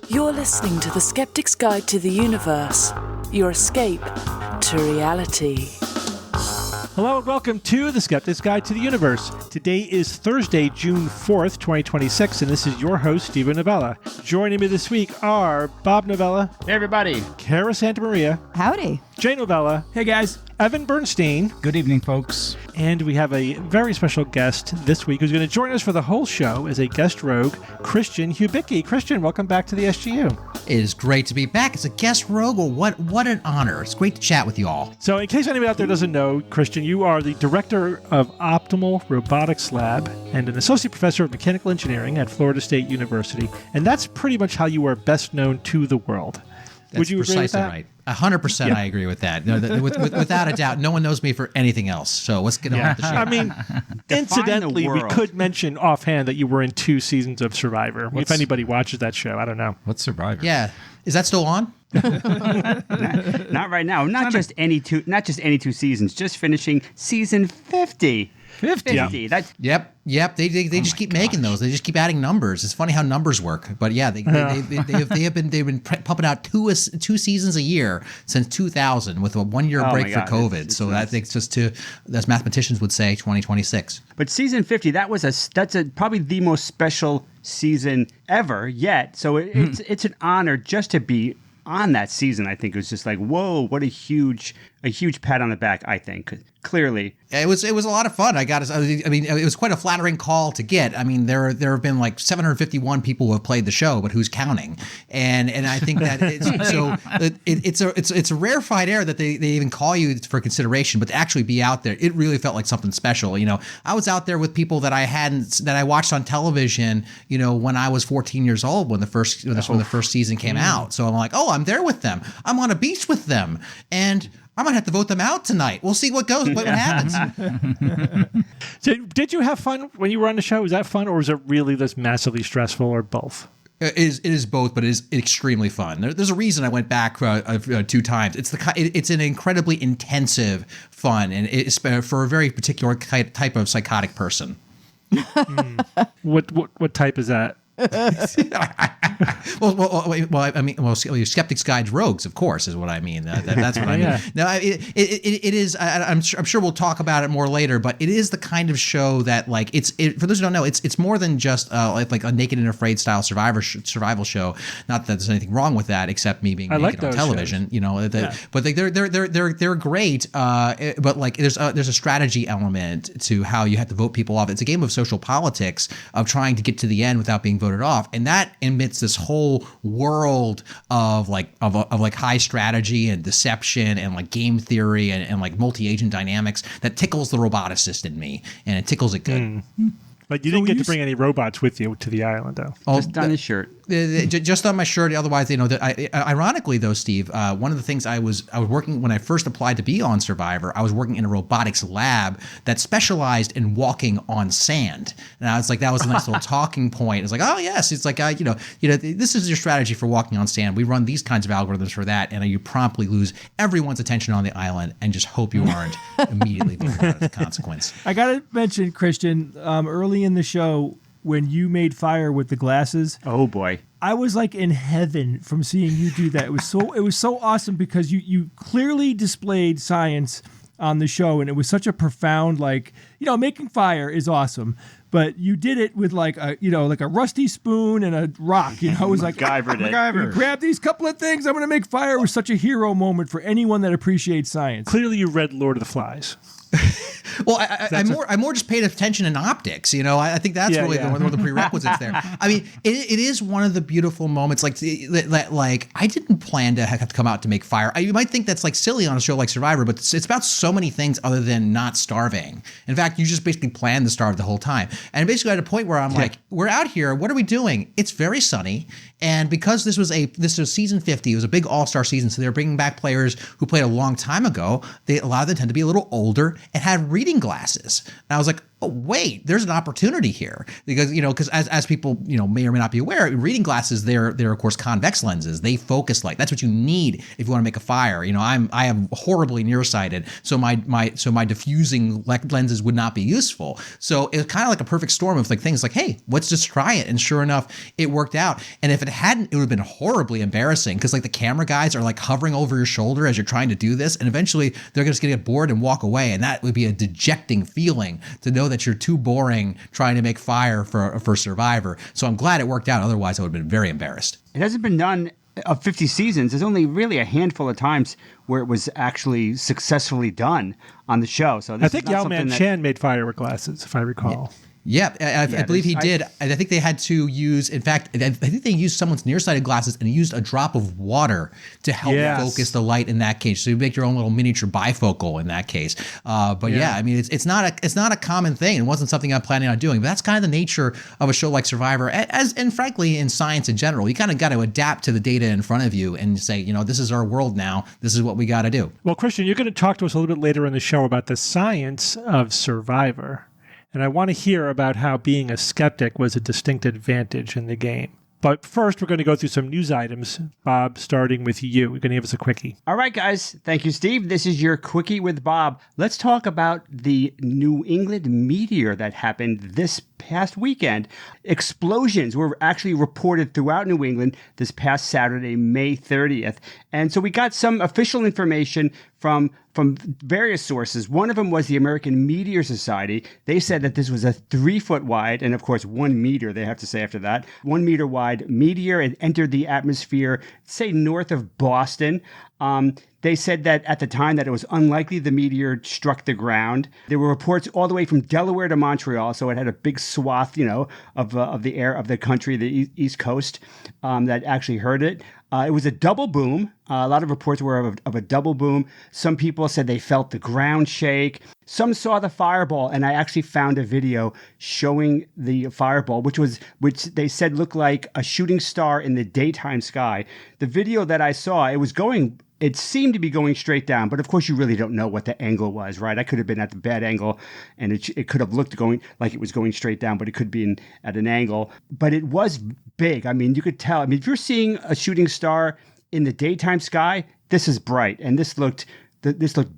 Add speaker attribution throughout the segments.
Speaker 1: You're listening to the Skeptics Guide to the Universe, your escape to reality.
Speaker 2: Hello and welcome to the Skeptics Guide to the Universe. Today is Thursday, June 4th, 2026, and this is your host, Stephen Novella. Joining me this week are Bob Novella.
Speaker 3: Hey, everybody.
Speaker 2: Cara Santamaria.
Speaker 4: Howdy.
Speaker 2: Jay Novella.
Speaker 5: Hey, guys.
Speaker 2: Evan Bernstein.
Speaker 5: Good evening, folks.
Speaker 2: And we have a very special guest this week who's going to join us for the whole show as a guest rogue, Christian Hubicki. Christian, welcome back to the SGU.
Speaker 6: It is great to be back as a guest rogue. Well, what an honor. It's great to chat with you all.
Speaker 2: So in case anybody out there doesn't know, Christian, you are the director of Optimal Robotics Lab and an associate professor of mechanical engineering at Florida State University. And that's pretty much how you are best known to the world. Would you agree with that?
Speaker 6: Right. 100% I agree with that. No, without a doubt, no one knows me for anything else. So let's get on with the show.
Speaker 2: I mean, incidentally, we could mention offhand that you were in 2 seasons of Survivor. If anybody watches that show, I don't know.
Speaker 5: What's Survivor?
Speaker 6: Yeah. Is that still on?
Speaker 3: Not right now. Not just any 2 seasons. Just finishing season 50. 50. That's
Speaker 6: Yep. They just keep making those. They just keep adding numbers. It's funny how numbers work. But yeah, they've been pumping out two seasons a year since 2000 with a 1 year break for COVID. It's that takes just to, as mathematicians would say, 2026.
Speaker 3: But season 50, that's probably the most special season ever yet. So it's an honor just to be on that season. I think it was just like, whoa, what a huge pat on the back, I think. Clearly.
Speaker 6: It was a lot of fun. It was quite a flattering call to get. I mean, there have been like 751 people who have played the show, but who's counting? And I think that it's a rarefied air that they even call you for consideration, but to actually be out there, it really felt like something special. You know, I was out there with people that I watched on television, you know, when I was 14 years old when the first season came out. So I'm like, oh, I'm there with them. I'm on a beach with them. And I might have to vote them out tonight. We'll see what happens.
Speaker 2: So, did you have fun when you were on the show? Was that fun, or was it really this massively stressful, or both?
Speaker 6: It is both, but it is extremely fun. There's a reason I went back 2 times. It's an incredibly intensive fun, and it's for a very particular type of psychotic person.
Speaker 2: What type is that?
Speaker 6: Skeptics Guide Rogues, of course, is what I mean. That's what I mean. No, it is. I'm sure we'll talk about it more later, but it is the kind of show that, like, for those who don't know, it's more than just like a Naked and Afraid style survival show. Not that there's anything wrong with that, except me being naked on television. Shows. You know, but they're great. But like, there's a strategy element to how you have to vote people off. It's a game of social politics of trying to get to the end without being voted off, and that emits this whole world of high strategy and deception and like game theory and like multi-agent dynamics that tickles the roboticist in me, and it tickles it good.
Speaker 2: But you didn't get to bring any robots with you to the island, though.
Speaker 3: Just on his shirt.
Speaker 6: Just on my shirt. Otherwise, ironically, though, Steve, one of the things I was working when I first applied to be on Survivor, I was working in a robotics lab that specialized in walking on sand. And I was like, that was a nice little talking point. It's like, oh yes, it's like this is your strategy for walking on sand. We run these kinds of algorithms for that, and you promptly lose everyone's attention on the island and just hope you aren't immediately voted out as a consequence.
Speaker 5: I gotta mention, Christian, early in the show, when you made fire with the glasses.
Speaker 3: Oh boy.
Speaker 5: I was like in heaven from seeing you do that. It was so awesome because you clearly displayed science on the show, and it was such a profound, like, you know, making fire is awesome, but you did it with like a rusty spoon and a rock. You know, it was like MacGyver. Grab these couple of things. I'm going to make fire. It was such a hero moment for anyone that appreciates science.
Speaker 2: Clearly, you read Lord of the Flies.
Speaker 6: Well, I more just paid attention in optics. You know, I think that's really one of the prerequisites there. I mean, it is one of the beautiful moments. Like I didn't plan to have to come out to make fire. You might think that's like silly on a show like Survivor, but it's about so many things other than not starving. In fact, you just basically plan to starve the whole time. And basically at a point where I'm like, we're out here. What are we doing? It's very sunny. And because this was season 50, it was a big all-star season, so they were bringing back players who played a long time ago. A lot of them tend to be a little older and had reading glasses. And I was like, oh, wait, there's an opportunity here. Because as people, may or may not be aware, reading glasses, they're of course convex lenses. They focus light. That's what you need if you want to make a fire. I am horribly nearsighted, so my diffusing lenses would not be useful. So it's kind of like a perfect storm of things like, hey, let's just try it. And sure enough, it worked out. And if it hadn't, it would have been horribly embarrassing because the camera guys are hovering over your shoulder as you're trying to do this. And eventually they're just going to get bored and walk away. And that would be a dejecting feeling to know that you're too boring trying to make fire for Survivor. So I'm glad it worked out. Otherwise, I would have been very embarrassed.
Speaker 3: It hasn't been done of 50 seasons. There's only really a handful of times where it was actually successfully done on the show. So
Speaker 2: I think Yao Man Chan made fire with glasses, if I recall.
Speaker 6: Yeah, I believe he did. I think they had to use, in fact, I think they used someone's nearsighted glasses and used a drop of water to help focus the light in that case. So you make your own little miniature bifocal in that case. But I mean, it's not a common thing. It wasn't something I'm planning on doing. But that's kind of the nature of a show like Survivor, and frankly, in science in general. You kind of got to adapt to the data in front of you and say, this is our world now. This is what we got to do.
Speaker 2: Well, Christian, you're going to talk to us a little bit later in the show about the science of Survivor. And I want to hear about how being a skeptic was a distinct advantage in the game. But first, we're going to go through some news items. Bob, starting with you. You're going to give us a quickie.
Speaker 3: All right, guys. Thank you, Steve. This is your Quickie with Bob. Let's talk about the New England meteor that happened this past weekend. Explosions were actually reported throughout New England this past Saturday, May 30th. And so we got some official information from various sources. One of them was the American Meteor Society. They said that this was a 3-foot wide, and of course 1 meter, they have to say after that, 1 meter wide meteor. It entered the atmosphere, say north of Boston. They said that at the time that it was unlikely the meteor struck the ground. There were reports all the way from Delaware to Montreal, so it had a big swath, of the air of the country, the East Coast, that actually heard it. It was a double boom. A lot of reports were of a double boom. Some people said they felt the ground shake. Some saw the fireball, and I actually found a video showing the fireball, which they said looked like a shooting star in the daytime sky. The video that I saw, it seemed to be going straight down, but of course you really don't know what the angle was, right? I could have been at the bad angle, and it could have looked going like it was going straight down, but it could be at an angle. But it was big. I mean, you could tell. I mean, if you're seeing a shooting star in the daytime sky, this is bright, and this looked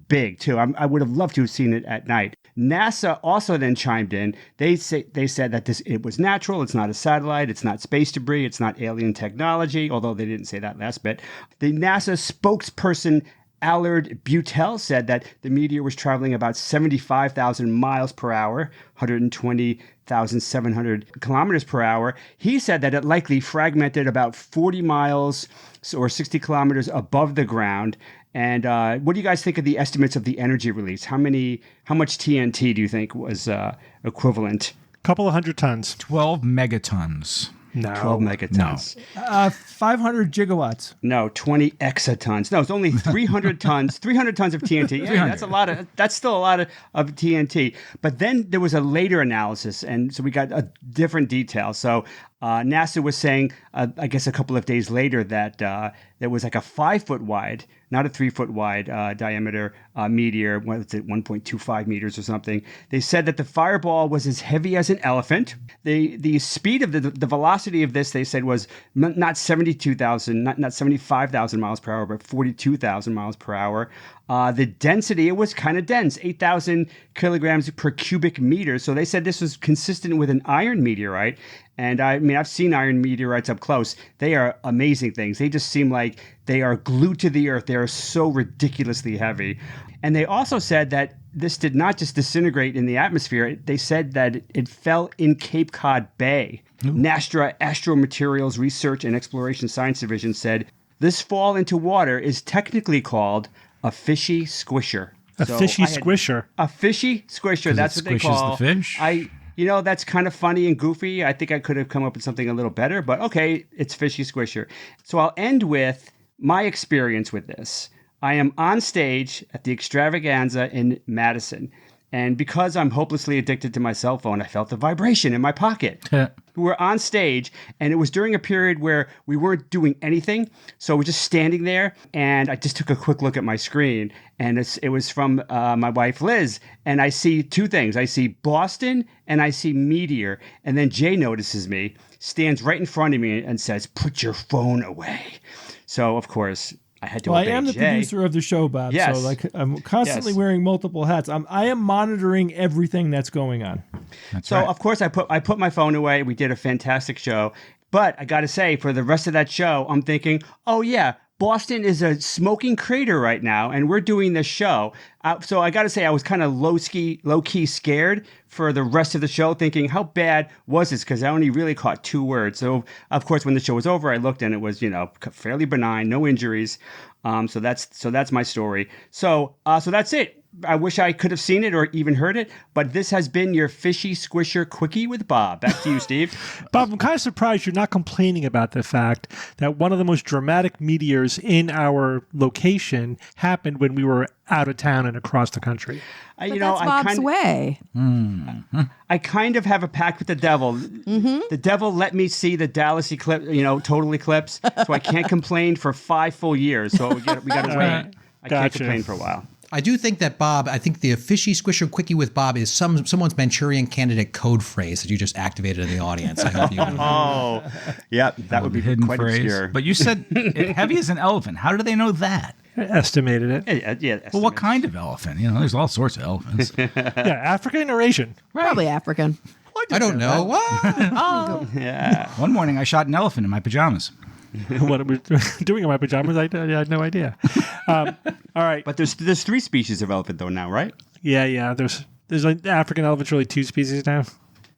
Speaker 3: big too. I would have loved to have seen it at night. NASA also then chimed in. They said that it was natural. It's not a satellite. It's not space debris. It's not alien technology, although they didn't say that last bit. The NASA spokesperson Allard Butel said that the meteor was traveling about 75,000 miles per hour, 120,700 kilometers per hour. He said that it likely fragmented about 40 miles or 60 kilometers above the ground. And what do you guys think of the estimates of the energy release? How much TNT do you think was equivalent?
Speaker 2: A couple of 100 tons.
Speaker 4: 12 megatons.
Speaker 2: No.
Speaker 3: 12 megatons.
Speaker 5: 500 gigawatts.
Speaker 3: No, 20 exatons. No, it's only 300 tons. 300 tons of TNT. Yeah, that's still a lot of TNT. But then there was a later analysis, and so we got a different detail. So NASA was saying, I guess a couple of days later, that there was like a 5-foot wide, not a 3-foot wide diameter meteor. What is it, 1.25 meters or something? They said that the fireball was as heavy as an elephant. The speed of the velocity of this, they said, was not 72,000, not 75,000 miles per hour, but 42,000 miles per hour. The density, it was kind of dense, 8,000 kilograms per cubic meter. So they said this was consistent with an iron meteorite. And I mean, I've seen iron meteorites up close. They are amazing things. They just seem like they are glued to the earth. They are so ridiculously heavy. And they also said that this did not just disintegrate in the atmosphere. They said that it fell in Cape Cod Bay. NASTRA Astromaterials Research and Exploration Science Division said this fall into water is technically called a fishy squisher.
Speaker 2: A fishy squisher.
Speaker 3: A fishy squisher. That's what they call
Speaker 4: the fish.
Speaker 3: That's kind of funny and goofy. I think I could have come up with something a little better, but okay, it's fishy squisher. So I'll end with my experience with this. I am on stage at the Extravaganza in Madison, and because I'm hopelessly addicted to my cell phone, I felt a vibration in my pocket. we were on stage, and it was during a period where we weren't doing anything. So we're just standing there, and I just took a quick look at my screen, and it was from my wife, Liz, and I see two things. I see Boston, and I see Meteor, and then Jay notices me, stands right in front of me, and says, "Put your phone away." So, of course, I had to
Speaker 5: Well, I
Speaker 3: obey
Speaker 5: am the
Speaker 3: Jay.
Speaker 5: producer of the show, Bob.
Speaker 3: Yes.
Speaker 5: So like I'm constantly
Speaker 3: Yes.
Speaker 5: wearing multiple hats. I am monitoring everything that's going on.
Speaker 3: So of course I put my phone away. We did a fantastic show, but I got to say, for the rest of that show, I'm thinking, oh yeah, Boston is a smoking crater right now, and we're doing this show. So I got to say, I was kind of low key scared for the rest of the show, thinking, how bad was this? Because I only really caught 2 words. So of course, when the show was over, I looked and it was fairly benign, no injuries. So that's my story. So that's it. I wish I could have seen it or even heard it, but this has been your Fishy Squisher Quickie with Bob. Back to you, Steve.
Speaker 2: Bob, I'm kind of surprised you're not complaining about the fact that one of the most dramatic meteors in our location happened when we were out of town and across the country.
Speaker 7: But that's Bob's way.
Speaker 3: I kind of have a pact with the devil. Mm-hmm. The devil let me see the Dallas eclipse, total eclipse, so I can't complain for 5 full years. So we got to wait. I can't
Speaker 2: Gotcha.
Speaker 3: complain for a while.
Speaker 6: I do think that Bob, I think the Fishy Squisher Quickie with Bob is someone's Manchurian candidate code phrase that you just activated in the audience. I hope you
Speaker 3: Oh, yeah, that would be
Speaker 4: hidden
Speaker 3: quite
Speaker 4: phrase.
Speaker 3: obscure.
Speaker 4: But you said heavy as an elephant. How do they know that?
Speaker 2: I estimated it.
Speaker 3: Yeah.
Speaker 4: Well, what kind of elephant? There's all sorts of elephants.
Speaker 2: Yeah, African or Asian?
Speaker 7: Probably African.
Speaker 6: I don't know. What?
Speaker 3: Yeah.
Speaker 4: One morning I shot an elephant in my pajamas.
Speaker 2: What I was doing in my pajamas, I had no idea. All right.
Speaker 3: But there's 3 species of elephant though now, right?
Speaker 2: Yeah. There's like African elephants, really 2 species now.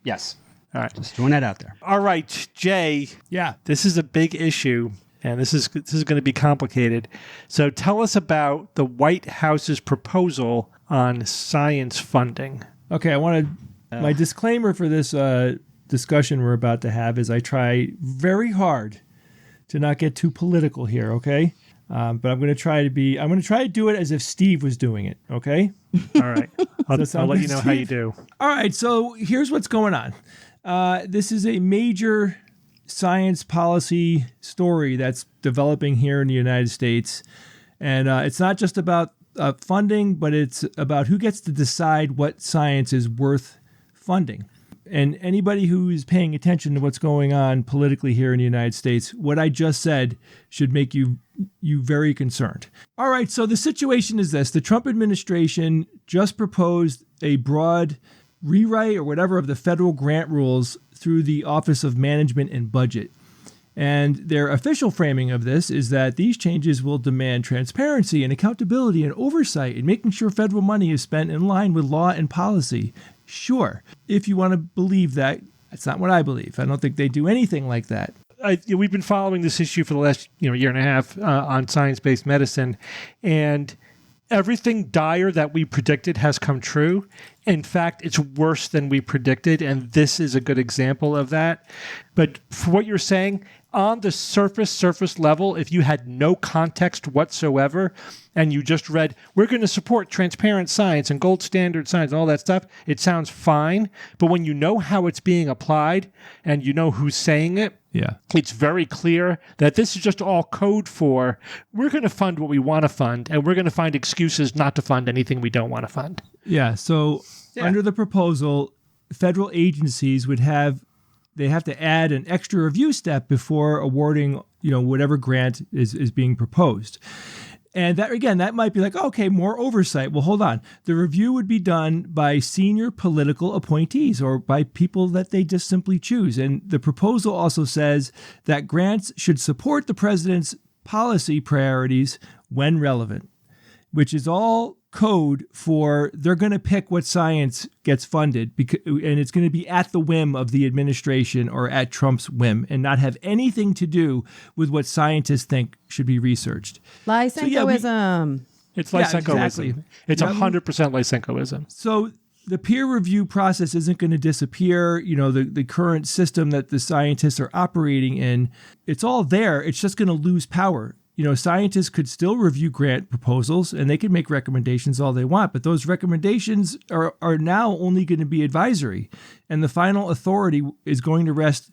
Speaker 3: Yes.
Speaker 2: All right.
Speaker 3: Just throwing that out there.
Speaker 2: All right, Jay.
Speaker 5: Yeah.
Speaker 2: This is a big issue, and this is going to be complicated. So tell us about the White House's proposal on science funding.
Speaker 5: Okay, I wanted my disclaimer for this discussion we're about to have is I try very hard to not get too political here, okay? But I'm going to try to do it as if Steve was doing it, okay?
Speaker 2: All right. I'll
Speaker 5: that sound
Speaker 2: let you
Speaker 5: good,
Speaker 2: know how you
Speaker 5: Steve?
Speaker 2: do.
Speaker 5: All right, so here's what's going on. This is a major science policy story that's developing here in the United States. And it's not just about funding, but it's about who gets to decide what science is worth funding. And anybody who is paying attention to what's going on politically here in the United States, what I just said should make you very concerned. All right, so the situation is this. The Trump administration just proposed a broad rewrite or whatever of the federal grant rules through the Office of Management and Budget. And their official framing of this is that these changes will demand transparency and accountability and oversight and making sure federal money is spent in line with law and policy. Sure, if you want to believe that, that's not what I believe. I don't think they do anything like that.
Speaker 2: We've been following this issue for the last year and a half on science-based medicine, and everything dire that we predicted has come true. In fact, it's worse than we predicted, and this is a good example of that. But for what you're saying, on the surface level, if you had no context whatsoever and you just read, we're going to support transparent science and gold standard science and all that stuff, it sounds fine. But when you know how it's being applied and you know who's saying it,
Speaker 5: Yeah.
Speaker 2: it's very clear that this is just all code for we're going to fund what we want to fund, and we're going to find excuses not to fund anything we don't want to fund.
Speaker 5: Yeah. So under the proposal, federal agencies have to add an extra review step before awarding, whatever grant is being proposed. And that might be like, okay, more oversight. Well, hold on. The review would be done by senior political appointees or by people that they just simply choose. And the proposal also says that grants should support the president's policy priorities when relevant, which is all code for they're going to pick what science gets funded, and it's going to be at the whim of the administration or at Trump's whim and not have anything to do with what scientists think should be researched.
Speaker 7: Lysenkoism.
Speaker 2: It's Lysenkoism.
Speaker 5: Exactly.
Speaker 2: It's 100% Lysenkoism.
Speaker 5: So the peer review process isn't going to disappear. The current system that the scientists are operating in, it's all there. It's just going to lose power. scientists could still review grant proposals and they can make recommendations all they want, but those recommendations are now only going to be advisory. And the final authority is going to rest,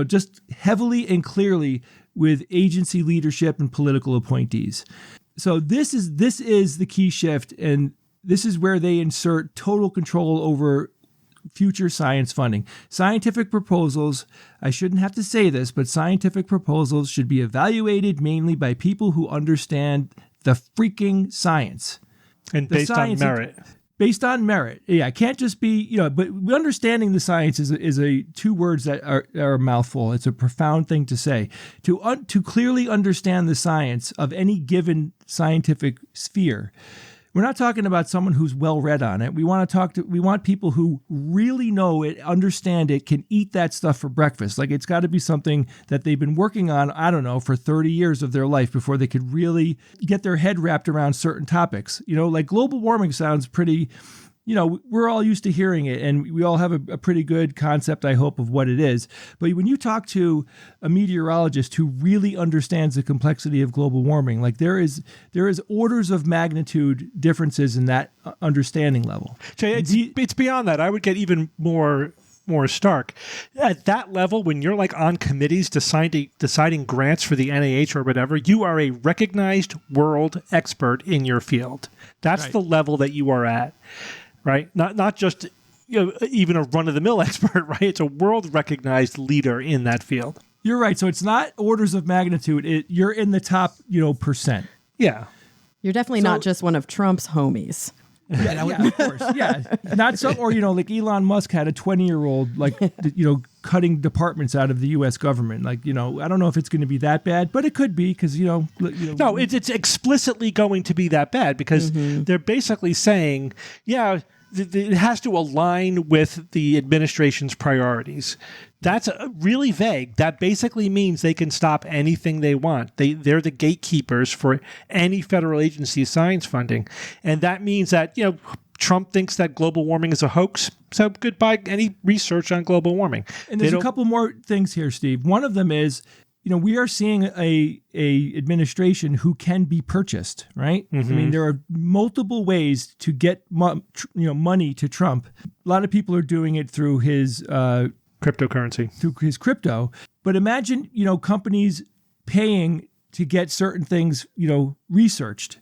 Speaker 5: just heavily and clearly with agency leadership and political appointees. So this is the key shift, and this is where they insert total control over future science funding. Scientific proposals, I shouldn't have to say this, but scientific proposals should be evaluated mainly by people who understand the freaking science.
Speaker 2: And based on merit.
Speaker 5: Based on merit. Yeah, it can't just be, but understanding the science is a two words that are a mouthful. It's a profound thing to say. To clearly understand the science of any given scientific sphere, we're not talking about someone who's well read on it. We want people who really know it, understand it, can eat that stuff for breakfast. Like, it's got to be something that they've been working on, I don't know, for 30 years of their life before they could really get their head wrapped around certain topics. Like global warming sounds pretty, we're all used to hearing it, and we all have a pretty good concept, I hope, of what it is. But when you talk to a meteorologist who really understands the complexity of global warming, like there is orders of magnitude differences in that understanding level.
Speaker 2: Jay, it's beyond that. I would get even more stark. At that level, when you're like on committees deciding grants for the NIH or whatever, you are a recognized world expert in your field. That's the level that you are at. Right? Not just even a run-of-the-mill expert, right? It's a world-recognized leader in that field.
Speaker 5: You're right. So it's not orders of magnitude. You're in the top, percent.
Speaker 2: Yeah.
Speaker 7: You're definitely not just one of Trump's homies.
Speaker 5: Yeah, of course. Yeah. Not so, or, like Elon Musk had a 20-year-old, cutting departments out of the U.S. government. Like, I don't know if it's going to be that bad, but it could be because, No,
Speaker 2: it's explicitly going to be that bad because they're basically saying, it has to align with the administration's priorities. That's really vague. That basically means they can stop anything they want. They're the gatekeepers for any federal agency's science funding. And that means that, Trump thinks that global warming is a hoax, so goodbye any research on global warming.
Speaker 5: And there's a couple more things here, Steve. One of them is, we are seeing a administration who can be purchased, right? I mean, there are multiple ways to get money to Trump. A lot of people are doing it through his
Speaker 2: cryptocurrency, through
Speaker 5: his crypto. But imagine, companies paying to get certain things, researched.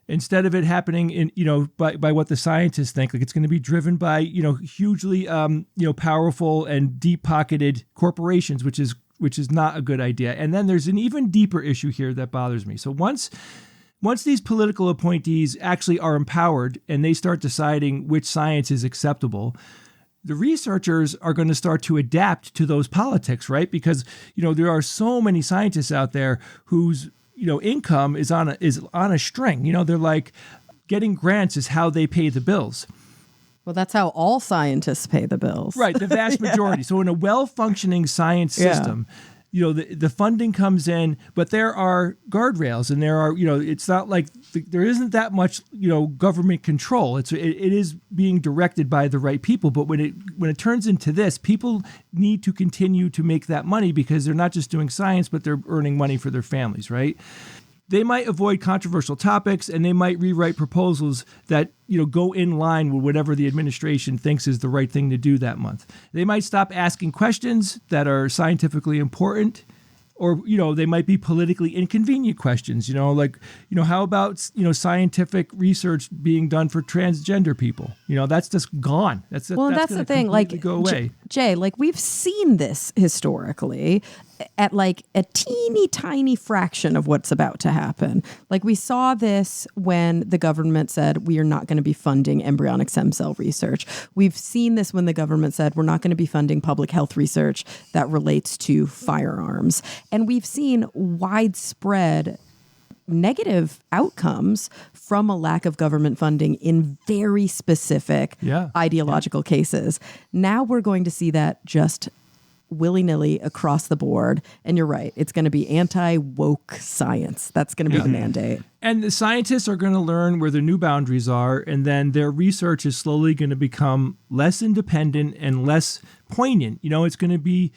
Speaker 5: Instead of it happening in, by what the scientists think, like it's going to be driven by, hugely, powerful and deep-pocketed corporations, which is not a good idea. And then there's an even deeper issue here that bothers me. So once these political appointees actually are empowered and they start deciding which science is acceptable, the researchers are going to start to adapt to those politics, right? Because, there are so many scientists out there whose income is on a string. They're like, getting grants is how they pay the bills.
Speaker 7: Well, that's how all scientists pay the bills.
Speaker 5: Right, the vast majority. So in a well-functioning science system, the funding comes in, but there are guardrails, and there are, it's not like there isn't that much, government control. It is being directed by the right people. But when it turns into this, people need to continue to make that money because they're not just doing science, but they're earning money for their families, right? They might avoid controversial topics, and they might rewrite proposals that, go in line with whatever the administration thinks is the right thing to do that month. They might stop asking questions that are scientifically important, or, they might be politically inconvenient questions, how about, scientific research being done for transgender people? That's just gone. That's the thing. Like, go away.
Speaker 7: Jay, like we've seen this historically at like a teeny tiny fraction of what's about to happen. Like we saw this when the government said we are not going to be funding embryonic stem cell research. We've seen this when the government said we're not going to be funding public health research that relates to firearms. And we've seen widespread negative outcomes from a lack of government funding in very specific ideological cases. Now we're going to see that just willy-nilly across the board. And you're right. It's going to be anti-woke science. That's going to be the mandate.
Speaker 5: And the scientists are going to learn where the new boundaries are, and then their research is slowly going to become less independent and less poignant. It's going to be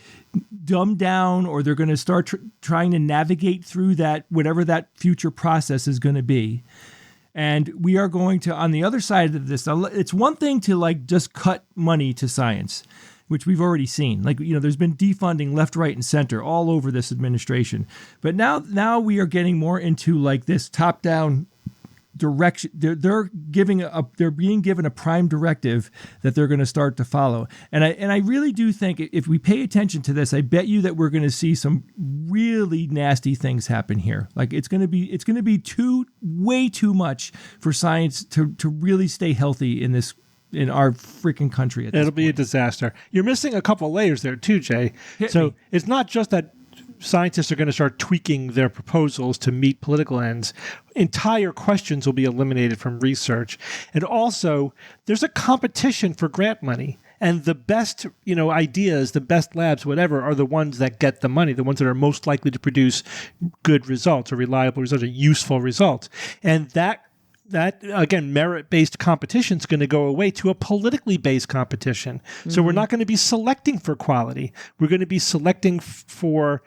Speaker 5: dumbed down, or they're going to start trying to navigate through that, whatever that future process is going to be. And we are going to, on the other side of this, it's one thing to like just cut money to science, which we've already seen. Like, there's been defunding left, right, and center all over this administration. But now we are getting more into like this top-down direction. They're being given a prime directive that they're going to start to follow. And I really do think if we pay attention to this, I bet you that we're going to see some really nasty things happen here. Like it's going to be way too much for science to really stay healthy in our freaking country.
Speaker 2: It'll be a disaster. You're missing a couple layers there too, Jay. It's not just that scientists are going to start tweaking their proposals to meet political ends. Entire questions will be eliminated from research. And also, there's a competition for grant money. And the best, ideas, the best labs, whatever, are the ones that get the money, the ones that are most likely to produce good results or reliable results or useful results. And that again, merit-based competition is going to go away to a politically based competition. Mm-hmm. So we're not going to be selecting for quality. We're going to be selecting for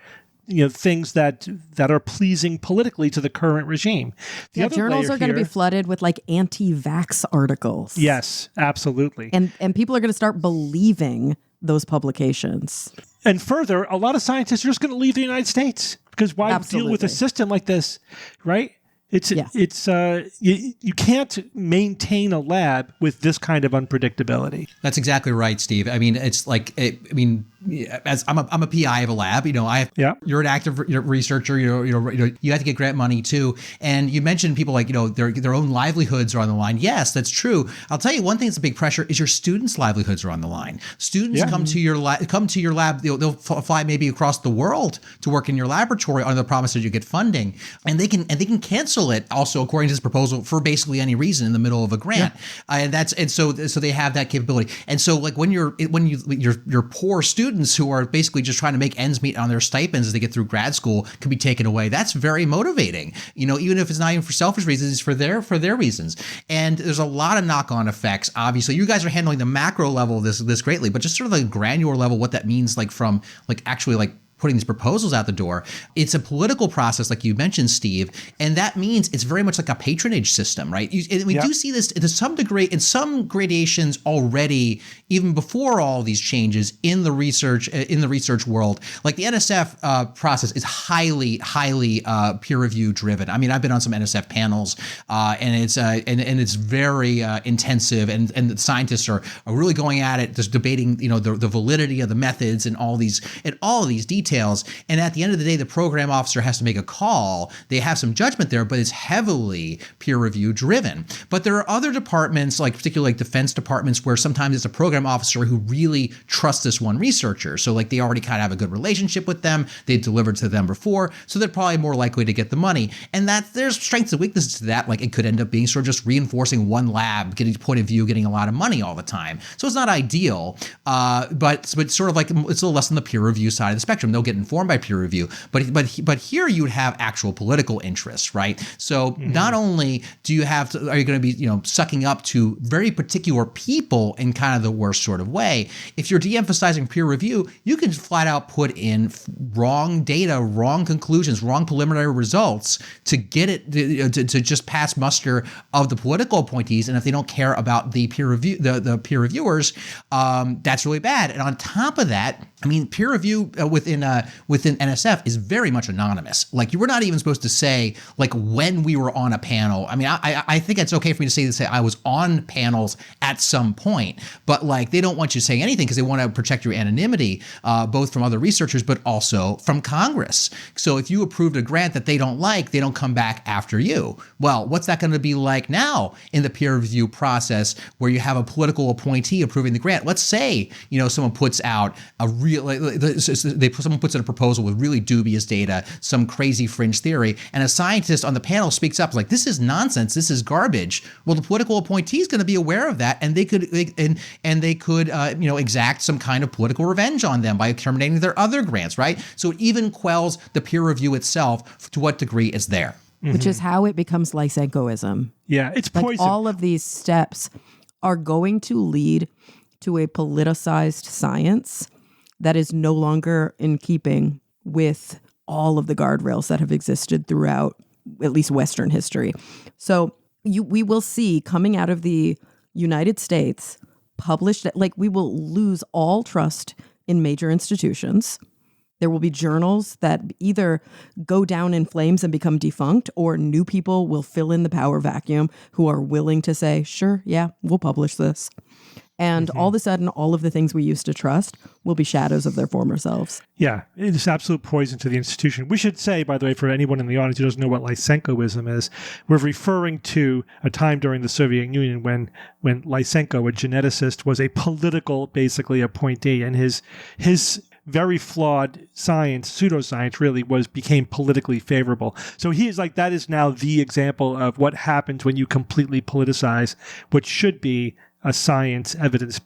Speaker 2: things that are pleasing politically to the current regime.
Speaker 7: Journals are going to be flooded with like anti-vax articles.
Speaker 2: Yes, absolutely.
Speaker 7: And people are going to start believing those publications.
Speaker 2: And further, a lot of scientists are just going to leave the United States because why deal with a system like this, right? You can't maintain a lab with this kind of unpredictability.
Speaker 6: That's exactly right, Steve. I mean, it's like, as I'm a PI of a lab, you're an active researcher, you have to get grant money too. And you mentioned people like, their own livelihoods are on the line. Yes, that's true. I'll tell you one thing that's a big pressure is your students' livelihoods are on the line. Students come to your lab, they'll fly maybe across the world to work in your laboratory under the promise that you get funding, and they can cancel it also according to this proposal for basically any reason in the middle of a grant. So they have that capability. And so like when your poor students who are basically just trying to make ends meet on their stipends as they get through grad school can be taken away. That's very motivating. Even if it's not even for selfish reasons, it's for their reasons. And there's a lot of knock-on effects. Obviously, you guys are handling the macro level of this greatly, but just sort of the granular level, what that means like from like actually like putting these proposals out the door. It's a political process, like you mentioned, Steve, and that means it's very much like a patronage system, right? We do see this to some degree in some gradations already, even before all these changes in the research world. Like the NSF process is highly peer review driven. I mean, I've been on some NSF panels, and it's very intensive, and the scientists are really going at it, just debating the validity of the methods and all of these details. And at the end of the day, the program officer has to make a call. They have some judgment there, but it's heavily peer review driven. But there are other departments, like particularly like defense departments, where sometimes it's a program officer who really trusts this one researcher. So like they already kind of have a good relationship with them. They've delivered to them before, so they're probably more likely to get the money. And that there's strengths and weaknesses to that. Like it could end up being sort of just reinforcing one lab, getting point of view, getting a lot of money all the time. So it's not ideal, but sort of like it's a little less on the peer review side of the spectrum. They'll get informed by peer review, but here you would have actual political interests, right? So not only are you going to be sucking up to very particular people in kind of the worst sort of way. If you're de-emphasizing peer review, you can flat out put in wrong data, wrong conclusions, wrong preliminary results to get it to just pass muster of the political appointees. And if they don't care about the peer review, the peer reviewers, that's really bad. And on top of that, I mean, peer review within NSF is very much anonymous. Like you were not even supposed to say like when we were on a panel. I mean, I think it's okay for me to say I was on panels at some point, but like they don't want you to say anything because they want to protect your anonymity, both from other researchers, but also from Congress. So if you approved a grant that they don't like, they don't come back after you. Well, what's that going to be like now in the peer review process where you have a political appointee approving the grant? Let's say, someone puts out a someone puts in a proposal with really dubious data, some crazy fringe theory, and a scientist on the panel speaks up like, this is nonsense, this is garbage. Well, the political appointee is going to be aware of that, and they could exact some kind of political revenge on them by terminating their other grants, right? So it even quells the peer review itself to what degree it's there.
Speaker 7: Which is how it becomes Lysenkoism.
Speaker 2: Yeah, it's poison.
Speaker 7: Like all of these steps are going to lead to a politicized science that is no longer in keeping with all of the guardrails that have existed throughout at least Western history. So we will see coming out of the United States published, like we will lose all trust in major institutions. There will be journals that either go down in flames and become defunct, or new people will fill in the power vacuum who are willing to say, sure, yeah, we'll publish this. And all of a sudden, all of the things we used to trust will be shadows of their former selves.
Speaker 2: Yeah, it is absolute poison to the institution. We should say, by the way, for anyone in the audience who doesn't know what Lysenkoism is, we're referring to a time during the Soviet Union when Lysenko, a geneticist, was a political, basically, appointee, and his very flawed science, pseudoscience really, became politically favorable. So he is like, that is now the example of what happens when you completely politicize what should be a science, evidence,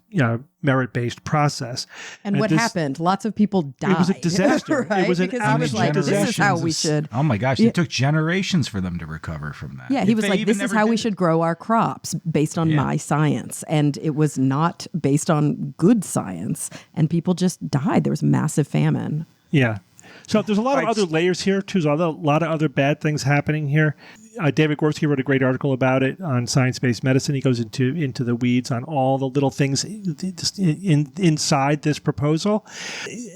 Speaker 2: merit-based process.
Speaker 7: And what happened? Lots of people died.
Speaker 2: It was a disaster.
Speaker 7: Right?
Speaker 2: It was an
Speaker 7: because he was like, this is how we should.
Speaker 4: Oh my gosh, it took generations for them to recover from that.
Speaker 7: Yeah, he was like, this is how we should grow our crops based on my science. And it was not based on good science. And people just died. There was massive famine.
Speaker 2: Yeah. So there's a lot of other layers here, too. There's a lot of other bad things happening here. David Gorski wrote a great article about it on science-based medicine. He goes into the weeds on all the little things inside this proposal.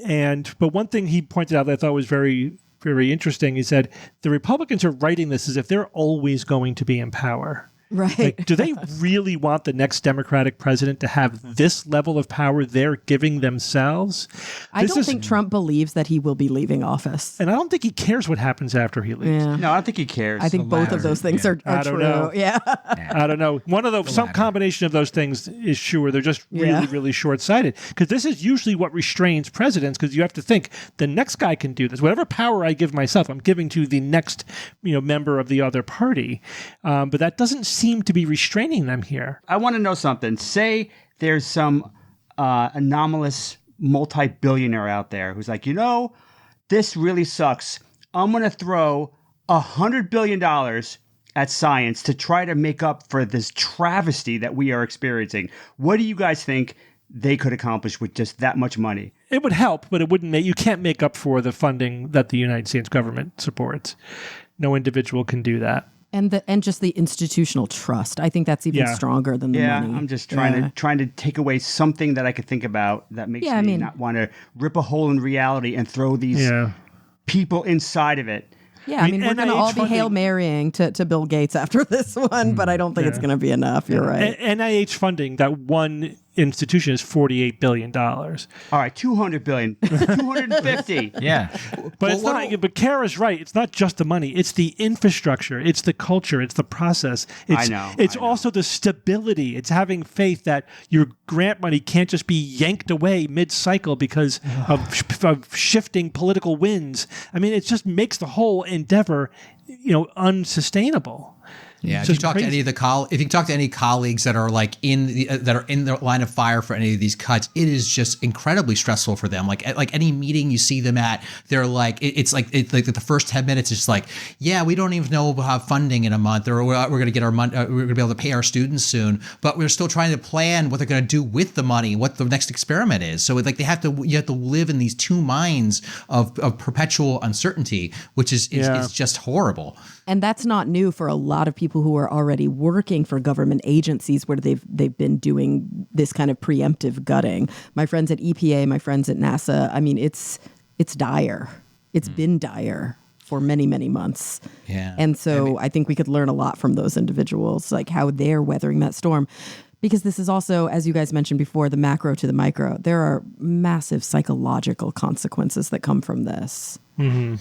Speaker 2: But one thing he pointed out that I thought was very, very interesting, he said, the Republicans are writing this as if they're always going to be in power.
Speaker 7: Right.
Speaker 2: Like, do they really want the next Democratic president to have this level of power they're giving themselves?
Speaker 7: I don't think Trump believes that he will be leaving office.
Speaker 2: And I don't think he cares what happens after he leaves.
Speaker 7: Yeah.
Speaker 3: No, I don't think he cares.
Speaker 7: I think both of those things are true.
Speaker 2: Know.
Speaker 7: Yeah.
Speaker 2: I don't know. One of those, some combination of those things is sure. They're just really, really short-sighted. Because this is usually what restrains presidents, because you have to think the next guy can do this. Whatever power I give myself, I'm giving to the next member of the other party. But that doesn't seem to be restraining them here.
Speaker 3: I want to know something. Say there's some anomalous multi-billionaire out there who's like, this really sucks. I'm going to throw $100 billion at science to try to make up for this travesty that we are experiencing. What do you guys think they could accomplish with just that much money?
Speaker 2: It would help, but it wouldn't you can't make up for the funding that the United States government supports. No individual can do that.
Speaker 7: And just the institutional trust. I think that's even stronger than the money.
Speaker 3: I'm just trying to take away something that I could think about that makes me not want to rip a hole in reality and throw these people inside of it.
Speaker 7: Yeah, I mean, we're going to all be Hail Marrying to Bill Gates after this one, but I don't think it's going to be enough. You're right.
Speaker 2: NIH funding, that one institution, is $48 billion.
Speaker 3: All right, $200 billion, $250.
Speaker 4: Yeah.
Speaker 2: But it's not. But Kara's right. It's not just the money. It's the infrastructure. It's the culture. It's the process.
Speaker 3: I know.
Speaker 2: It's also the stability. It's having faith that your grant money can't just be yanked away mid-cycle because of shifting political winds. I mean, it just makes the whole endeavor, unsustainable.
Speaker 6: Yeah, if you talk to any colleagues that are like in the line of fire for any of these cuts, it is just incredibly stressful for them. Like any meeting you see them at, they're like it's like the first 10 minutes is just like, yeah, we don't even know we'll have funding in a month, or we're going to get our money, we're going to be able to pay our students soon, but we're still trying to plan what they're going to do with the money, what the next experiment is. So like you have to live in these two minds of perpetual uncertainty, which is it's just horrible.
Speaker 7: And that's not new for a lot of people who are already working for government agencies where they've been doing this kind of preemptive gutting. My friends at EPA, my friends at NASA, I mean, it's dire. It's been dire for many, many months.
Speaker 6: Yeah.
Speaker 7: And so I think we could learn a lot from those individuals, like how they're weathering that storm. Because this is also, as you guys mentioned before, the macro to the micro. There are massive psychological consequences that come from this. Mm-hmm.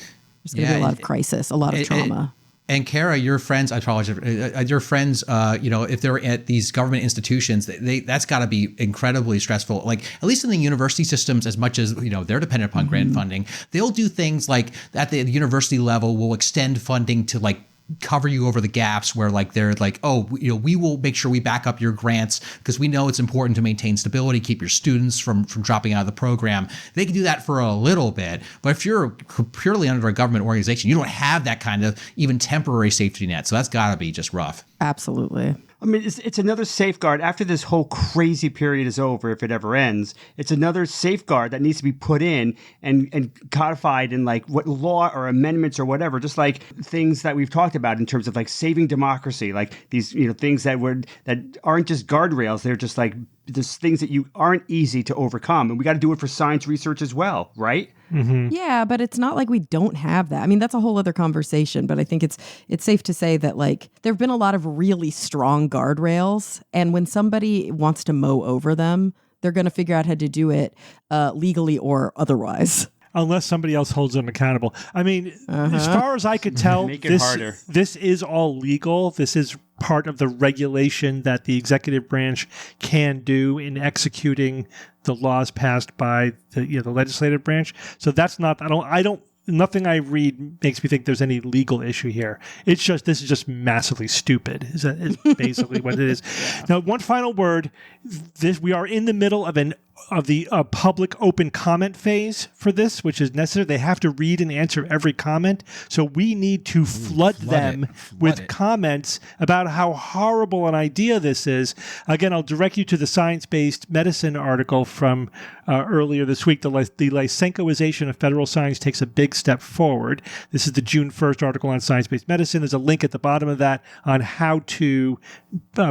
Speaker 7: There's going to be a lot of crisis, a lot of trauma.
Speaker 6: And Kara, your friends, I apologize, your friends, if they're at these government institutions, that's got to be incredibly stressful. Like, at least in the university systems, as much as, they're dependent upon grant funding, they'll do things like at the university level, will extend funding to like cover you over the gaps where like they're like, we will make sure we back up your grants because we know it's important to maintain stability, keep your students from dropping out of the program. They can do that for a little bit, but if you're purely under a government organization, you don't have that kind of even temporary safety net. So that's got to be just rough.
Speaker 7: Absolutely.
Speaker 3: I mean, it's another safeguard after this whole crazy period is over, if it ever ends. It's another safeguard that needs to be put in and codified in like what law or amendments or whatever, just like things that we've talked about in terms of like saving democracy, like these, things that aren't just guardrails. They're just like there's things that you aren't easy to overcome. And we got to do it for science research as well, right?
Speaker 7: Mm-hmm. Yeah, but it's not like we don't have that. I mean, that's a whole other conversation, but I think it's safe to say that like there have been a lot of really strong guardrails, and when somebody wants to mow over them, they're going to figure out how to do it legally or otherwise.
Speaker 2: Unless somebody else holds them accountable. I mean, as far as I could tell, this is all legal. This is part of the regulation that the executive branch can do in executing the laws passed by the legislative branch. So that's not. I don't. Nothing I read makes me think there's any legal issue here. It's just this is just massively stupid. Is basically what it is. Now, one final word. We are in the middle of the public open comment phase for this, which is necessary. They have to read and answer every comment. So we need to flood them with comments about how horrible an idea this is. Again, I'll direct you to the Science-Based Medicine article from earlier this week. The Lysenkoization of federal science takes a big step forward. This is the June 1st article on Science-Based Medicine. There's a link at the bottom of that on how to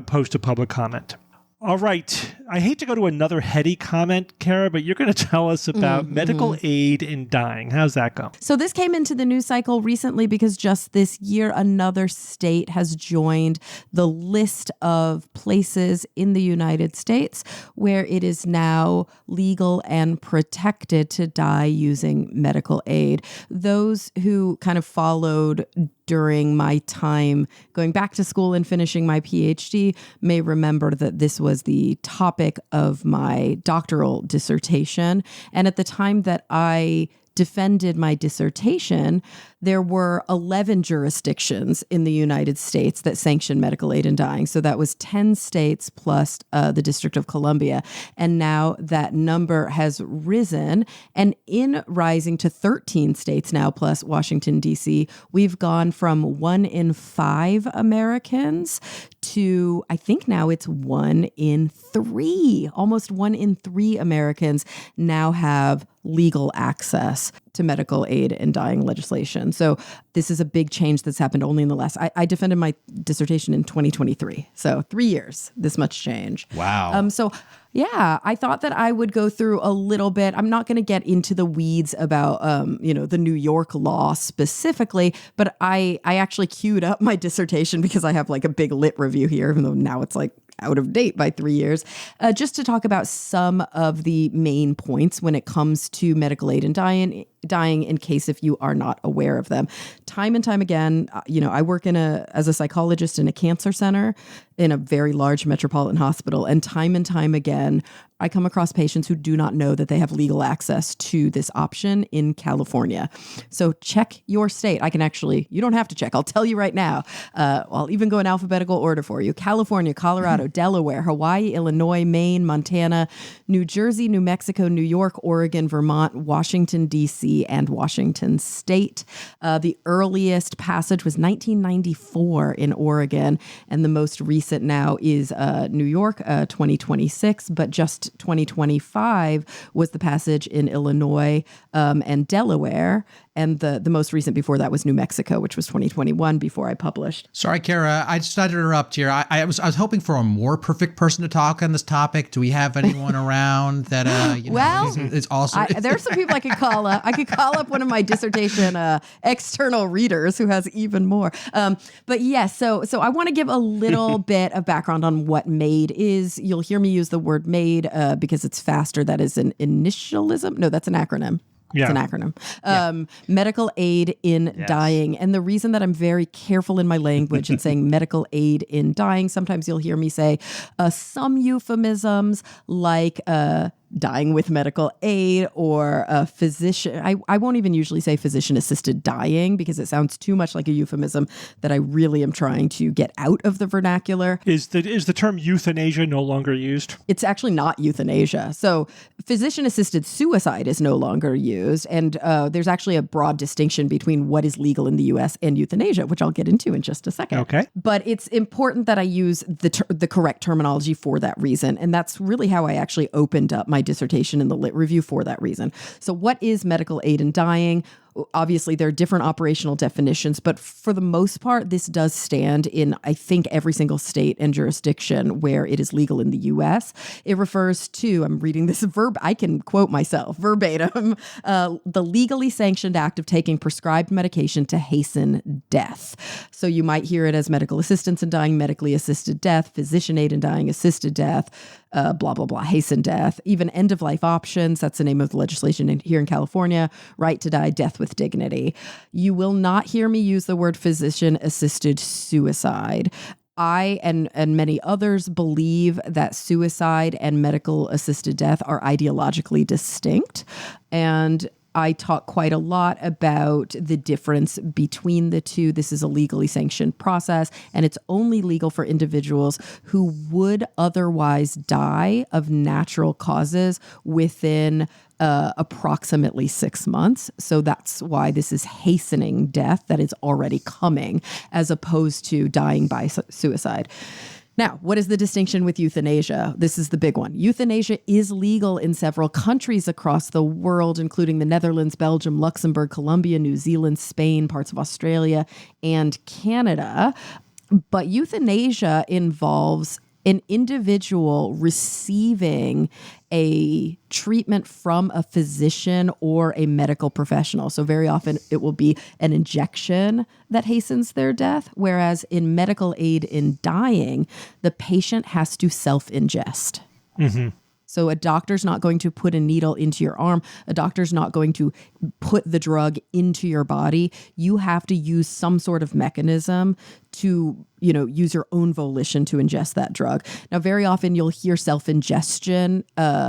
Speaker 2: post a public comment. All right. I hate to go to another heady comment, Kara, but you're going to tell us about medical aid in dying. How's that go?
Speaker 7: So this came into the news cycle recently because just this year, another state has joined the list of places in the United States where it is now legal and protected to die using medical aid. Those who kind of followed during my time going back to school and finishing my PhD may remember that this was the topic of my doctoral dissertation. And at the time that I defended my dissertation, there were 11 jurisdictions in the United States that sanctioned medical aid in dying. So that was 10 states plus the District of Columbia. And now that number has risen. And in rising to 13 states now, plus Washington, D.C., we've gone from 1 in 5 Americans to, I think now it's 1 in 3. Almost 1 in 3 Americans now have legal access to medical aid in dying legislation. So this is a big change that's happened only in the last, I defended my dissertation in 2023. So 3 years, this much change.
Speaker 6: Wow.
Speaker 7: So yeah, I thought that I would go through a little bit. I'm not going to get into the weeds about, the New York law specifically, but I actually queued up my dissertation because I have like a big lit review here, even though now it's like out of date by 3 years, just to talk about some of the main points when it comes to medical aid in dying in case if you are not aware of them. Time and time again, I work as a psychologist in a cancer center in a very large metropolitan hospital. And time again, I come across patients who do not know that they have legal access to this option in California. So check your state. You don't have to check. I'll tell you right now. I'll even go in alphabetical order for you. California, Colorado, Delaware, Hawaii, Illinois, Maine, Montana, New Jersey, New Mexico, New York, Oregon, Vermont, Washington, D.C., and Washington State. The earliest passage was 1994 in Oregon, and the most recent now is New York, 2026, but just 2025 was the passage in Illinois and Delaware. And the most recent before that was New Mexico, which was 2021 before I published.
Speaker 6: Sorry, Kara, I just had to interrupt here. I was hoping for a more perfect person to talk on this topic. Do we have anyone around that is also?
Speaker 7: There are some people I could call up. I could call up one of my dissertation external readers who has even more. But yes, so I want to give a little bit of background on what MAID is. You'll hear me use the word MAID because it's faster. That is an initialism. No, that's an acronym. Yeah. It's an acronym. Medical aid in dying. And the reason that I'm very careful in my language and saying medical aid in dying, sometimes you'll hear me say some euphemisms like dying with medical aid or a physician. I won't even usually say physician-assisted dying because it sounds too much like a euphemism that I really am trying to get out of the vernacular.
Speaker 2: Is the term euthanasia no longer used?
Speaker 7: It's actually not euthanasia. So physician-assisted suicide is no longer used. And there's actually a broad distinction between what is legal in the U.S. and euthanasia, which I'll get into in just a second.
Speaker 2: Okay.
Speaker 7: But it's important that I use the correct terminology for that reason. And that's really how I actually opened up my dissertation in the Lit Review for that reason. So what is medical aid in dying? Obviously, there are different operational definitions, but for the most part, this does stand in, I think, every single state and jurisdiction where it is legal in the U.S. It refers to, I'm reading this I can quote myself verbatim, the legally sanctioned act of taking prescribed medication to hasten death. So you might hear it as medical assistance in dying, medically assisted death, physician aid in dying, assisted death, blah, blah, blah, hasten death, even end-of-life options. That's the name of the legislation here in California, right to die, death with dignity. You will not hear me use the word physician-assisted suicide. I and many others believe that suicide and medical assisted death are ideologically distinct. And I talk quite a lot about the difference between the two. This is a legally sanctioned process, and it's only legal for individuals who would otherwise die of natural causes within approximately 6 months. So that's why this is hastening death that is already coming, as opposed to dying by suicide. Now, what is the distinction with euthanasia? This is the big one. Euthanasia is legal in several countries across the world, including the Netherlands, Belgium, Luxembourg, Colombia, New Zealand, Spain, parts of Australia, and Canada. But euthanasia involves an individual receiving a treatment from a physician or a medical professional. So very often it will be an injection that hastens their death, whereas in medical aid in dying, the patient has to self-ingest. Mm-hmm. So a doctor's not going to put a needle into your arm. A doctor's not going to put the drug into your body. You have to use some sort of mechanism to, use your own volition to ingest that drug. Now, very often you'll hear self-ingestion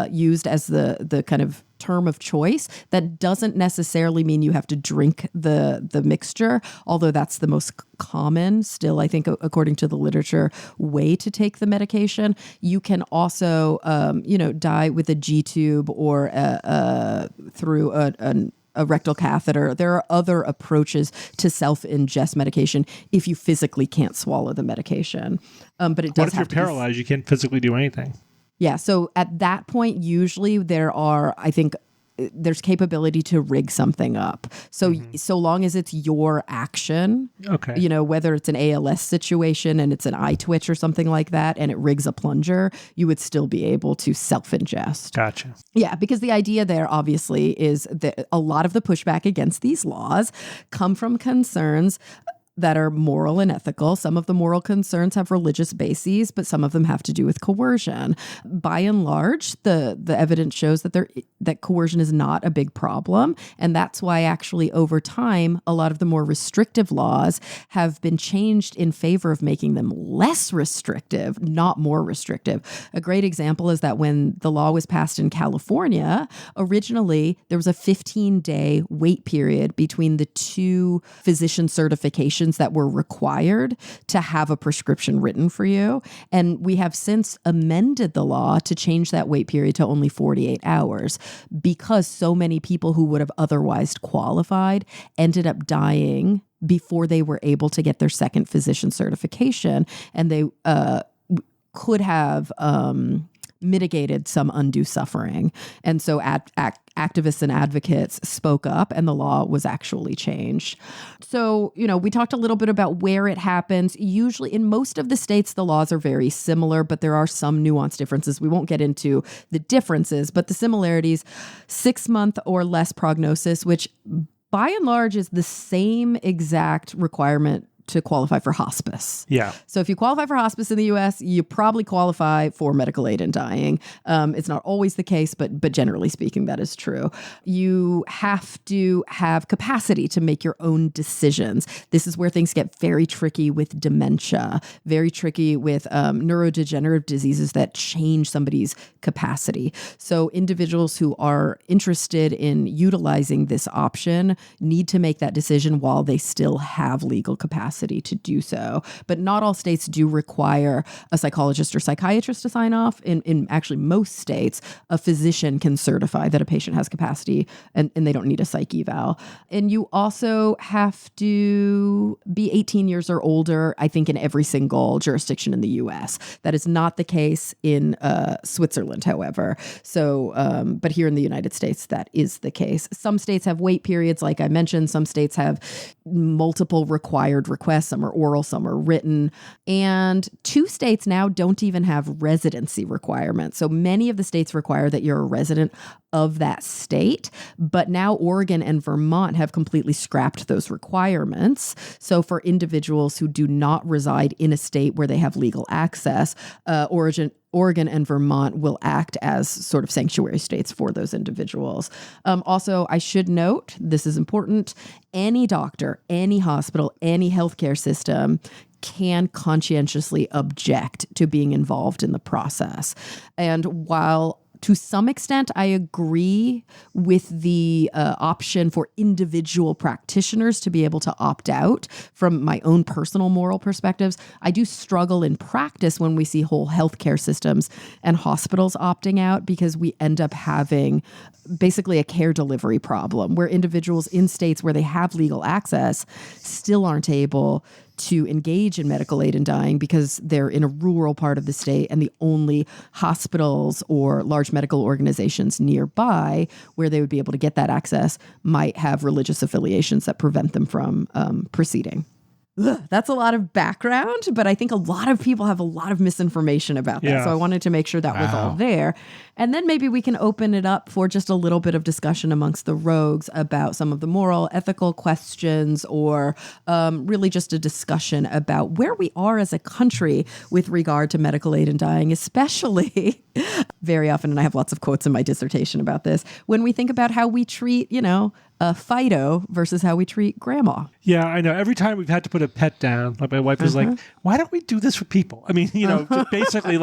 Speaker 7: used as the kind of term of choice. That doesn't necessarily mean you have to drink the mixture, although that's the most common still, I think, according to the literature, way to take the medication. You can also, die with a G-tube or through a rectal catheter. There are other approaches to self-ingest medication if you physically can't swallow the medication. But it does.
Speaker 2: What if you're paralyzed? You can't physically do anything.
Speaker 7: Yeah. So at that point, usually there's capability to rig something up. So so long as it's your action, okay, whether it's an ALS situation and it's an eye twitch or something like that, and it rigs a plunger, you would still be able to self-ingest.
Speaker 2: Gotcha.
Speaker 7: Yeah, because the idea there obviously is that a lot of the pushback against these laws come from concerns that are moral and ethical. Some of the moral concerns have religious bases, but some of them have to do with coercion. By and large, the evidence shows that coercion is not a big problem, and that's why actually over time, a lot of the more restrictive laws have been changed in favor of making them less restrictive, not more restrictive. A great example is that when the law was passed in California, originally there was a 15-day wait period between the two physician certifications that were required to have a prescription written for you. And we have since amended the law to change that wait period to only 48 hours because so many people who would have otherwise qualified ended up dying before they were able to get their second physician certification. And they could have mitigated some undue suffering. And so activists and advocates spoke up and the law was actually changed. So, we talked a little bit about where it happens. Usually in most of the states, the laws are very similar, but there are some nuanced differences. We won't get into the differences, but the similarities, 6-month or less prognosis, which by and large is the same exact requirement to qualify for hospice.
Speaker 2: Yeah.
Speaker 7: So if you qualify for hospice in the U.S., you probably qualify for medical aid in dying. It's not always the case, but generally speaking, that is true. You have to have capacity to make your own decisions. This is where things get very tricky with dementia, very tricky with neurodegenerative diseases that change somebody's capacity. So individuals who are interested in utilizing this option need to make that decision while they still have legal capacity to do so. But not all states do require a psychologist or psychiatrist to sign off. In actually most states, a physician can certify that a patient has capacity and they don't need a psych eval. And you also have to be 18 years or older, I think, in every single jurisdiction in the U.S. That is not the case in Switzerland, however. So, but here in the United States, that is the case. Some states have wait periods, like I mentioned. Some states have multiple required requests. Some are oral, some are written. And 2 states now don't even have residency requirements. So many of the states require that you're a resident of that state. But now Oregon and Vermont have completely scrapped those requirements. So for individuals who do not reside in a state where they have legal access, Oregon and Vermont will act as sort of sanctuary states for those individuals. Also, I should note, this is important, any doctor, any hospital, any healthcare system can conscientiously object to being involved in the process. And while to some extent, I agree with the option for individual practitioners to be able to opt out from my own personal moral perspectives. I do struggle in practice when we see whole healthcare systems and hospitals opting out, because we end up having basically a care delivery problem where individuals in states where they have legal access still aren't able to engage in medical aid in dying because they're in a rural part of the state and the only hospitals or large medical organizations nearby where they would be able to get that access might have religious affiliations that prevent them from proceeding. Ugh, that's a lot of background, but I think a lot of people have a lot of misinformation about that.
Speaker 2: Yeah.
Speaker 7: So I wanted to make sure that was all there. And then maybe we can open it up for just a little bit of discussion amongst the rogues about some of the moral, ethical questions, or really just a discussion about where we are as a country with regard to medical aid in dying, especially very often, and I have lots of quotes in my dissertation about this, when we think about how we treat, Fido versus how we treat grandma.
Speaker 2: Yeah, I know. Every time we've had to put a pet down, like my wife is like, "Why don't we do this for people?" I mean, just basically,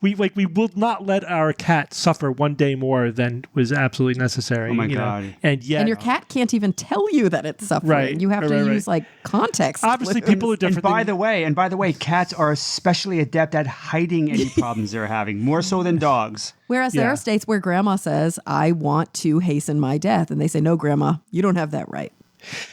Speaker 2: we will not let our cat suffer one day more than was absolutely necessary.
Speaker 3: Oh my God!
Speaker 2: And yet,
Speaker 7: and your cat can't even tell you that it's suffering.
Speaker 2: Right,
Speaker 7: you have to use context.
Speaker 2: Obviously, people are different.
Speaker 3: And by the way, cats are especially adept at hiding any problems they're having, more so than dogs.
Speaker 7: Whereas there are states where grandma says, "I want to hasten my death," and they say, "No, grandma, you don't have that right."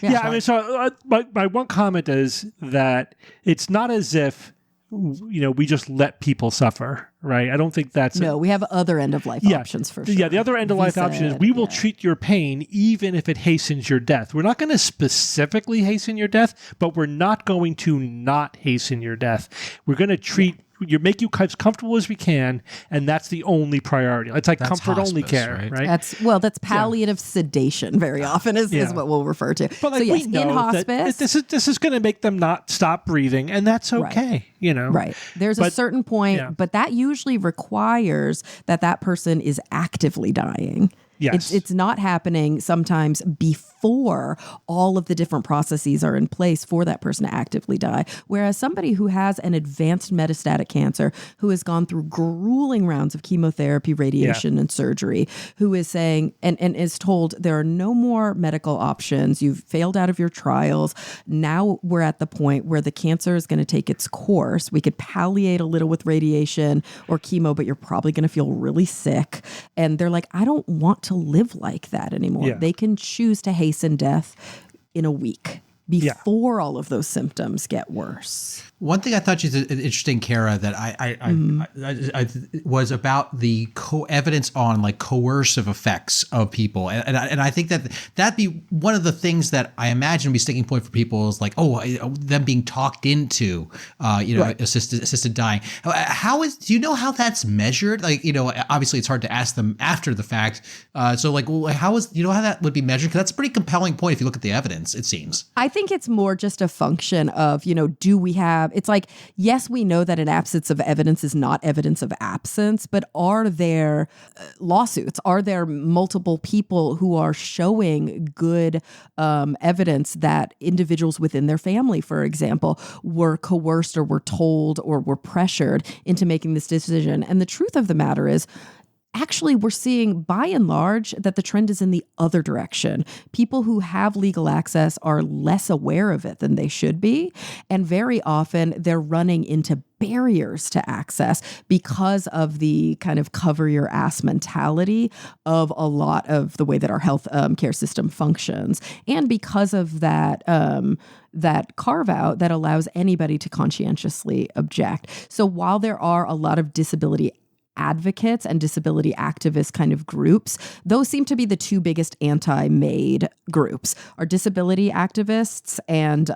Speaker 2: Yeah, I mean, so my one comment is that it's not as if we just let people suffer, right? I don't think that's
Speaker 7: we have other end of life options for sure.
Speaker 2: Yeah, the other end of life option is we will treat your pain even if it hastens your death. We're not going to specifically hasten your death, but we're not going to not hasten your death. We're going to make you as comfortable as we can, and that's the only priority. It's like that's comfort hospice, only care, right?
Speaker 7: That's palliative sedation. Very often is what we'll refer to.
Speaker 2: But
Speaker 7: so yes,
Speaker 2: we know
Speaker 7: in hospice,
Speaker 2: that this is going to make them not stop breathing, and that's okay.
Speaker 7: Right. There's a certain point, but that usually requires that person is actively dying.
Speaker 2: Yes.
Speaker 7: It's not happening sometimes before all of the different processes are in place for that person to actively die. Whereas somebody who has an advanced metastatic cancer, who has gone through grueling rounds of chemotherapy, radiation, and surgery, who is saying and is told there are no more medical options, you've failed out of your trials. Now we're at the point where the cancer is going to take its course. We could palliate a little with radiation or chemo, but you're probably going to feel really sick. And they're like, I don't want to live like that anymore. Yeah. They can choose to hasten death in a week before all of those symptoms get worse.
Speaker 6: One thing I thought was interesting, Kara, that I was about the evidence on coercive effects of people, and I think that'd be one of the things that I imagine would be a sticking point for people is them being talked into assisted dying. Do you know how that's measured? Obviously it's hard to ask them after the fact. How how that would be measured? Because that's a pretty compelling point if you look at the evidence. It seems.
Speaker 7: I think think it's more just a function of, do we have, it's like, yes, we know that an absence of evidence is not evidence of absence, but are there lawsuits? Are there multiple people who are showing good evidence that individuals within their family, for example, were coerced or were told or were pressured into making this decision? And the truth of the matter is, actually, we're seeing by and large that the trend is in the other direction. People who have legal access are less aware of it than they should be. And very often they're running into barriers to access because of the kind of cover your ass mentality of a lot of the way that our health care system functions. And because of that, that carve out that allows anybody to conscientiously object. So while there are a lot of disability advocates and disability activist kind of groups, those seem to be the two biggest anti-MAID groups, are disability activists and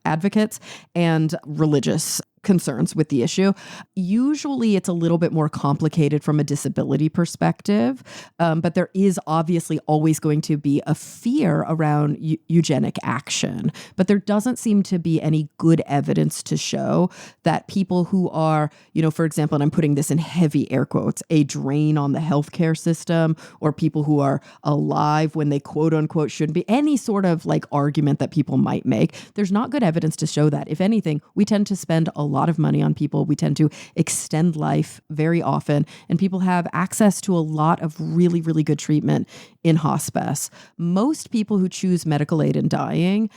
Speaker 7: advocates and religious concerns with the issue. Usually it's a little bit more complicated from a disability perspective, but there is obviously always going to be a fear around eugenic action. But there doesn't seem to be any good evidence to show that people who are, for example, and I'm putting this in heavy air quotes, a drain on the healthcare system, or people who are alive when they quote unquote shouldn't be, any sort of like argument that people might make. There's not good evidence to show that. If anything, we tend to spend a lot of money on people. We tend to extend life very often, and people have access to a lot of really, really good treatment in hospice. Most people who choose medical aid in dying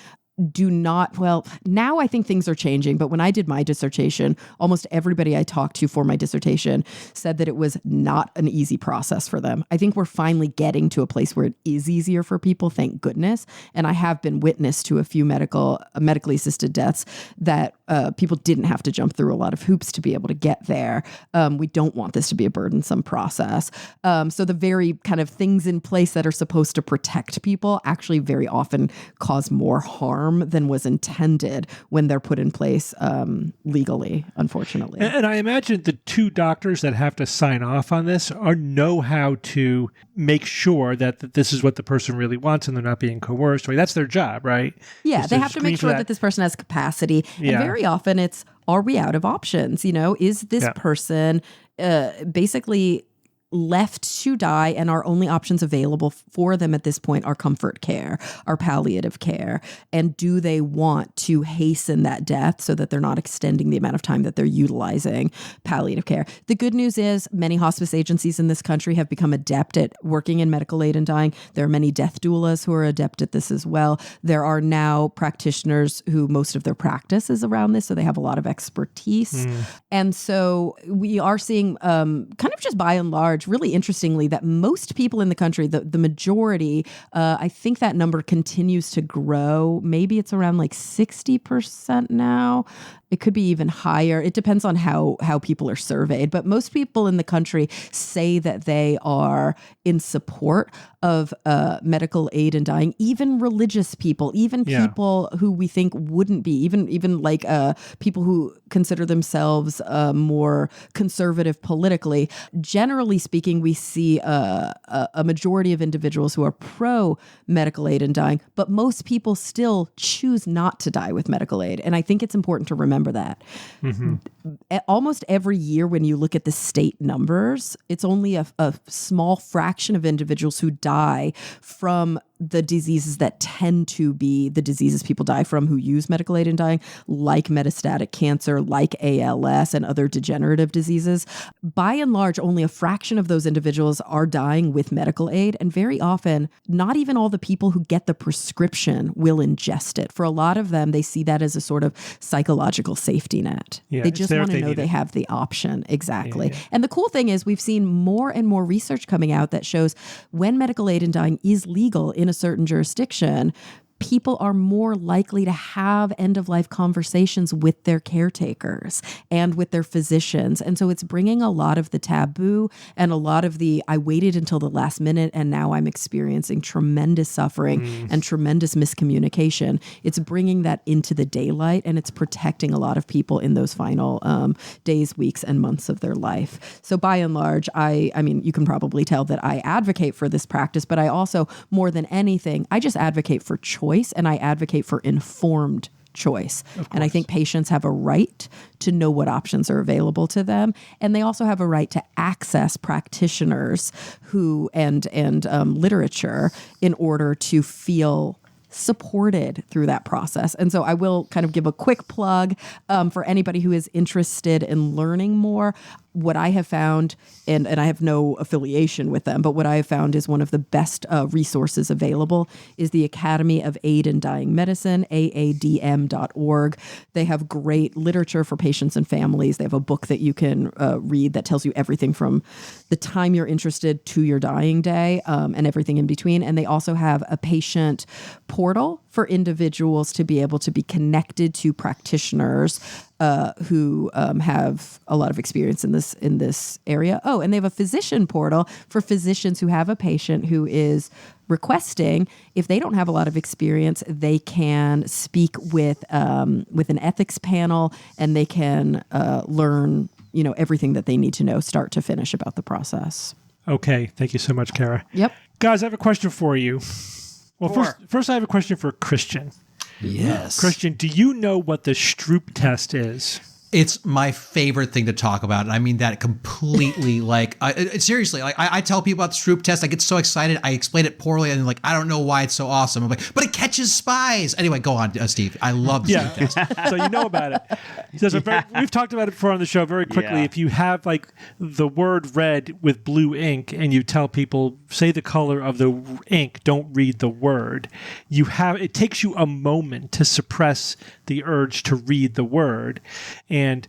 Speaker 7: do not, well, now I think things are changing, but when I did my dissertation, almost everybody I talked to for my dissertation said that it was not an easy process for them. I think we're finally getting to a place where it is easier for people, thank goodness. And I have been witness to a few medically assisted deaths that people didn't have to jump through a lot of hoops to be able to get there. We don't want this to be a burdensome process. So the very kind of things in place that are supposed to protect people actually very often cause more harm than was intended when they're put in place legally, unfortunately.
Speaker 2: And I imagine the two doctors that have to sign off on this know how to make sure that this is what the person really wants and they're not being coerced. I mean, that's their job, right?
Speaker 7: Yeah, they have to make sure that this person has capacity. Yeah. And very often it's, are we out of options? Is this person basically left to die, and our only options available for them at this point are comfort care, are palliative care? And do they want to hasten that death so that they're not extending the amount of time that they're utilizing palliative care? The good news is many hospice agencies in this country have become adept at working in medical aid and dying. There are many death doulas who are adept at this as well. There are now practitioners who most of their practice is around this, so they have a lot of expertise. And so we are seeing kind of just by and large, really interestingly, that most people in the country, the majority, I think that number continues to grow. Maybe it's around like 60% now. It could be even higher. It depends on how people are surveyed. But most people in the country say that they are in support of medical aid and dying, even religious people, even people who we think wouldn't be, even like people who consider themselves more conservative politically. Generally speaking, we see a majority of individuals who are pro medical aid and dying, but most people still choose not to die with medical aid. And I think it's important to remember that. Almost every year when you look at the state numbers, it's only a small fraction of individuals who die from the diseases that tend to be the diseases people die from who use medical aid in dying, like metastatic cancer, like ALS and other degenerative diseases. By and large, only a fraction of those individuals are dying with medical aid. And very often, not even all the people who get the prescription will ingest it. For a lot of them, they see that as a sort of psychological safety net.
Speaker 2: Yeah,
Speaker 7: they just want to know they have the option. Exactly. Yeah. And the cool thing is we've seen more and more research coming out that shows when medical aid in dying is legal in a certain jurisdiction, people are more likely to have end-of-life conversations with their caretakers and with their physicians. And so it's bringing a lot of the taboo and a lot of the, I waited until the last minute and now I'm experiencing tremendous suffering and tremendous miscommunication. It's bringing that into the daylight, and it's protecting a lot of people in those final days, weeks, and months of their life. So by and large, I mean, you can probably tell that I advocate for this practice, but I also, more than anything, I just advocate for choice choice, and I advocate for informed choice. And I think patients have a right to know what options are available to them, and they also have a right to access practitioners who and literature in order to feel supported through that process. And so I will kind of give a quick plug for anybody who is interested in learning more. What I have found, and I have no affiliation with them, but what I have found is one of the best resources available is the Academy of Aid in Dying Medicine, aadm.org. They have great literature for patients and families. They have a book that you can read that tells you everything from the time you're interested to your dying day and everything in between. And they also have a patient portal for individuals to be able to be connected to practitioners who have a lot of experience in this area. Oh, and they have a physician portal for physicians who have a patient who is requesting. If they don't have a lot of experience, they can speak with an ethics panel, and they can learn everything that they need to know, start to finish, about the process.
Speaker 2: Okay, thank you so much, Kara.
Speaker 7: Yep.
Speaker 2: Guys, I have a question for you. Well, first I have a question for Christian.
Speaker 6: Yes.
Speaker 2: Christian, do you know what the Stroop test is?
Speaker 6: It's my favorite thing to talk about, and I mean that completely. Seriously, I tell people about the Stroop test. I get so excited. I explain it poorly, and I don't know why it's so awesome. I'm like, but it catches spies. Anyway, go on, Steve. I love the Stroop test.
Speaker 2: So you know about it. So we've talked about it before on the show very quickly.
Speaker 3: Yeah.
Speaker 2: If you have the word red with blue ink, and you tell people, say the color of the ink, don't read the word. It takes you a moment to suppress the urge to read the word. And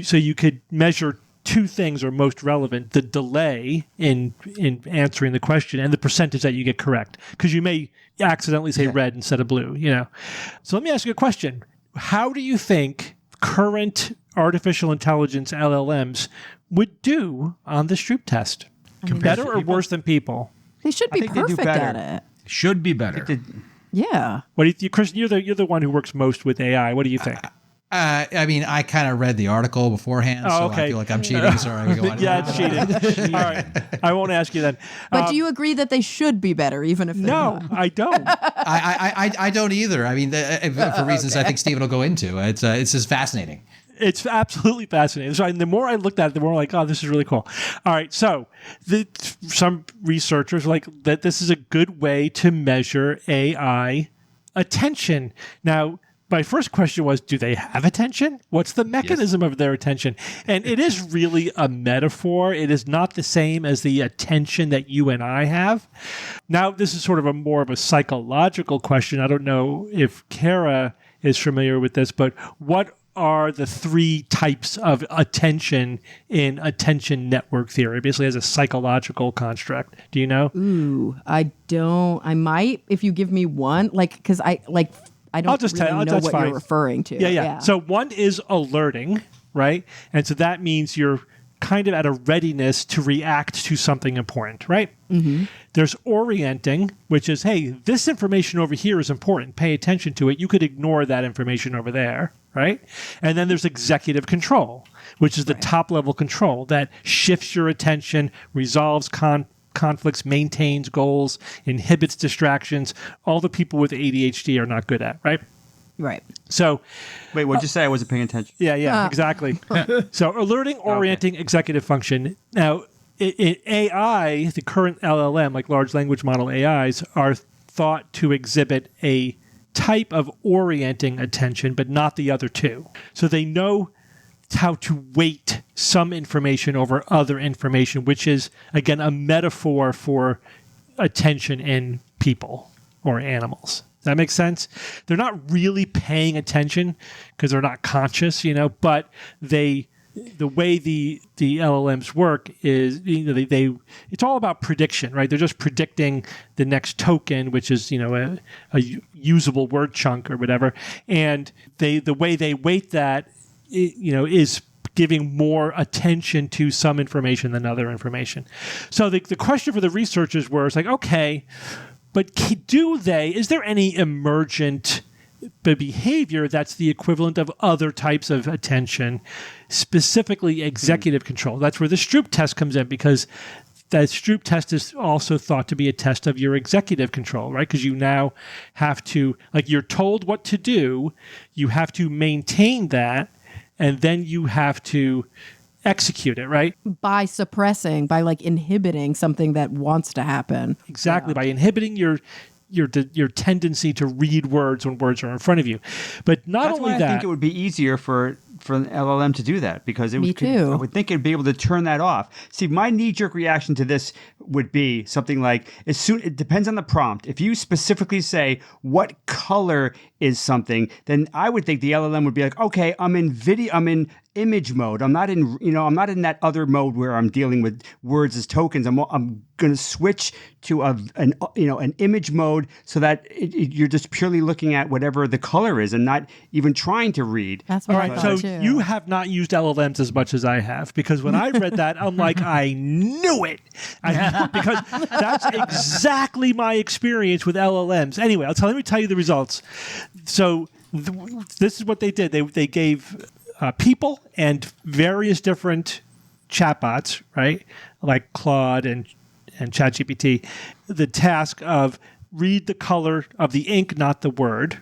Speaker 2: so you could measure two things are most relevant: the delay in answering the question and the percentage that you get correct. Because you may accidentally say red instead of blue, So let me ask you a question. How do you think current artificial intelligence LLMs would do on the Stroop test? Better or worse than people?
Speaker 7: They should be
Speaker 3: think they do
Speaker 7: perfect
Speaker 3: better.
Speaker 7: at it.
Speaker 4: Should be better.
Speaker 7: Yeah.
Speaker 2: What do you, Christian? You're the one who works most with AI. What do you think?
Speaker 6: I mean, I kind of read the article beforehand, so
Speaker 2: okay.
Speaker 6: I feel like I'm cheating. Sorry. Go on.
Speaker 2: Yeah, it's cheating. All right. I won't ask you then.
Speaker 7: But do you agree that they should be better, even if they're
Speaker 2: No,
Speaker 7: not?
Speaker 2: I don't.
Speaker 6: I don't either. I mean, for reasons I think Stephen will go into. It's just fascinating.
Speaker 2: It's absolutely fascinating. So the more I looked at it, the more like, oh, this is really cool. All right. So some researchers like that this is a good way to measure AI attention. Now, my first question was, do they have attention? What's the mechanism of their attention? And it is really a metaphor. It is not the same as the attention that you and I have. Now, this is sort of more of a psychological question. I don't know if Kara is familiar with this, but what are the three types of attention in attention network theory? Basically as a psychological construct. Do you know?
Speaker 7: Ooh, I don't. I might, if you give me one, because I don't really know what you're referring to.
Speaker 2: Yeah. So one is alerting, right? And so that means you're kind of at a readiness to react to something important, right? Mm-hmm. There's orienting, which is, hey, this information over here is important. Pay attention to it. You could ignore that information over there, right? And then there's executive control, which is the top level control that shifts your attention, resolves conflicts, maintains goals, inhibits distractions. All the people with ADHD are not good at, right?
Speaker 7: Right.
Speaker 2: So,
Speaker 3: wait, what'd you say? I wasn't paying attention.
Speaker 2: Yeah, exactly. So, alerting, orienting, executive function. Now, in AI, the current LLM, like large language model AIs, are thought to exhibit a type of orienting attention, but not the other two. So they know how to weight some information over other information, which is, again, a metaphor for attention in people or animals. Does that make sense? They're not really paying attention because they're not conscious, but the way the LLMs work is, they it's all about prediction, right? They're just predicting the next token, which is, a usable word chunk or whatever. And the way they weight that, is giving more attention to some information than other information. So the question for the researchers was like, okay, but is there any emergent behavior that's the equivalent of other types of attention, specifically executive control? That's where the Stroop test comes in, because the Stroop test is also thought to be a test of your executive control, right? Because you now have to, like, you're told what to do, you have to maintain that, and then you have to execute it, right?
Speaker 7: By suppressing, by like inhibiting something that wants to happen.
Speaker 2: Exactly, by inhibiting your tendency to read words when words are in front of you. But not
Speaker 3: That's
Speaker 2: only
Speaker 3: why
Speaker 2: that,
Speaker 3: I think it would be easier for an LLM to do that, because
Speaker 7: Me too.
Speaker 3: I would think it'd be able to turn that off. See, my knee-jerk reaction to this would be something like, it depends on the prompt. If you specifically say what color is something, then I would think the LLM would be like, okay, I'm in image mode. I'm not in that other mode where I'm dealing with words as tokens. I'm going to switch to an image mode so that you're just purely looking at whatever the color is and not even trying to read.
Speaker 7: That's what
Speaker 2: all
Speaker 7: I
Speaker 2: right,
Speaker 7: thought
Speaker 2: so
Speaker 7: too.
Speaker 2: you have not used LLMs as much as I have, because when I read that, I'm like, I knew it. Because that's exactly my experience with LLMs. Anyway, let me tell you the results. So this is what they did. They gave people and various different chatbots, right, like Claude and ChatGPT, the task of read the color of the ink, not the word,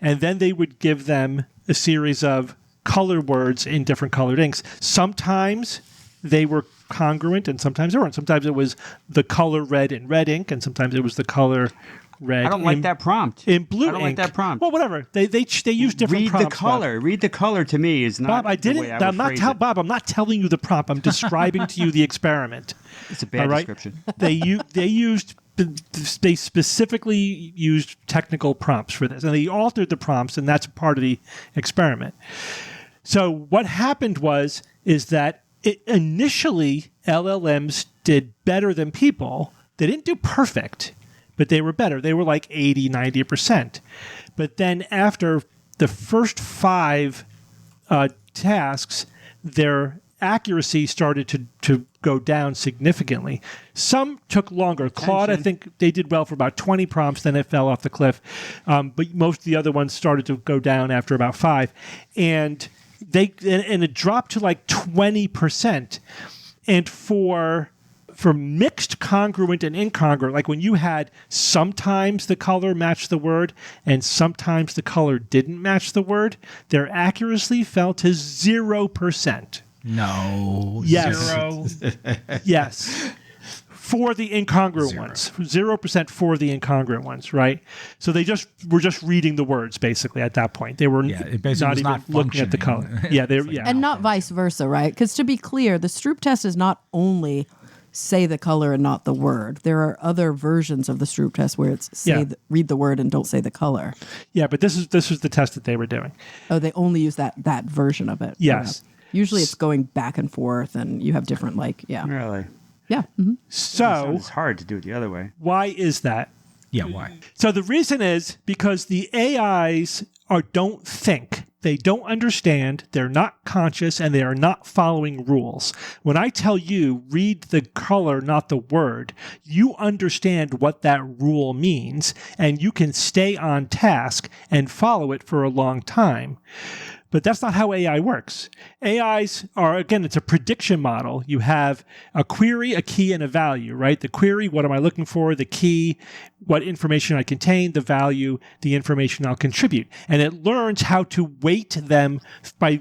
Speaker 2: and then they would give them a series of color words in different colored inks. Sometimes they were congruent and sometimes they weren't. Sometimes it was the color red in red ink, and sometimes it was the color red.
Speaker 3: I don't like that prompt.
Speaker 2: In blue ink.
Speaker 3: I don't like that prompt.
Speaker 2: Well, whatever. They use different
Speaker 3: Read
Speaker 2: prompts.
Speaker 3: the color. Read the color to me is not
Speaker 2: Bob, I
Speaker 3: the
Speaker 2: didn't.
Speaker 3: way I would phrase it.
Speaker 2: Bob, I'm not telling you the prompt. I'm describing to you the experiment.
Speaker 3: It's a bad
Speaker 2: All right?
Speaker 3: description.
Speaker 2: They specifically used technical prompts for this, and they altered the prompts, and that's part of the experiment. So what happened is that initially LLMs did better than people. They didn't do perfect, but they were better. They were like 80, 90%. But then after the first 5 tasks, their accuracy started to go down significantly. Some took longer. Claude, I think they did well for about 20 prompts, then it fell off the cliff. But most of the other ones started to go down after about 5. And it dropped to like 20%. And for mixed congruent and incongruent, like when you had sometimes the color matched the word and sometimes the color didn't match the word, their accuracy fell to 0%.
Speaker 4: No.
Speaker 2: Yes.
Speaker 4: 0.
Speaker 2: Yes. For the incongruent ones. 0% for the incongruent ones, right? So they were just reading the words basically at that point. They were
Speaker 4: it basically
Speaker 2: not
Speaker 4: was
Speaker 2: even
Speaker 4: not
Speaker 2: looking at the color.
Speaker 4: functioning.
Speaker 2: Yeah,
Speaker 7: And not vice versa, right? Because to be clear, the Stroop test is not only say the color and not the word. There are other versions of the Stroop test where it's read the word and don't say the color.
Speaker 2: Yeah, but this was the test that they were doing.
Speaker 7: Oh, they only use that version of it.
Speaker 2: Yes.
Speaker 7: Usually it's going back and forth and you have different
Speaker 3: Really?
Speaker 7: Yeah. Mm-hmm.
Speaker 2: So
Speaker 3: It's hard to do it the other way.
Speaker 2: why is that?
Speaker 4: Yeah, why?
Speaker 2: So the reason is because the AIs don't think. They don't understand, they're not conscious, and they are not following rules. When I tell you, read the color, not the word, you understand what that rule means, and you can stay on task and follow it for a long time. But that's not how AI works. AIs are, again, it's a prediction model. You have a query, a key, and a value, right? The query, what am I looking for? The key, what information I contain. The value, the information I'll contribute. And it learns how to weight them by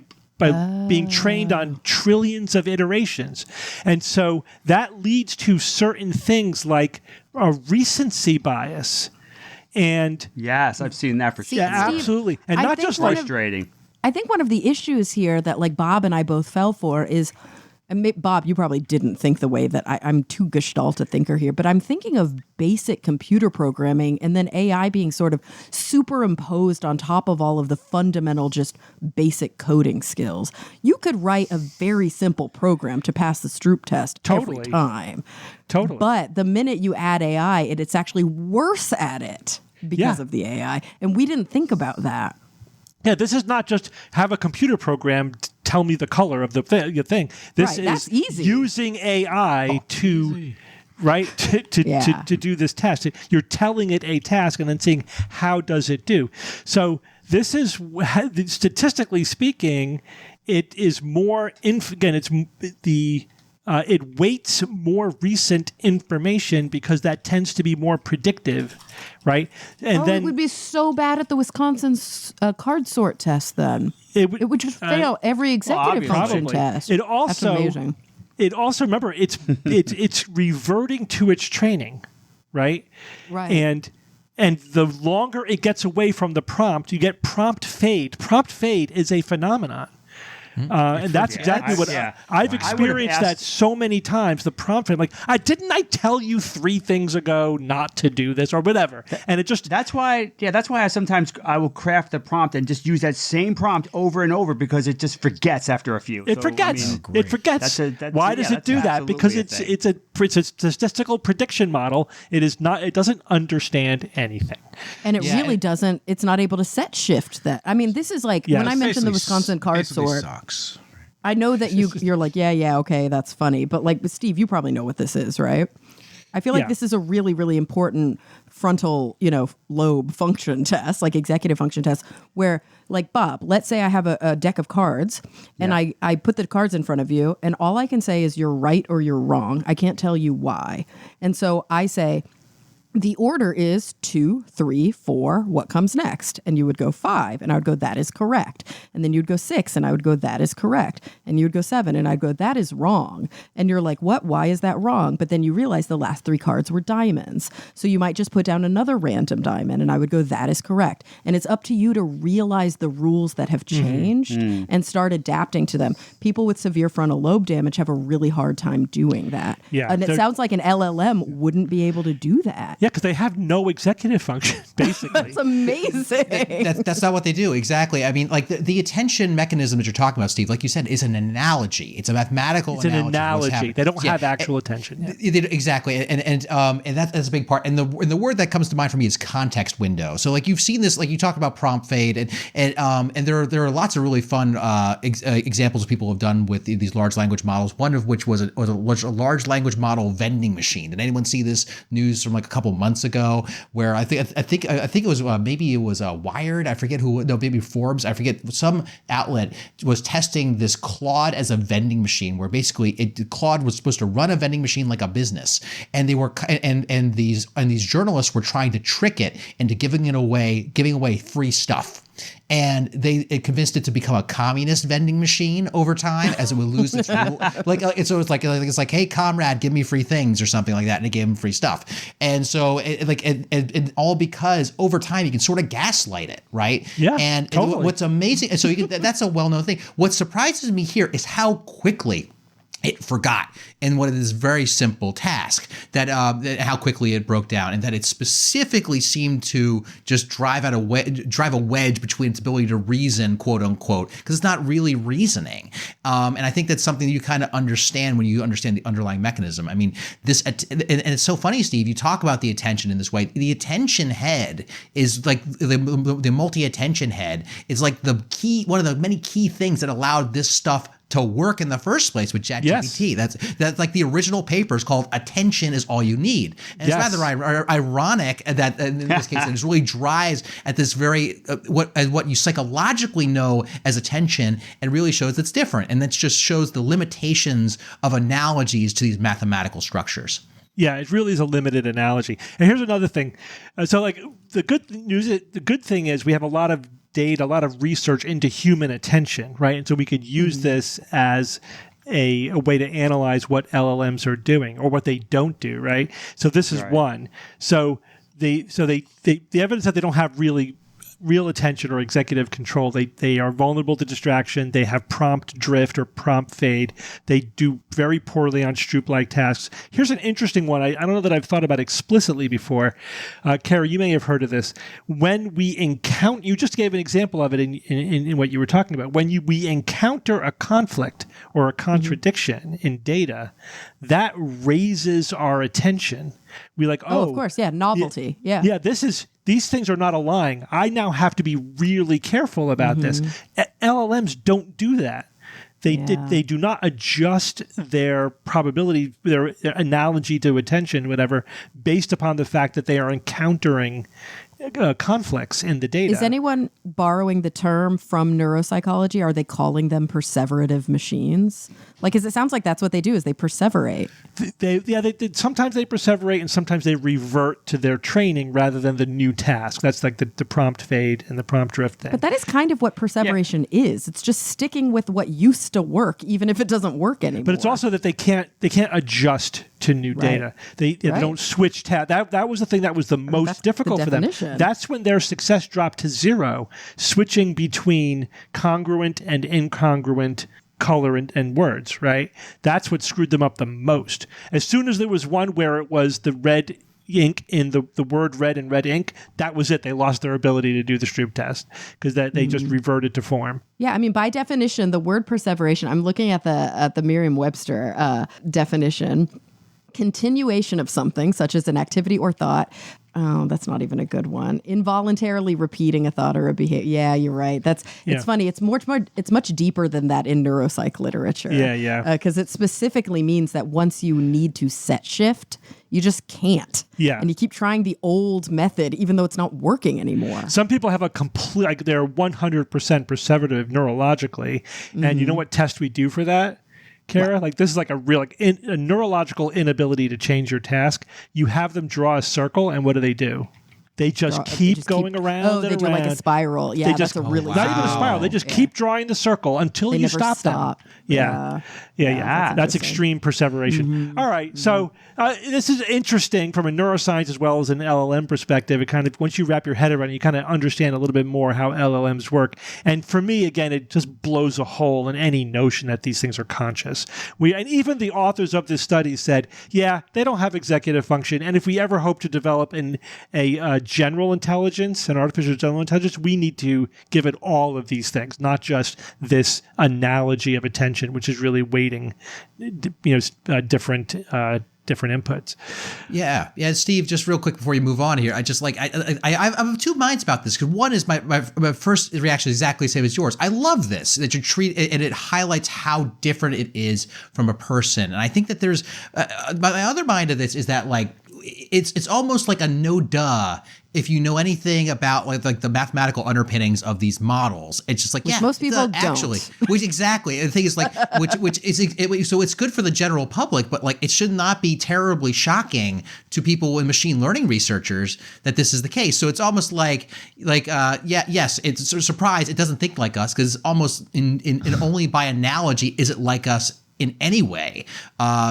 Speaker 2: being trained on trillions of iterations. And so that leads to certain things like a recency bias. And
Speaker 3: Yes, I've seen that for sure.
Speaker 2: yeah,
Speaker 7: Steve,
Speaker 2: absolutely. And
Speaker 7: I
Speaker 2: not
Speaker 7: think
Speaker 2: just
Speaker 7: one
Speaker 2: like
Speaker 7: of-
Speaker 3: Frustrating.
Speaker 7: I think one of the issues here that like Bob and I both fell for is, and Bob, you probably didn't think the way that I'm too gestalt a thinker here, but I'm thinking of basic computer programming and then AI being sort of superimposed on top of all of the fundamental, just basic coding skills. You could write a very simple program to pass the Stroop test every
Speaker 2: Totally.
Speaker 7: time.
Speaker 2: Totally.
Speaker 7: But the minute you add AI, it's actually worse at it because of the AI. And we didn't think about that.
Speaker 2: Yeah, this is not just have a computer program tell me the color of the thing. This
Speaker 7: Right, that's
Speaker 2: is
Speaker 7: easy.
Speaker 2: using AI to do this test. You're telling it a task and then seeing how does it do. So this is statistically speaking, it is more again. It's the it weights more recent information because that tends to be more predictive, right? And
Speaker 7: it would be so bad at the Wisconsin card sort test then. It would just fail every executive function
Speaker 2: probably.
Speaker 7: test.
Speaker 2: It
Speaker 7: That's
Speaker 2: also,
Speaker 7: amazing.
Speaker 2: it also, remember, it's reverting to its training, right?
Speaker 7: Right.
Speaker 2: And the longer it gets away from the prompt, you get prompt fade. Prompt fade is a phenomenon. And that's exactly what I've experienced that so many times. The prompt, I'm like, didn't I tell you 3 things ago not to do this or whatever? And it just
Speaker 3: that's why I sometimes I will craft the prompt and just use that same prompt over and over because it just forgets after a few.
Speaker 2: It forgets. It forgets. Why does it do that? Because it's a statistical prediction model. It is not. It doesn't understand anything.
Speaker 7: And it really doesn't. It's not able to set shift that. I mean, this is like when I mentioned the Wisconsin card sort.
Speaker 4: Sucks.
Speaker 7: I know that you're like, yeah, okay, that's funny. But like, Steve, you probably know what this is, right? I feel like this is a really, really important frontal, lobe function test, like executive function test, where like Bob, let's say I have a deck of cards and I put the cards in front of you and all I can say is you're right or you're wrong. I can't tell you why. And so I say, the order is 2, 3, 4. What comes next? And you would go 5, and I would go, that is correct. And then you'd go 6, and I would go, that is correct. And you would go 7, and I'd go, that is wrong. And you're like, what? Why is that wrong? But then you realize the last 3 cards were diamonds. So you might just put down another random diamond, and I would go, that is correct. And it's up to you to realize the rules that have changed and start adapting to them. People with severe frontal lobe damage have a really hard time doing that.
Speaker 2: Yeah,
Speaker 7: and it sounds like an LLM wouldn't be able to do that.
Speaker 2: Yeah, because they have no executive function, basically.
Speaker 7: That's amazing.
Speaker 6: That's not what they do. Exactly. I mean, like the attention mechanism that you're talking about, Steve, like you said, is an analogy. It's a mathematical analogy.
Speaker 2: It's an analogy. They don't have actual attention.
Speaker 6: Exactly. And that's a big part. And the word that comes to mind for me is context window. So like you've seen this, like you talked about prompt fade and there are lots of really fun examples of people have done with these large language models. One of which was a large language model vending machine. Did anyone see this news from like a couple months ago where I think it was maybe it was Wired, I forget who, no, maybe Forbes, I forget, some outlet was testing this Claude as a vending machine where basically Claude was supposed to run a vending machine like a business, and they were and these journalists were trying to trick it into giving away free stuff. And it convinced it to become a communist vending machine over time as it would lose its rule. It's like, hey, comrade, give me free things or something like that, and it gave him free stuff. And so it all because over time you can sort of gaslight it, right?
Speaker 2: Yeah,
Speaker 6: and
Speaker 2: totally.
Speaker 6: What's amazing, and so that's a well-known thing. What surprises me here is how quickly it forgot in what is a very simple task, that how quickly it broke down, and that it specifically seemed to just drive a wedge between its ability to reason, quote unquote, because it's not really reasoning. And I think that's something that you kind of understand when you understand the underlying mechanism. I mean, and it's so funny, Steve, you talk about the attention in this way. The attention head is like the multi-attention head is like one of the many key things that allowed this stuff to work in the first place with ChatGPT.
Speaker 2: Yes.
Speaker 6: That's like the original paper is called "Attention is All You Need," and it's rather ironic that in this case it really drives at this very what you psychologically know as attention, and really shows it's different, and that just shows the limitations of analogies to these mathematical structures.
Speaker 2: Yeah, it really is a limited analogy. And here's another thing. So like the good thing is we have a lot of data, a lot of research into human attention, right? And so we could use this as a way to analyze what LLMs are doing or what they don't do, right? So this is one. So the evidence that they don't have real attention or executive control. They are vulnerable to distraction. They have prompt drift or prompt fade. They do very poorly on Stroop-like tasks. Here's an interesting one. I don't know that I've thought about explicitly before. Kara, you may have heard of this. When we encounter, you just gave an example of it in what you were talking about. When we encounter a conflict or a contradiction in data, that raises our attention. We like,
Speaker 7: of course, novelty.
Speaker 2: Yeah, these things are not aligning. I now have to be really careful about this. LLMs don't do that. They do not adjust their probability, their analogy to attention, whatever, based upon the fact that they are encountering conflicts in the data.
Speaker 7: Is anyone borrowing the term from neuropsychology? Are they calling them perseverative machines? Like, 'cause it sounds like that's what they do, is they perseverate.
Speaker 2: Sometimes they perseverate and sometimes they revert to their training rather than the new task. That's like the prompt fade and the prompt drift thing.
Speaker 7: But that is kind of what perseveration is. It's just sticking with what used to work, even if it doesn't work anymore.
Speaker 2: But it's also that they can't adjust to new data. They don't switch tab. That was the thing that was the most difficult for them. That's when their success dropped to 0, switching between congruent and incongruent color and words, right? That's what screwed them up the most. As soon as there was one where it was the red ink in the word red in red ink, that was it. They lost their ability to do the Stroop test because they just reverted to form.
Speaker 7: Yeah, I mean, by definition, the word perseveration, I'm looking at the Merriam-Webster definition, continuation of something, such as an activity or thought. Oh, that's not even a good one. Involuntarily repeating a thought or a behavior. Yeah, you're right. It's funny. It's much deeper than that in neuropsych literature.
Speaker 2: Yeah.
Speaker 7: Because it specifically means that once you need to set shift, you just can't.
Speaker 2: Yeah.
Speaker 7: And you keep trying the old method, even though it's not working anymore.
Speaker 2: Some people have a complete, like they're 100% perseverative neurologically. And you know what test we do for that? Kara, like this is like a real a neurological inability to change your task. You have them draw a circle, and what do? They just keep going around.
Speaker 7: Oh, they do like a spiral. Yeah, that's a really
Speaker 2: not even a spiral. They just keep drawing the circle until you stop them. Yeah. That's extreme perseveration. All right, so this is interesting from a neuroscience as well as an LLM perspective. It kind of, once you wrap your head around it, you kind of understand a little bit more how LLMs work. And for me, again, it just blows a hole in any notion that these things are conscious. And even the authors of this study said, yeah, they don't have executive function. And if we ever hope to develop a general intelligence and artificial general intelligence, we need to give it all of these things, not just this analogy of attention, which is really weighting, different inputs.
Speaker 6: Yeah. Steve, just real quick before you move on here, I just like I'm of two minds about this, because one is my first reaction is exactly the same as yours. I love this that you treat it, and it highlights how different it is from a person. And I think that there's my other mind of this is that like it's almost like a no duh if you know anything about like the mathematical underpinnings of these models. It's just like,
Speaker 7: which most people
Speaker 6: actually
Speaker 7: don't.
Speaker 6: Which exactly. And the thing is like which is so it's good for the general public, but like it should not be terribly shocking to people and machine learning researchers that this is the case. So it's almost like yes, it's a surprise it doesn't think like us, because almost in only by analogy is it like us in any way.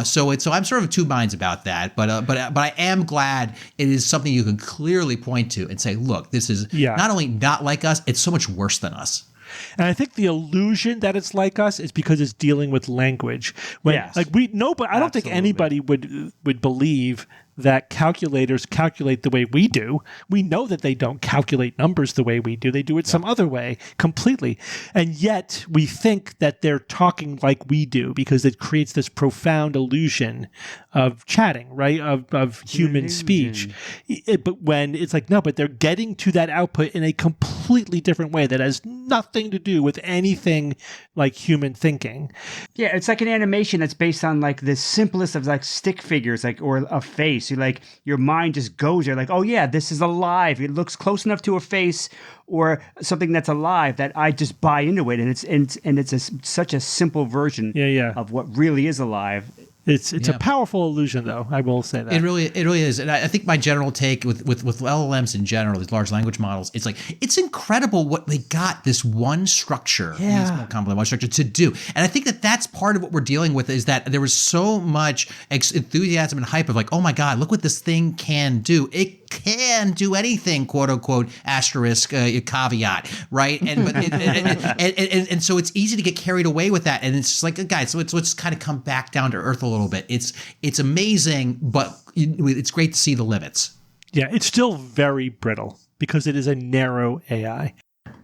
Speaker 6: So I'm sort of two minds about that, but I am glad it is something you can clearly point to and say, look, this is not only not like us, it's so much worse than us.
Speaker 2: And I think the illusion that it's like us is because it's dealing with language. But I don't think anybody would believe that calculators calculate the way we do. We know that they don't calculate numbers the way we do. They do it some other way completely. And yet we think that they're talking like we do because it creates this profound illusion of chatting, right? Of human speech. But when it's like, no, but they're getting to that output in a completely different way that has nothing to do with anything like human thinking.
Speaker 3: Yeah, it's like an animation that's based on like the simplest of like stick figures, like, or a face. You like, your mind just goes there like, oh yeah, this is alive. It looks close enough to a face or something that's alive that I just buy into it. And it's such a simple version of what really is alive.
Speaker 2: It's a powerful illusion, though. I will say that
Speaker 6: it really is, and I think my general take with LLMs in general, these large language models, it's like it's incredible what they got this one structure, this more complex one structure to do, and I think that that's part of what we're dealing with is that there was so much enthusiasm and hype of like, oh my god, look what this thing can do. It can do anything, quote unquote, asterisk caveat, right? And so it's easy to get carried away with that, and it's just like, guys, so let's kind of come back down to earth a little bit. It's amazing, but it's great to see the limits.
Speaker 2: Yeah, it's still very brittle because it is a narrow AI.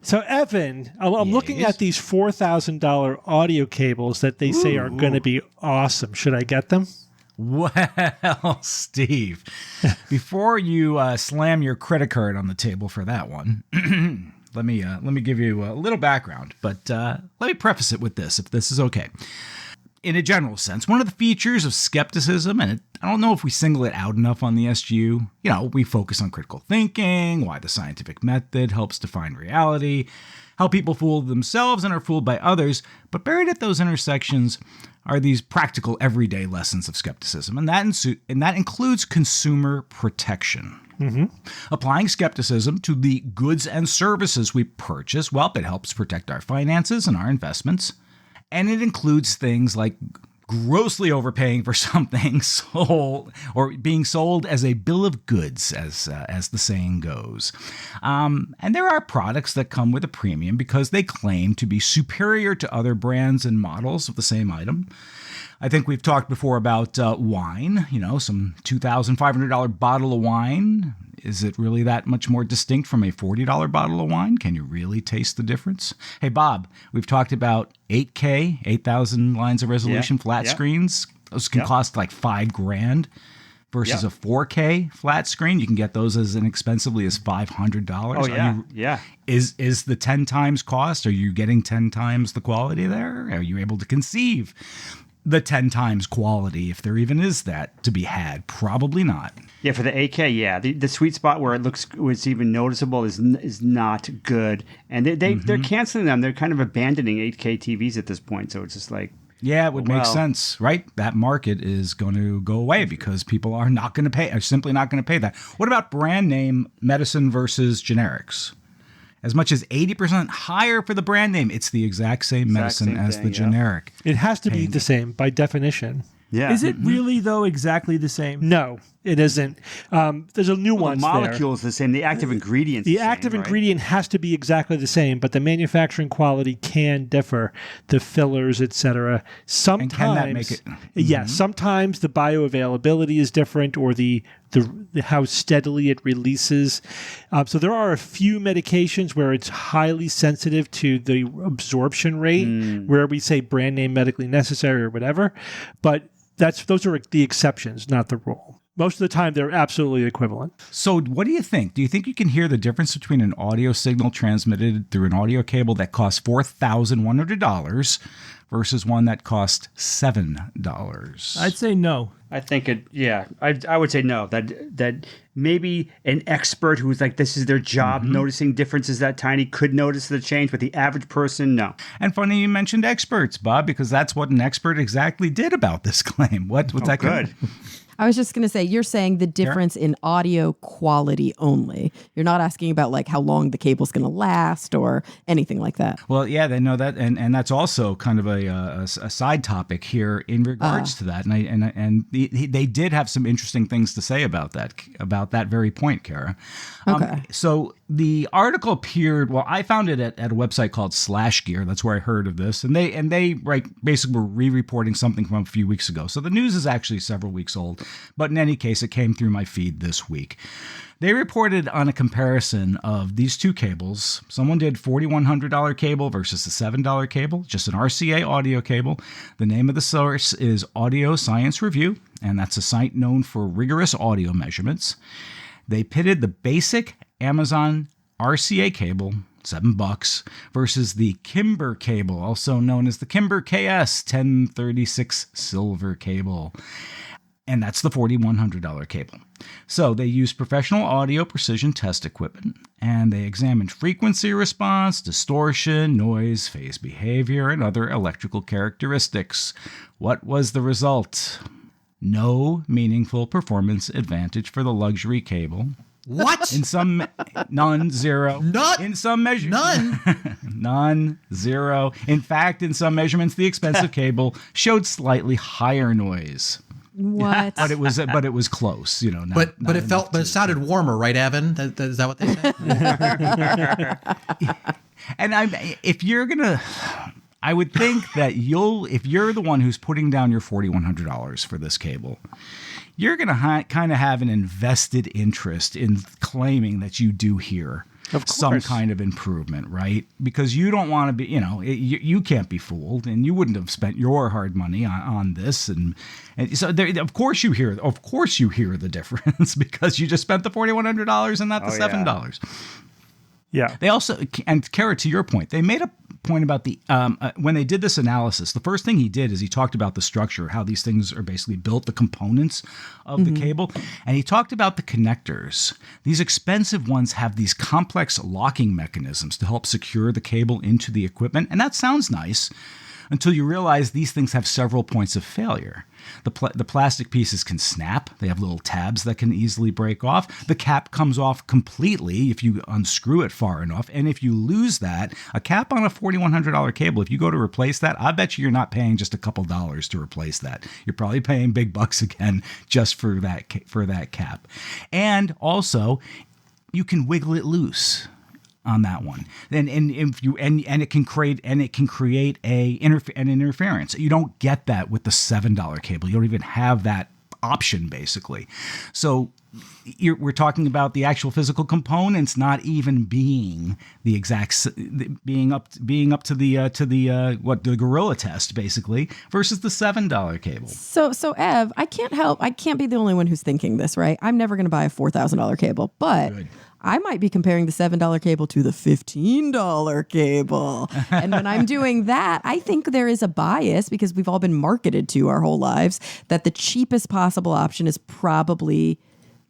Speaker 2: So, Evan, I'm looking at these $4,000 audio cables that they say are going to be awesome. Should I get them?
Speaker 4: Well, Steve, before you slam your credit card on the table for that one, let me give you a little background, but let me preface it with this, if this is okay. in a general sense, one of the features of skepticism, and I don't know if we single it out enough on the SGU, we focus on critical thinking, why the scientific method helps define reality, how people fool themselves and are fooled by others, but buried at those intersections are these practical everyday lessons of skepticism, and that includes consumer protection. Mm-hmm. Applying skepticism to the goods and services we purchase, well, it helps protect our finances and our investments. And it includes things like grossly overpaying for something sold or being sold as a bill of goods, as the saying goes. And there are products that come with a premium because they claim to be superior to other brands and models of the same item. I think we've talked before about wine, some $2,500 bottle of wine. Is it really that much more distinct from a $40 bottle of wine? Can you really taste the difference? Hey, Bob, we've talked about 8K, 8,000 lines of resolution flat screens. Those can cost like $5,000 versus a 4K flat screen. You can get those as inexpensively as $500.
Speaker 3: Oh, yeah.
Speaker 4: Is the 10 times cost? Are you getting 10 times the quality there? Are you able to conceive the 10 times quality, if there even is that to be had? Probably not.
Speaker 3: Yeah, for the 8K, the sweet spot where it's even noticeable is not good, and they're canceling them. They're kind of abandoning 8K TVs at this point. So it's just like,
Speaker 4: yeah, it would make sense, right? That market is going to go away because people are simply not going to pay that. What about brand name medicine versus generics? As much as 80% higher for the brand name, it's the exact same medicine as the generic.
Speaker 2: It has to be the same by definition.
Speaker 3: Yeah.
Speaker 5: Is it really, though, exactly the same?
Speaker 2: No, it isn't. There's a nuance
Speaker 3: there. The molecule is the same. The active ingredient
Speaker 2: The active ingredient has to be exactly the same, but the manufacturing quality can differ. The fillers, etc. Sometimes,
Speaker 4: and can that make it?
Speaker 2: Yes, sometimes the bioavailability is different, or the how steadily it releases. So there are a few medications where it's highly sensitive to the absorption rate, where we say brand name medically necessary or whatever, but those are the exceptions, not the rule. Most of the time, they're absolutely equivalent.
Speaker 4: So what do you think? Do you think you can hear the difference between an audio signal transmitted through an audio cable that costs $4,100 versus one that costs $7?
Speaker 5: I'd say no.
Speaker 3: I think I would say no. That maybe an expert who's like, this is their job, noticing differences that tiny, could notice the change, but the average person, no.
Speaker 4: And funny you mentioned experts, Bob, because that's what an expert exactly did about this claim. What's that
Speaker 3: good?
Speaker 7: I was just going to say, you're saying the difference in audio quality only. You're not asking about like how long the cable's going to last or anything like that.
Speaker 4: Well, yeah, they know that, and that's also kind of a side topic here in regards to that. And they did have some interesting things to say about that very point, Kara.
Speaker 7: Okay.
Speaker 4: So the article appeared. Well, I found it at a website called SlashGear. That's where I heard of this, and they basically were re-reporting something from a few weeks ago. So the news is actually several weeks old. But in any case, it came through my feed this week. They reported on a comparison of these two cables. Someone did $4,100 cable versus a $7 cable, just an RCA audio cable. The name of the source is Audio Science Review, and that's a site known for rigorous audio measurements. They pitted the basic Amazon RCA cable, $7, versus the Kimber cable, also known as the Kimber KS 1036 silver cable. And that's the $4,100 cable. So they used professional audio precision test equipment, and they examined frequency response, distortion, noise, phase behavior, and other electrical characteristics. What was the result? No meaningful performance advantage for the luxury cable.
Speaker 6: What?
Speaker 4: None, zero.
Speaker 6: Not
Speaker 4: in some measurements. None, zero. In fact, in some measurements, the expensive cable showed slightly higher noise.
Speaker 7: What?
Speaker 4: But it was close, not
Speaker 6: but it sounded warmer, right, Evan? Is that what they said?
Speaker 4: And I would think that if you're the one who's putting down your $4,100 for this cable, you're going to kind of have an invested interest in claiming that you do hear some kind of improvement, right? Because you don't want to be, you can't be fooled, and you wouldn't have spent your hard money on this, and so of course you hear the difference because you just spent the $4,100 and not the $7.
Speaker 2: Yeah.
Speaker 4: They also, and Kara, to your point, they made a point about the when they did this analysis, the first thing he did is he talked about the structure, how these things are basically built, the components of the cable, and he talked about the connectors. These expensive ones have these complex locking mechanisms to help secure the cable into the equipment, and that sounds nice until you realize these things have several points of failure. The plastic pieces can snap. They have little tabs that can easily break off. The cap comes off completely if you unscrew it far enough. And if you lose that, a cap on a $4,100 cable, if you go to replace that, I bet you're not paying just a couple dollars to replace that. You're probably paying big bucks again just for that cap. And also, you can wiggle it loose on that one, and it can create an interference. You don't get that with the $7 cable. You don't even have that option, basically. So we're talking about the actual physical components not even being the exact being up to the gorilla test, basically, versus the $7 cable.
Speaker 7: So Ev, I can't be the only one who's thinking this, right? I'm never going to buy a $4,000 cable, but
Speaker 4: Good.
Speaker 7: I might be comparing the $7 cable to the $15 cable. And when I'm doing that, I think there is a bias, because we've all been marketed to our whole lives, that the cheapest possible option is probably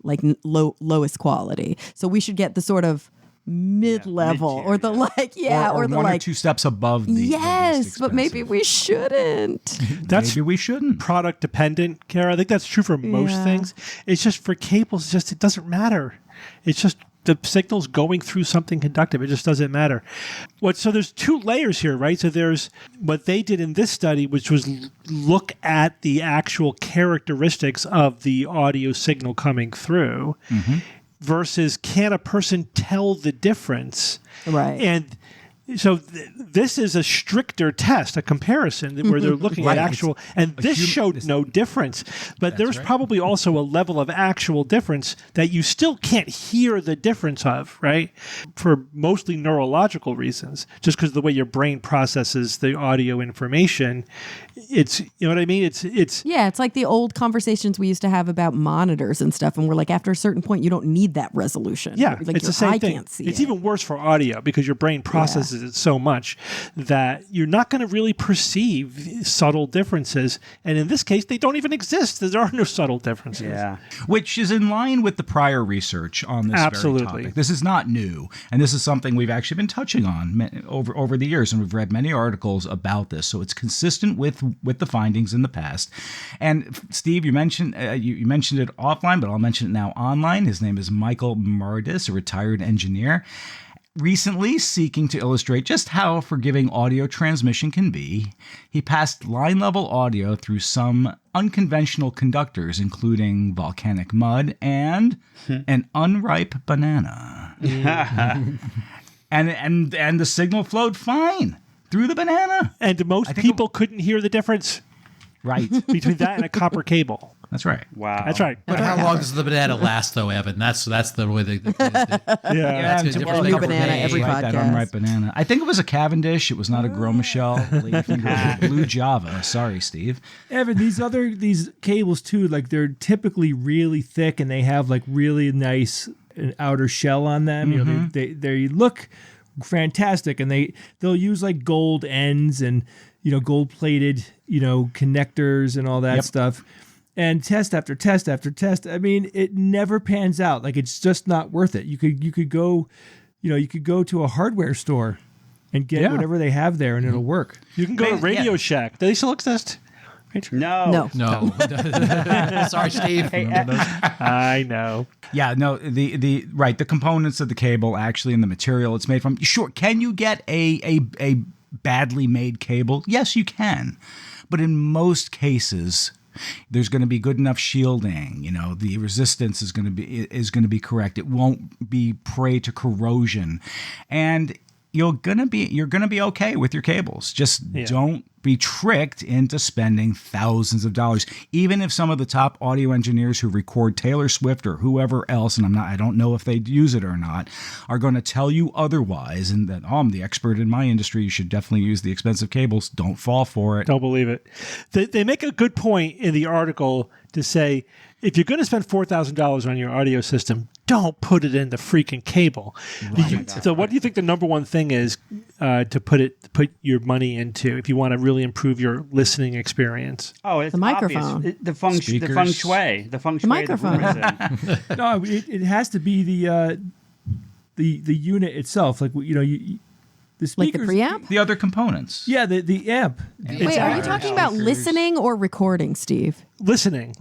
Speaker 7: like lowest quality. So we should get the sort of mid-level
Speaker 3: mid-tier,
Speaker 7: or the
Speaker 4: or
Speaker 7: the
Speaker 4: one
Speaker 7: like
Speaker 4: or two steps above the
Speaker 7: yes, but maybe we shouldn't.
Speaker 2: That's
Speaker 4: maybe we shouldn't.
Speaker 2: product dependent, Kara. I think that's true for most
Speaker 7: Yeah.
Speaker 2: things. It's just for cables, it doesn't matter. It's just the signal's going through something conductive. It just doesn't matter. So there's two layers here, right? So there's what they did in this study, which was look at the actual characteristics of the audio signal coming through versus can a person tell the difference?
Speaker 7: Right.
Speaker 2: And so this is a stricter test, a comparison where they're looking
Speaker 4: Right.
Speaker 2: at actual, and this showed no difference. But there's probably also a level of actual difference that you still can't hear the difference of, right? For mostly neurological reasons, just because of the way your brain processes the audio information. It's, you know what I mean? It's
Speaker 7: Yeah, it's like the old conversations we used to have about monitors and stuff, and we're like, after a certain point, you don't need that resolution.
Speaker 2: Yeah,
Speaker 7: like
Speaker 2: it's
Speaker 7: your
Speaker 2: the same
Speaker 7: eye
Speaker 2: thing.
Speaker 7: can't see
Speaker 2: It's
Speaker 7: it.
Speaker 2: even worse for audio because your brain processes it so much that you're not going to really perceive subtle differences. And in this case, they don't even exist. There are no subtle differences.
Speaker 3: Yeah.
Speaker 4: Which is in line with the prior research on this
Speaker 2: Absolutely.
Speaker 4: very topic. This is not new, and this is something we've actually been touching on over the years, and we've read many articles about this. So it's consistent with the findings in the past. And Steve, you mentioned you mentioned it offline, but I'll mention it now online. His name is Michael Mardis, a retired engineer. Recently, seeking to illustrate just how forgiving audio transmission can be, he passed line-level audio through some unconventional conductors, including volcanic mud and an unripe banana. and the signal flowed fine through the banana.
Speaker 2: And most people couldn't hear the difference
Speaker 4: Right.
Speaker 2: between that and a copper cable.
Speaker 4: That's right.
Speaker 3: Wow.
Speaker 2: That's right.
Speaker 6: But how long does the banana last, though, Evan? That's the way
Speaker 2: Yeah.
Speaker 6: that's
Speaker 4: until
Speaker 6: a
Speaker 4: we
Speaker 6: different
Speaker 7: new
Speaker 6: cover
Speaker 7: banana
Speaker 6: page.
Speaker 7: every
Speaker 4: Right, that
Speaker 7: podcast.
Speaker 4: unripe banana. I think it was a Cavendish. It was not a Gros Michel. Ladyfinger, Blue Java. Sorry, Steve.
Speaker 5: Evan, these cables too, like they're typically really thick and they have like really nice an outer shell on them. You know, they look fantastic, and they'll use like gold ends and gold plated connectors and all that stuff. And test after test after test. I mean, it never pans out. Like it's just not worth it. You could go to a hardware store and get whatever they have there, and it'll work.
Speaker 2: You can go to Radio Shack. Do they still exist?
Speaker 3: No.
Speaker 6: No. Sorry, Steve.
Speaker 2: I know.
Speaker 4: Yeah, no, the components of the cable actually and the material it's made from. Sure, can you get a badly made cable? Yes, you can. But in most cases, there's going to be good enough shielding. The resistance is going to be correct. It won't be prey to corrosion, and you're going to be okay with your cables. Just don't be tricked into spending thousands of dollars. Even if some of the top audio engineers who record Taylor Swift or whoever else, and I don't know if they use it or not, are going to tell you otherwise, and that I'm the expert in my industry, you should definitely use the expensive cables. Don't fall for it.
Speaker 2: Don't believe it. They make a good point in the article to say, if you're going to spend $4,000 on your audio system, don't put it in the freaking cable. So what do you think the number one thing is to put your money into if you want to really improve your listening experience?
Speaker 3: Oh, it's
Speaker 7: The microphone.
Speaker 3: obvious. The feng shui. The
Speaker 7: microphone.
Speaker 5: No, it has to be the unit itself. Like, you know, the
Speaker 7: Like
Speaker 5: speakers.
Speaker 7: the preamp?
Speaker 4: The other components.
Speaker 5: Yeah, the amp.
Speaker 7: Wait, are you talking about listening or recording, Steve?
Speaker 2: Listening.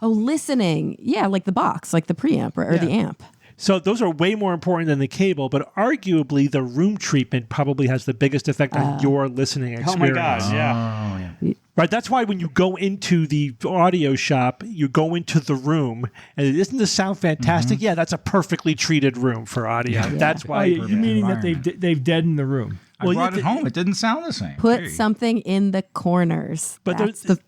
Speaker 7: Oh, listening. Yeah, like the box, like the preamp or the amp.
Speaker 2: So those are way more important than the cable, but arguably the room treatment probably has the biggest effect on your listening experience.
Speaker 3: Oh my God! Yeah.
Speaker 2: Right, that's why when you go into the audio shop, you go into the room, and isn't the sound fantastic? Yeah, that's a perfectly treated room for audio. That's
Speaker 5: Oh,
Speaker 2: why.
Speaker 5: you meaning that
Speaker 4: environment.
Speaker 5: they've deadened the room?
Speaker 4: I brought it home. It didn't sound the same.
Speaker 7: Put
Speaker 4: Period.
Speaker 7: something in the corners.
Speaker 2: But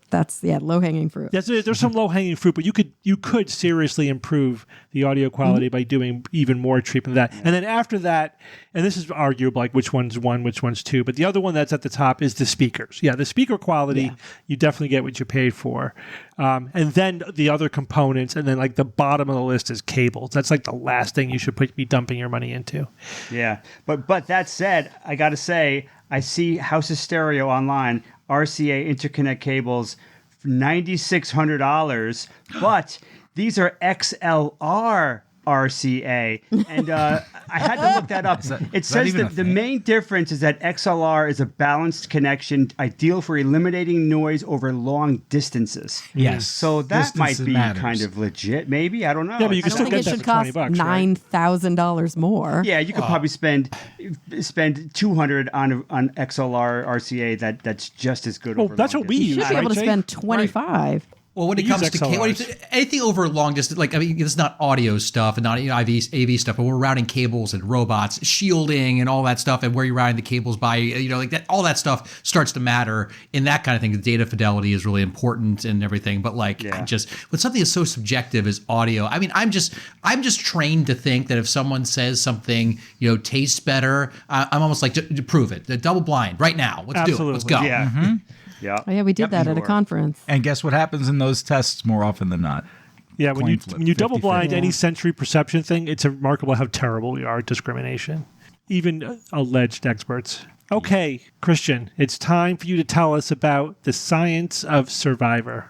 Speaker 7: That's low hanging fruit.
Speaker 2: There's some low hanging fruit, but you could seriously improve the audio quality by doing even more treatment of that. And then after that, and this is arguable, like which one's one, which one's two, but the other one that's at the top is the speakers. Yeah, the speaker quality, you definitely get what you paid for. And then the other components, and then like the bottom of the list is cables. That's like the last thing you should be dumping your money into.
Speaker 3: Yeah, but that said, I got to say, I see House of Stereo online, RCA interconnect cables, for $9,600, but these are XLR RCA, and I had to look that up. It says
Speaker 4: even
Speaker 3: that
Speaker 4: a
Speaker 3: the
Speaker 4: thing?
Speaker 3: main difference is that XLR is a balanced connection, ideal for eliminating noise over long distances.
Speaker 4: Yes.
Speaker 3: So that might
Speaker 4: Distance
Speaker 3: be
Speaker 4: matters.
Speaker 3: kind of legit, maybe. I don't know.
Speaker 2: Yeah, but you
Speaker 7: I
Speaker 2: can
Speaker 7: don't
Speaker 2: still
Speaker 7: think
Speaker 2: get
Speaker 7: it
Speaker 2: that for
Speaker 7: should
Speaker 2: $20,
Speaker 7: cost
Speaker 2: right?
Speaker 7: $9,000 more.
Speaker 3: Yeah, you could probably spend $200 on XLR RCA. That's just as good.
Speaker 2: Well,
Speaker 3: over
Speaker 2: that's
Speaker 3: long
Speaker 2: what we
Speaker 3: distance.
Speaker 7: You
Speaker 2: use,
Speaker 7: should be able to
Speaker 2: right,
Speaker 7: spend $25.
Speaker 6: Well, when it
Speaker 2: We
Speaker 6: comes
Speaker 2: use
Speaker 6: to
Speaker 2: XLRs.
Speaker 6: anything over long distance, like, I mean, it's not audio stuff and not AV stuff, but we're routing cables and robots, shielding and all that stuff, and where you're routing the cables by, like that, all that stuff starts to matter in that kind of thing. The data fidelity is really important and everything, but like, just when something is so subjective as audio, I mean, I'm just trained to think that if someone says something, tastes better, I'm almost like, to prove it, double blind right now. Let's do it. Let's go.
Speaker 3: Yeah. Yeah.
Speaker 7: Oh, yeah, we did that at a conference.
Speaker 4: And guess what happens in those tests more often than not?
Speaker 2: Yeah, when
Speaker 4: Coin
Speaker 2: you
Speaker 4: flip,
Speaker 2: when you double
Speaker 4: 50-50.
Speaker 2: blind any sensory perception thing, it's remarkable how terrible we are at discrimination. Even alleged experts. Okay, Christian, it's time for you to tell us about the science of Survivor.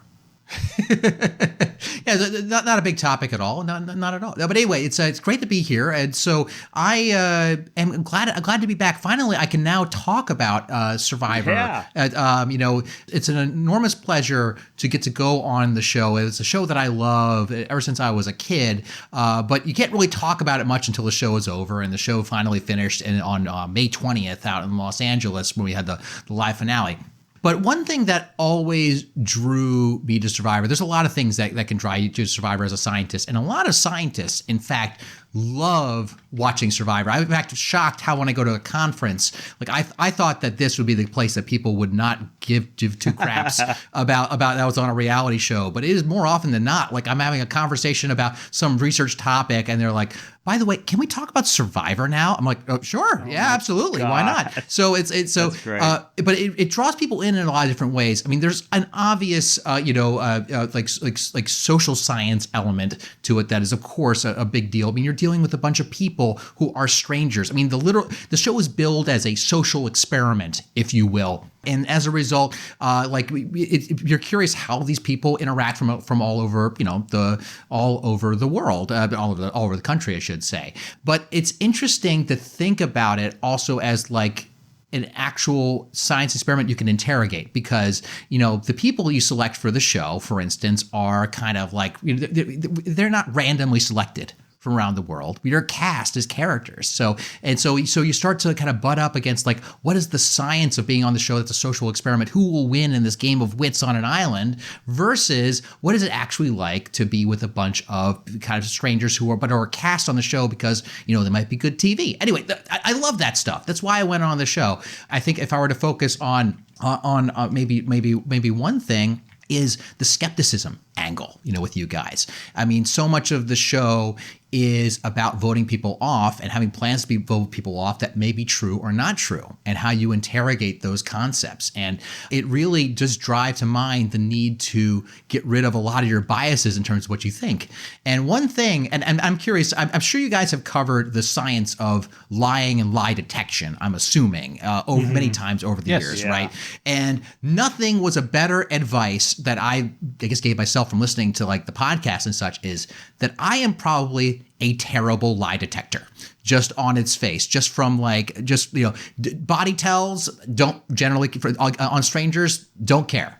Speaker 6: Yeah, not a big topic at all. Not at all. But anyway, it's great to be here, and so I am glad to be back. Finally, I can now talk about Survivor.
Speaker 3: Yeah.
Speaker 6: It's an enormous pleasure to get to go on the show. It's a show that I love ever since I was a kid. But you can't really talk about it much until the show is over, and the show finally finished on May 20th out in Los Angeles when we had the live finale. But one thing that always drew me to Survivor, there's a lot of things that can draw you to Survivor as a scientist. And a lot of scientists, in fact, love watching Survivor. I'm in fact shocked how when I go to a conference, like I thought that this would be the place that people would not give two craps about that was on a reality show. But it is more often than not. Like I'm having a conversation about some research topic and they're like, by the way, can we talk about Survivor now? I'm like, oh, sure. Yeah, absolutely. Why not? So it's so,
Speaker 3: That's great.
Speaker 6: But it draws people in a lot of different ways. I mean, there's an obvious, like social science element to it that is, of course, a big deal. I mean, you're dealing with a bunch of people who are strangers. I mean, the show is billed as a social experiment, if you will. And as a result, you're curious how these people interact from all over, all over the world, all over the country, I should say. But it's interesting to think about it also as like an actual science experiment you can interrogate because, the people you select for the show, for instance, are kind of like, they're not randomly selected from around the world. We are cast as characters. So you start to kind of butt up against like, what is the science of being on the show that's a social experiment? Who will win in this game of wits on an island versus what is it actually like to be with a bunch of kind of strangers who are cast on the show because, they might be good TV. Anyway, I love that stuff. That's why I went on the show. I think if I were to focus on maybe one thing is the skepticism angle, with you guys. I mean, so much of the show is about voting people off and having plans to vote people off that may be true or not true, and how you interrogate those concepts. And it really does drive to mind the need to get rid of a lot of your biases in terms of what you think. And one thing, and I'm curious, I'm sure you guys have covered the science of lying and lie detection, I'm assuming, over many times over the years, right? And nothing was a better advice that I guess gave myself from listening to like the podcast and such, is that I am probably a terrible lie detector, just on its face, just from body tells, don't generally on strangers, don't care,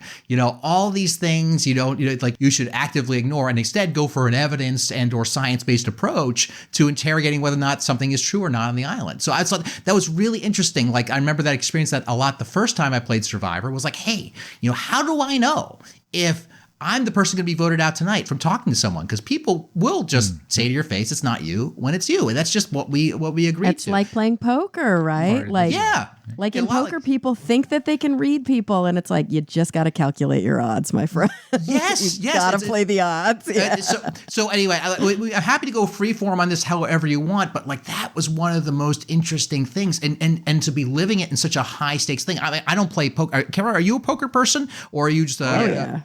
Speaker 6: all these things you should actively ignore, and instead go for an evidence and or science-based approach to interrogating whether or not something is true or not on the island. So I thought that was really interesting. Like, I remember that experience that a lot the first time I played Survivor was like, hey, how do I know if I'm the person going to be voted out tonight from talking to someone? Because people will just say to your face, it's not you, when it's you. And that's just what we agreed to.
Speaker 7: It's like playing poker, right? Like in poker, people think that they can read people, and it's like, you just got to calculate your odds, my friend.
Speaker 6: Yes,
Speaker 7: you got to play the odds. Yeah.
Speaker 6: So anyway, I'm happy to go freeform on this however you want, but like that was one of the most interesting things, and to be living it in such a high stakes thing. I don't play poker. Kara, are you a poker person, or are you just? Oh yeah.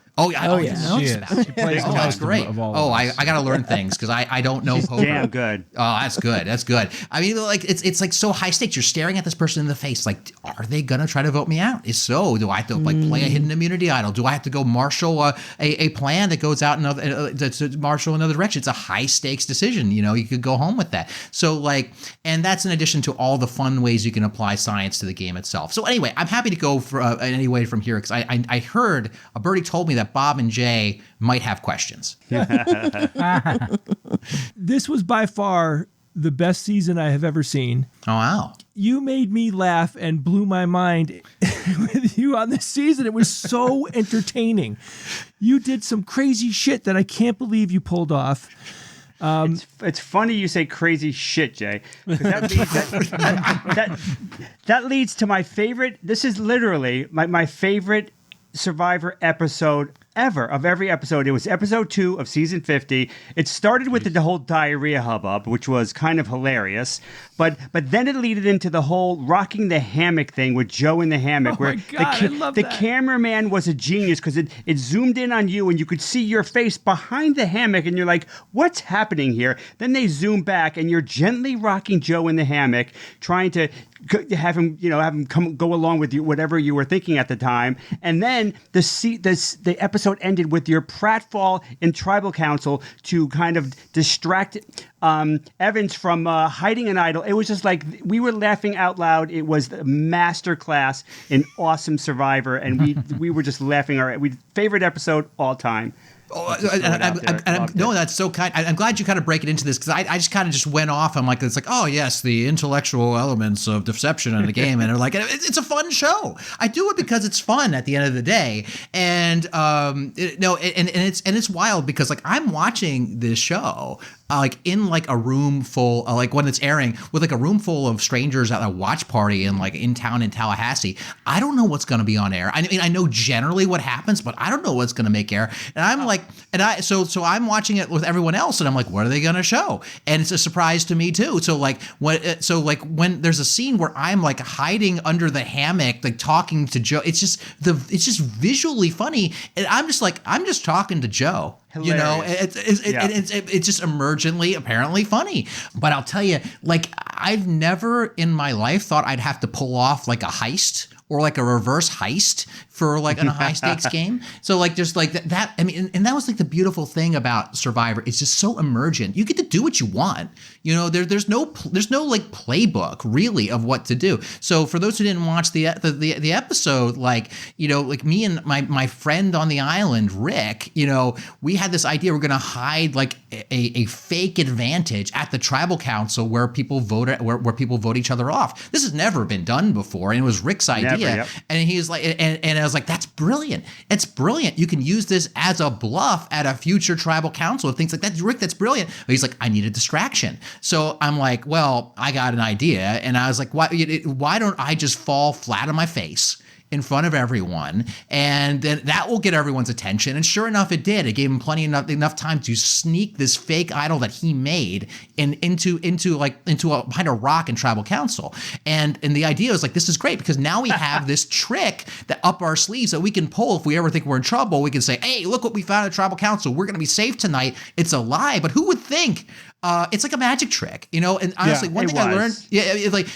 Speaker 4: She plays the
Speaker 6: that's
Speaker 4: most
Speaker 6: great.
Speaker 4: of all of
Speaker 6: I got to learn things because I don't know poker.
Speaker 3: Damn good.
Speaker 6: Oh, that's good. That's good. I mean, like it's like so high stakes. You're staring at this person in the face. Like, are they gonna try to vote me out? If so, do I have to play a hidden immunity idol? Do I have to go marshal a plan that goes out to marshal another direction? It's a high stakes decision. You could go home with that. So and that's in addition to all the fun ways you can apply science to the game itself. So anyway, I'm happy to go for anyway from here, because I heard a birdie told me that Bob and Jay might have questions.
Speaker 5: This was by far the best season I have ever seen.
Speaker 6: Oh, wow.
Speaker 5: You made me laugh and blew my mind with you on this season. It was so entertaining. You did some crazy shit that I can't believe you pulled off.
Speaker 3: It's funny you say crazy shit, Jay. 'Cause that leads to my favorite. This is literally my favorite Survivor episode ever. Of every episode. It was episode 2 of season 50. It started with the whole diarrhea hubbub, which was kind of hilarious. But then it led into the whole rocking the hammock thing with Joe in the hammock, where the cameraman was a genius, because it zoomed in on you and you could see your face behind the hammock, and you're like, what's happening here? Then they zoom back and you're gently rocking Joe in the hammock, trying to have him go along with you, whatever you were thinking at the time. And then the episode ended with your pratfall in tribal council to kind of distract Evans from hiding an idol. It was just like, we were laughing out loud. It was a master class in awesome Survivor, and we were just laughing. Favorite episode all time.
Speaker 6: Oh, no, that's so kind. I'm glad you kind of break it into this, because I just kind of just went off. I'm like, it's like, oh yes, the intellectual elements of deception in the game, and they're like, it's a fun show. I do it because it's fun at the end of the day, and it's wild, because like I'm watching this show like in like a room full, like when it's airing, with like a room full of strangers at a watch party in town in Tallahassee. I don't know what's going to be on air. I mean, I know generally what happens, but I don't know what's going to make air. And I'm like, so I'm watching it with everyone else, and I'm like, what are they going to show? And it's a surprise to me too. So when there's a scene where I'm like hiding under the hammock, like talking to Joe, it's just visually funny, and I'm just talking to Joe. Hilarious. It's just emergently apparently funny. But I'll tell you, like, I've never in my life thought I'd have to pull off like a heist or like a reverse heist for like in a high stakes game. So like there's like that. I mean, and that was like the beautiful thing about Survivor. It's just so emergent. You get to do what you want. There's no like playbook really of what to do. So for those who didn't watch the episode, like me and my friend on the island, Rick, we had this idea we're gonna hide like a fake advantage at the tribal council where people vote each other off. This has never been done before, and it was Rick's idea. Yep. And he was like, and I was like, that's brilliant. It's brilliant. You can use this as a bluff at a future tribal council and things like that. Rick, that's brilliant. But he's like, I need a distraction. So I'm like, well, I got an idea. And I was like, why don't I just fall flat on my face in front of everyone, and then that will get everyone's attention. And sure enough, it did. It gave him enough time to sneak this fake idol that he made into behind a rock in tribal council. And the idea was like, this is great because now we have this trick that up our sleeves that we can pull if we ever think we're in trouble. We can say, hey, look what we found at tribal council. We're going to be safe tonight. It's a lie. But who would think? It's like a magic trick, you know. And honestly, one thing I learned, it's like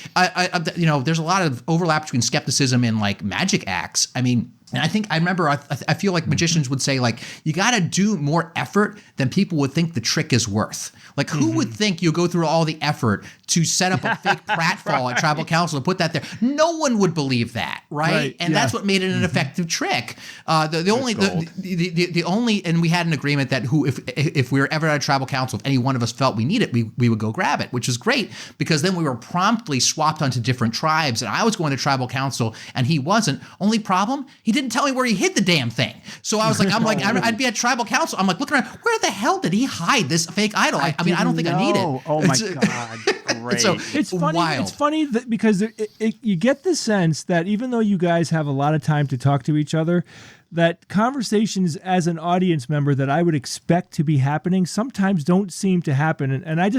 Speaker 6: there's a lot of overlap between skepticism and like magic acts. I mean, and I feel like magicians would say like, you got to do more effort than people would think the trick is worth. Like who would think you'll go through all the effort to set up a fake pratfall at tribal council and put that there? No one would believe that, right? And that's what made it an effective trick. The only, and we had an agreement that if we were ever at a tribal council, if any one of us felt we need it, we would go grab it, which is great because then we were promptly swapped onto different tribes. And I was going to tribal council and he wasn't. Only problem, he didn't tell me where he hid the damn thing. So I was like, I'd be at tribal council. I'm like looking around, where the hell did he hide this fake idol? I mean, I don't think I need it.
Speaker 3: Oh my God. Great.
Speaker 6: So
Speaker 5: It's funny.
Speaker 6: wild.
Speaker 5: It's funny that because you get the sense that even though you guys have a lot of time to talk to each other, that conversations as an audience member that I would expect to be happening sometimes don't seem to happen. And I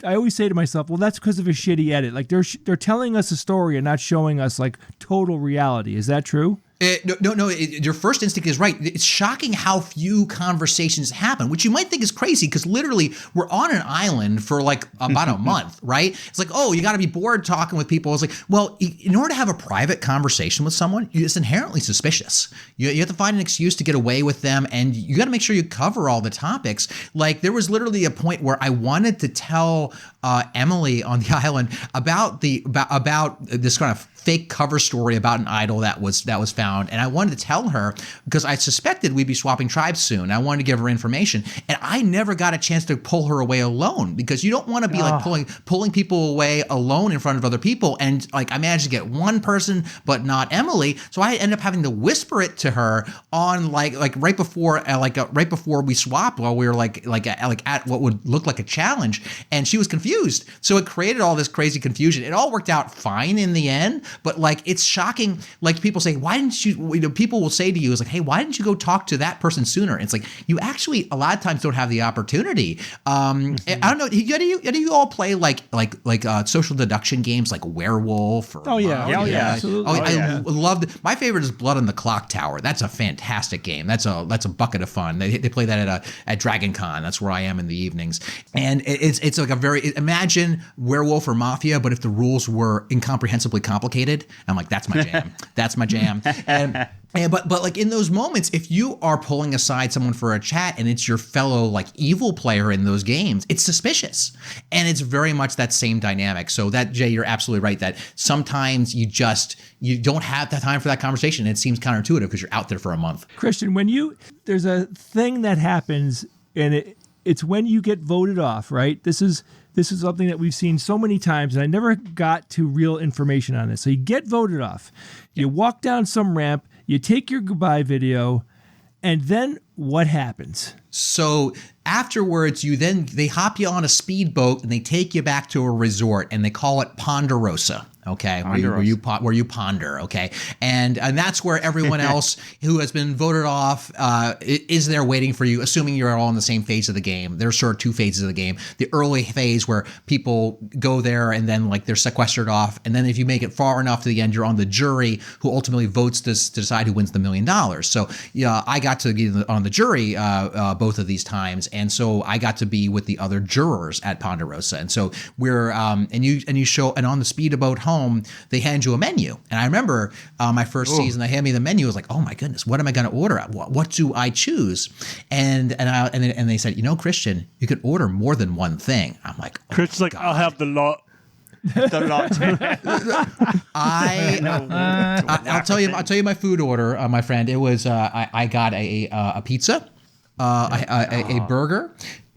Speaker 5: always say to myself, well, that's because of a shitty edit. Like they're telling us a story and not showing us like total reality. Is that true?
Speaker 6: No. Your first instinct is right. It's shocking how few conversations happen, which you might think is crazy because literally we're on an island for like about a month, right? It's like, oh, you got to be bored talking with people. It's like, well, in order to have a private conversation with someone, it's inherently suspicious. You have to find an excuse to get away with them, and you got to make sure you cover all the topics. Like there was literally a point where I wanted to tell Emily on the island about this kind of fake cover story about an idol that was found, and I wanted to tell her because I suspected we'd be swapping tribes soon. I wanted to give her information, and I never got a chance to pull her away alone because you don't want to be like pulling people away alone in front of other people. And like I managed to get one person, but not Emily, so I ended up having to whisper it to her on like right before we swapped while we were like at what would look like a challenge, and she was confused. So it created all this crazy confusion. It all worked out fine in the end. But like, it's shocking. Like people say, why didn't you, people will say to you, it's like, hey, why didn't you go talk to that person sooner? And it's like, you actually a lot of times don't have the opportunity. I don't know. Do you all play like social deduction games like Werewolf? Or,
Speaker 5: Absolutely.
Speaker 6: I love my favorite is Blood on the Clock Tower. That's a fantastic game. That's a bucket of fun. They play that at Dragon Con. That's where I am in the evenings. And it's like imagine Werewolf or Mafia, but if the rules were incomprehensibly complicated. I'm like, that's my jam. That's my jam. But like in those moments, if you are pulling aside someone for a chat and it's your fellow like evil player in those games, it's suspicious. And it's very much that same dynamic. So that, Jay, you're absolutely right that sometimes you don't have the time for that conversation. It seems counterintuitive because you're out there for a month.
Speaker 5: Christian, there's a thing that happens and it's when you get voted off, right? This is something that we've seen so many times, and I never got to real information on this. So you get voted off. You walk down some ramp, you take your goodbye video, and then what happens?
Speaker 6: So afterwards, they hop you on a speedboat and they take you back to a resort, and they call it Ponderosa. Okay, where you ponder. Okay, and that's where everyone else who has been voted off is there waiting for you, assuming you're all in the same phase of the game. There's sort of two phases of the game: the early phase where people go there and then like they're sequestered off, and then if you make it far enough to the end, you're on the jury who ultimately votes to decide who wins the $1 million. So I got to be on the jury both of these times, and so I got to be with the other jurors at Ponderosa, and so we're and you show and on the speedboat home, they hand you a menu. And I remember my first season, they hand me the menu. I was like, oh my goodness, what am I going to order? What do I choose? And they said, Christian, you could order more than one thing. I'm like,
Speaker 2: Christian's like, God. I'll have the lot.
Speaker 6: I'll tell you my food order, my friend. It was I got a pizza, a burger,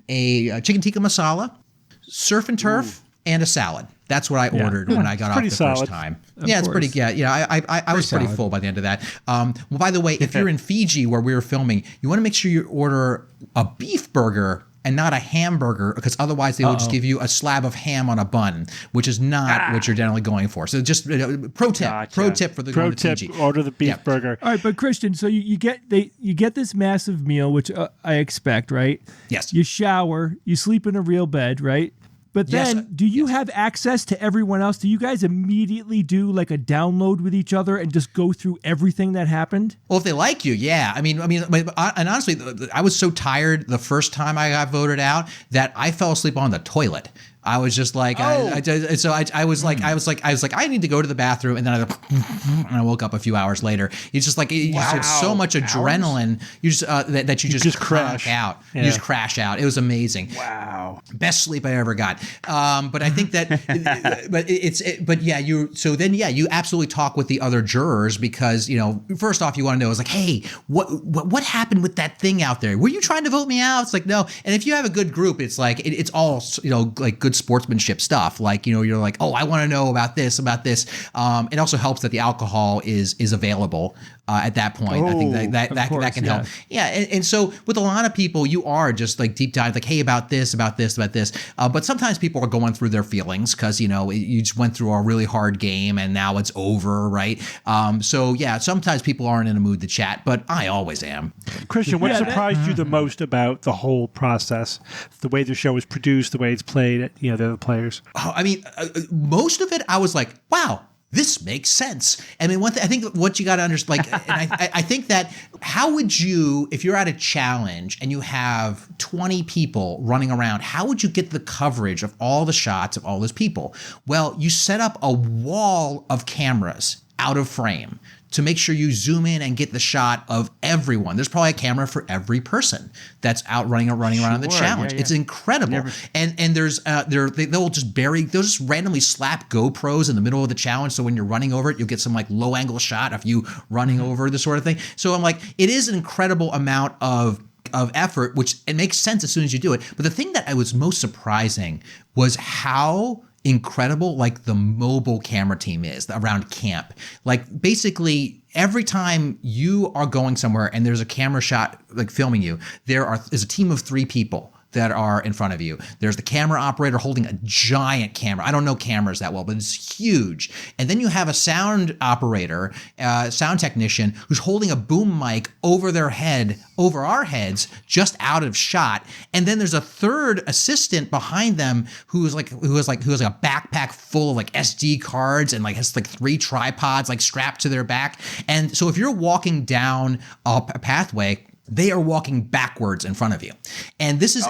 Speaker 6: a chicken tikka masala, surf and turf, and a salad. That's what I ordered when I got off the first time. It's pretty. I was pretty full by the end of that. Well, by the way, if you're in Fiji where we were filming, you want to make sure you order a beef burger and not a hamburger, because otherwise they will just give you a slab of ham on a bun, which is not what you're generally going for. So just pro tip for the
Speaker 2: Pro tip: order the beef burger.
Speaker 5: All right, but Christian, so you get this massive meal, which I expect, right?
Speaker 6: Yes.
Speaker 5: You shower, you sleep in a real bed, right? But then,
Speaker 6: Yes.
Speaker 5: do you have access to everyone else? Do you guys immediately do like a download with each other and just go through everything that happened?
Speaker 6: Well, if they like you, yeah. I mean, and honestly, I was so tired the first time I got voted out that I fell asleep on the toilet. I was just like, I was like, I need to go to the bathroom, and then I woke up a few hours later. It's just like you just had so much adrenaline, you just that you just
Speaker 2: crash
Speaker 6: out.
Speaker 2: Yeah.
Speaker 6: You just crash out. It was amazing.
Speaker 3: Wow.
Speaker 6: Best sleep I ever got. But I think that, you absolutely talk with the other jurors, because, first off, you want to know, is like, hey, what happened with that thing out there? Were you trying to vote me out? It's like, no. And if you have a good group, it's like, it's all, like good sportsmanship stuff. Like, you're like, oh, I want to know about this. It also helps that the alcohol is available at that point. I think that can help. Yeah. And so with a lot of people, you are just like deep dive, like, hey, about this. But sometimes people are going through their feelings because, you just went through a really hard game and now it's over, right? Sometimes people aren't in a mood to chat, but I always am.
Speaker 2: Christian, what surprised you the most about the whole process? The way the show was produced, the way it's played, the other players?
Speaker 6: Most of it, I was like, wow, this makes sense. I mean, I think what you got to understand, and I think that how would you, if you're at a challenge and you have 20 people running around, how would you get the coverage of all the shots of all those people? Well, you set up a wall of cameras out of frame to make sure you zoom in and get the shot of everyone. There's probably a camera for every person that's out running around the challenge. Yeah. It's incredible. And there's they'll just randomly slap GoPros in the middle of the challenge, so when you're running over it, you'll get some like low angle shot of you running over this sort of thing. So I'm like, it is an incredible amount of effort, which it makes sense as soon as you do it. But the thing that I was most surprising was how incredible like the mobile camera team is around camp. Like basically every time you are going somewhere and there's a camera shot like filming you, is a team of 3 people that are in front of you. There's the camera operator holding a giant camera. I don't know cameras that well, but it's huge. And then you have a sound operator, sound technician, who's holding a boom mic over our heads, just out of shot. And then there's a third assistant behind them who has like a backpack full of like SD cards and like has like 3 tripods like strapped to their back. And so if you're walking down a pathway, they are walking backwards in front of you. And this is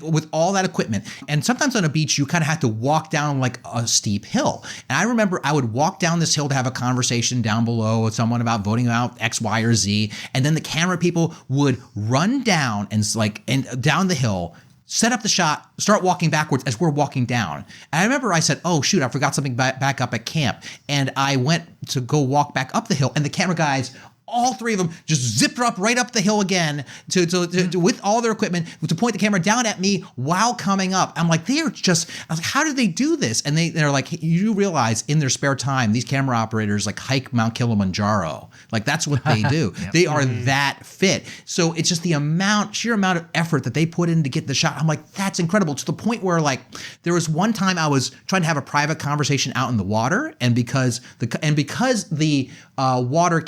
Speaker 6: with all that equipment. And sometimes on a beach, you kind of have to walk down like a steep hill. And I remember I would walk down this hill to have a conversation down below with someone about voting out X, Y, or Z. And then the camera people would run down and down the hill, set up the shot, start walking backwards as we're walking down. And I remember I said, oh, shoot, I forgot something back up at camp. And I went to go walk back up the hill, and the camera guys, all 3 of them, just zipped up right up the hill again to with all their equipment to point the camera down at me while coming up. I'm like, I was like, how did they do this? And they're like, hey, you realize in their spare time, these camera operators like hike Mount Kilimanjaro. Like that's what they do. Yep. They are that fit. So it's just the sheer amount of effort that they put in to get the shot. I'm like, that's incredible, to the point where like there was one time I was trying to have a private conversation out in the water, and because the water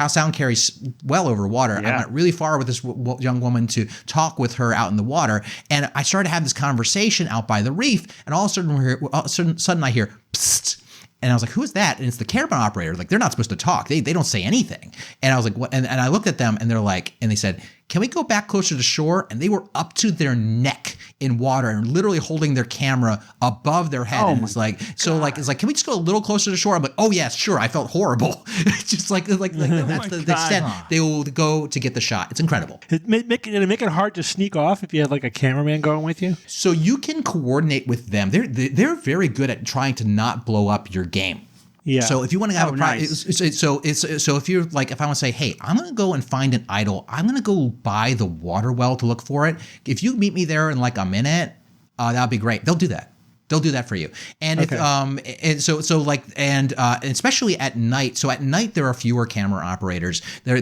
Speaker 6: sound carries well over water. Yeah. I went really far with this young woman to talk with her out in the water, and I started to have this conversation out by the reef, and all of a sudden I hear psst. And I was like, who is that? And it's the camera operator. Like, they're not supposed to talk. They don't say anything. And I was like, what? And I looked at them, and they said, can we go back closer to shore? And they were up to their neck in water and literally holding their camera above their head. And it's like, can we just go a little closer to shore? I'm like, oh yeah, sure. I felt horrible. Just like that's the extent they will go to get the shot. It's incredible.
Speaker 2: It make it hard to sneak off if you have like a cameraman going with you?
Speaker 6: So you can coordinate with them. They're very good at trying to not blow up your game.
Speaker 2: Yeah.
Speaker 6: So if you want to have so if you're like, if I want to say, hey, I'm going to go and find an idol, I'm going to go by the water well to look for it. If you meet me there in like a minute, that'll be great. They'll do that. They'll do that for you. And if, and so like, and especially at night. So at night, there are fewer camera operators. They're,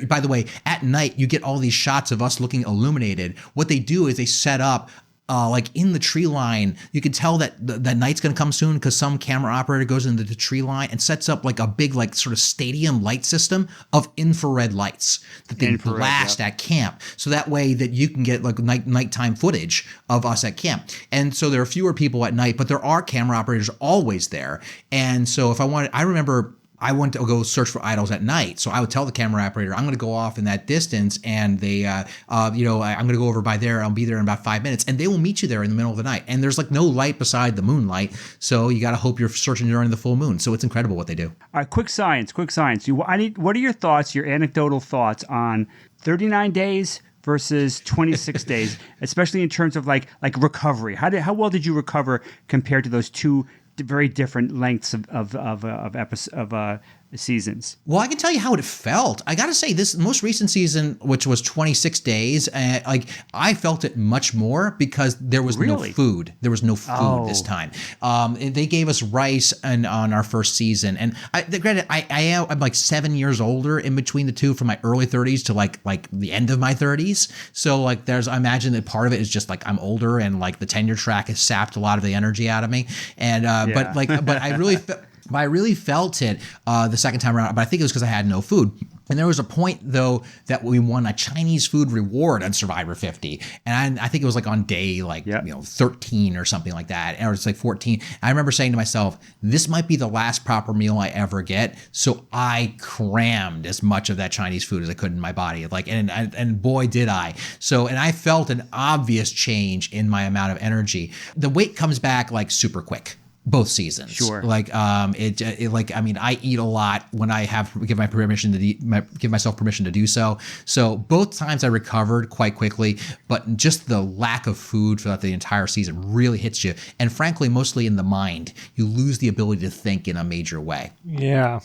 Speaker 6: by the way, at night, you get all these shots of us looking illuminated. What they do is they set up like in the tree line, you can tell that that night's going to come soon because some camera operator goes into the tree line and sets up like a big, like sort of stadium light system of infrared lights that they blast at camp. So that way that you can get like nighttime footage of us at camp. And so there are fewer people at night, but there are camera operators always there. And so if I remember I went to go search for idols at night. So I would tell the camera operator, I'm going to go off in that distance and they, I'm going to go over by there. I'll be there in about 5 minutes and they will meet you there in the middle of the night. And there's like no light beside the moonlight. So you got to hope you're searching during the full moon. So it's incredible what they do.
Speaker 3: All right, quick science. What are your thoughts, your anecdotal thoughts on 39 days versus 26 days, especially in terms of like recovery? How well did you recover compared to those two very different lengths of seasons?
Speaker 6: Well, I can tell you how it felt. I got to say, this most recent season, which was 26 days, like I felt it much more because there was no food. There was no food this time. They gave us rice on our first season, and granted, I'm like 7 years older in between the two, from my early 30s to like the end of my 30s. So like I imagine that part of it is just like I'm older and like the tenure track has sapped a lot of the energy out of me, and but I really. But I really felt it the second time around, but I think it was because I had no food. And there was a point, though, that we won a Chinese food reward on Survivor 50. And I think it was like on day 13 or something like that. Or it's like 14. I remember saying to myself, this might be the last proper meal I ever get. So I crammed as much of that Chinese food as I could in my body. And boy, did I. So, and I felt an obvious change in my amount of energy. The weight comes back like super quick. Both seasons. Sure. I eat a lot when I give myself permission to do so. So both times I recovered quite quickly, but just the lack of food throughout the entire season really hits you. And frankly, mostly in the mind, you lose the ability to think in a major way.
Speaker 2: Yeah.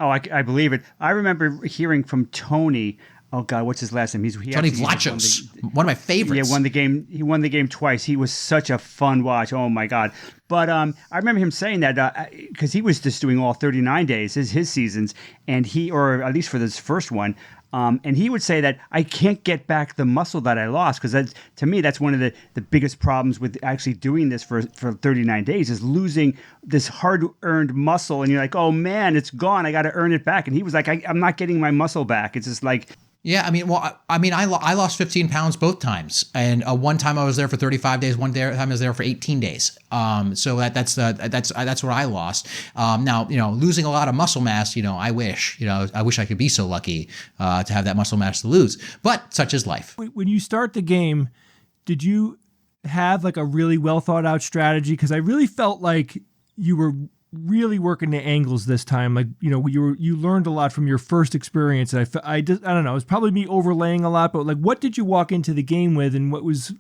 Speaker 3: Oh, I believe it. I remember hearing from Tony. Oh God, what's his last name?
Speaker 6: Tony Vlachos, one of my favorites.
Speaker 3: Yeah, won the game. He won the game twice. He was such a fun watch. Oh my God! But I remember him saying that because he was just doing all 39 days, his seasons, and or at least for this first one. And he would say that I can't get back the muscle that I lost, because to me, that's one of the biggest problems with actually doing this for 39 days is losing this hard-earned muscle. And you're like, oh man, it's gone. I got to earn it back. And he was like, I'm not getting my muscle back. It's just like...
Speaker 6: Yeah, I lost 15 pounds both times, and one time I was there for 35 days. One time I was there for 18 days. So that's what I lost. Now, losing a lot of muscle mass, I wish I could be so lucky to have that muscle mass to lose. But such is life.
Speaker 5: When you start the game, did you have like a really well thought out strategy? Because I really felt like you were really working the angles this time. Like, you learned a lot from your first experience. I don't know, it's probably me overlaying a lot, but like, what did you walk into the game with, and what was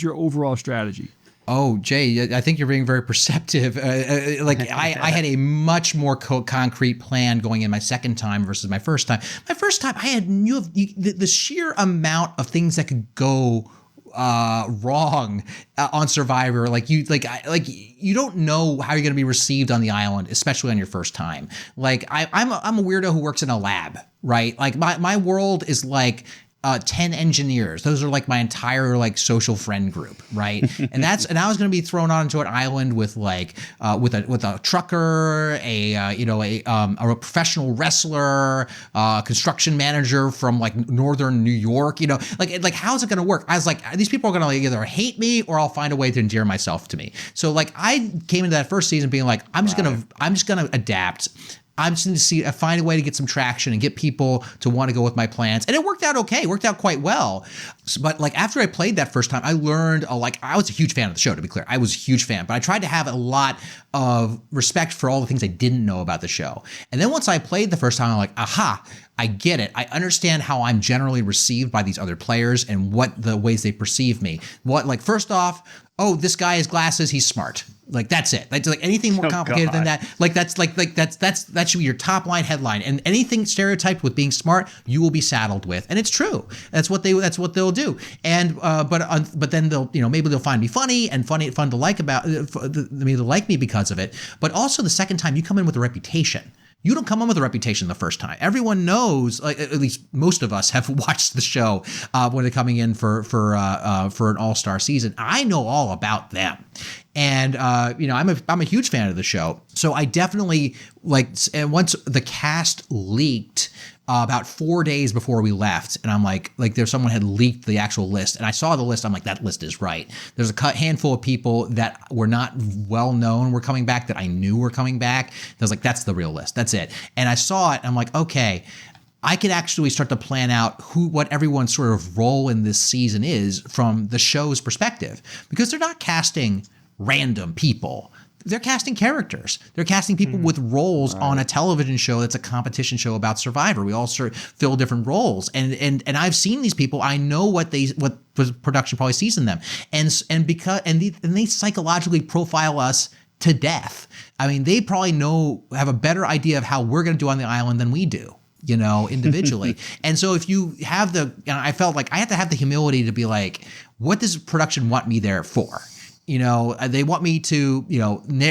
Speaker 5: your overall strategy?
Speaker 6: Oh, Jay, I think you're being very perceptive. I had a much more concrete plan going in my second time versus my first time. My first time, I had the sheer amount of things that could go wrong on Survivor. You don't know how you're going to be received on the island, especially on your first time. Like I'm a weirdo who works in a lab, right? Like my world is like 10 engineers. Those are like my entire like social friend group, right? and I was going to be thrown onto an island with like with a trucker, a professional wrestler, construction manager from like northern New York. Like how's it going to work? I was like, these people are going to like either hate me or I'll find a way to endear myself to me. So like I came into that first season being like, I'm just gonna adapt. I'm just going to find a way to get some traction and get people to want to go with my plans. And it worked out okay. It worked out quite well. But like after I played that first time, I learned I was a huge fan of the show, to be clear. I was a huge fan, but I tried to have a lot of respect for all the things I didn't know about the show. And then once I played the first time, I'm like, aha, I get it. I understand how I'm generally received by these other players and what the ways they perceive me. First off, oh, this guy has glasses, he's smart. Like that's it. That's like anything more complicated than that. Like that should be your top line headline. And anything stereotyped with being smart, you will be saddled with. And it's true. That's what they'll do. And but then they'll maybe they'll find me funny and fun to like about maybe they'll like me because of it. But also the second time you come in with a reputation. You don't come in with a reputation the first time. Everyone knows, like at least most of us have watched the show when they're coming in for an all-star season. I know all about them, and I'm a huge fan of the show. So I definitely and once the cast leaked. About 4 days before we left, and I'm like there's someone had leaked the actual list, and I saw the list. I'm like, that list is right. There's a handful of people that were not well known were coming back that I knew were coming back. I was like, that's the real list. That's it. And I saw it, and I'm like, okay, I could actually start to plan out what everyone's sort of role in this season is from the show's perspective, because they're not casting random people. They're casting characters. They're casting people with roles on a television show that's a competition show about Survivor. We all sort of fill different roles, and I've seen these people. I know what production probably sees in them, and they psychologically profile us to death. I mean, they probably have a better idea of how we're going to do on the island than we do. Individually. And so if you have I felt like I had to have the humility to be like, what does production want me there for? They want me to,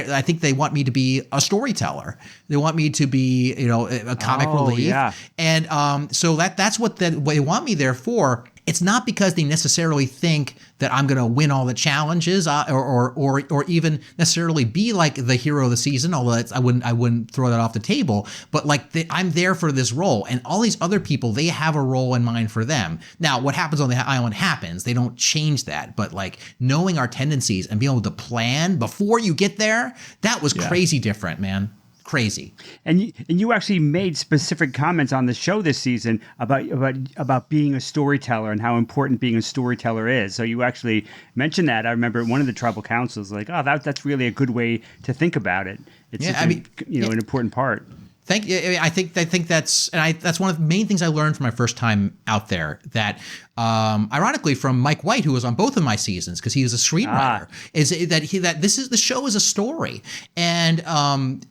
Speaker 6: I think they want me to be a storyteller. They want me to be, a comic relief. Yeah. And so that's what they want me there for. It's not because they necessarily think that I'm going to win all the challenges or even necessarily be like the hero of the season, although I wouldn't throw that off the table. But I'm there for this role, and all these other people, they have a role in mind for them. Now, what happens on the island happens. They don't change that. But knowing our tendencies and being able to plan before you get there, that was crazy different, man. Crazy.
Speaker 3: And you actually made specific comments on the show this season about being a storyteller and how important being a storyteller is. So you actually mentioned that. I remember one of the tribal councils that's really a good way to think about it. It's an important part.
Speaker 6: Thank you. I think that's one of the main things I learned from my first time out there. That, ironically, from Mike White, who was on both of my seasons because he was a screenwriter, is that the show is a story, and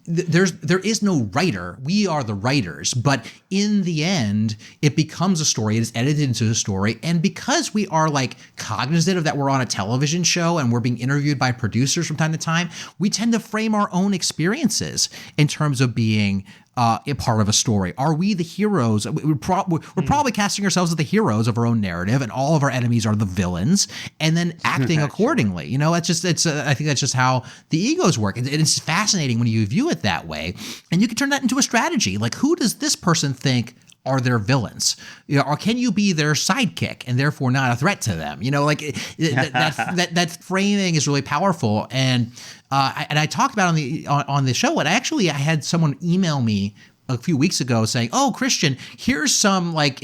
Speaker 6: there is no writer. We are the writers, but in the end, it becomes a story. It is edited into a story, and because we are cognizant of that we're on a television show and we're being interviewed by producers from time to time, we tend to frame our own experiences in terms of being a part of a story. Are we the heroes? We're probably casting ourselves as the heroes of our own narrative, and all of our enemies are the villains, and then acting accordingly. I think that's just how the egos work. And it's fascinating when you view it that way, and you can turn that into a strategy. Who does this person think are their villains? Or can you be their sidekick and therefore not a threat to them? That framing is really powerful. And I talked about on the show, and I had someone email me a few weeks ago saying, "Oh, Christian, here's some I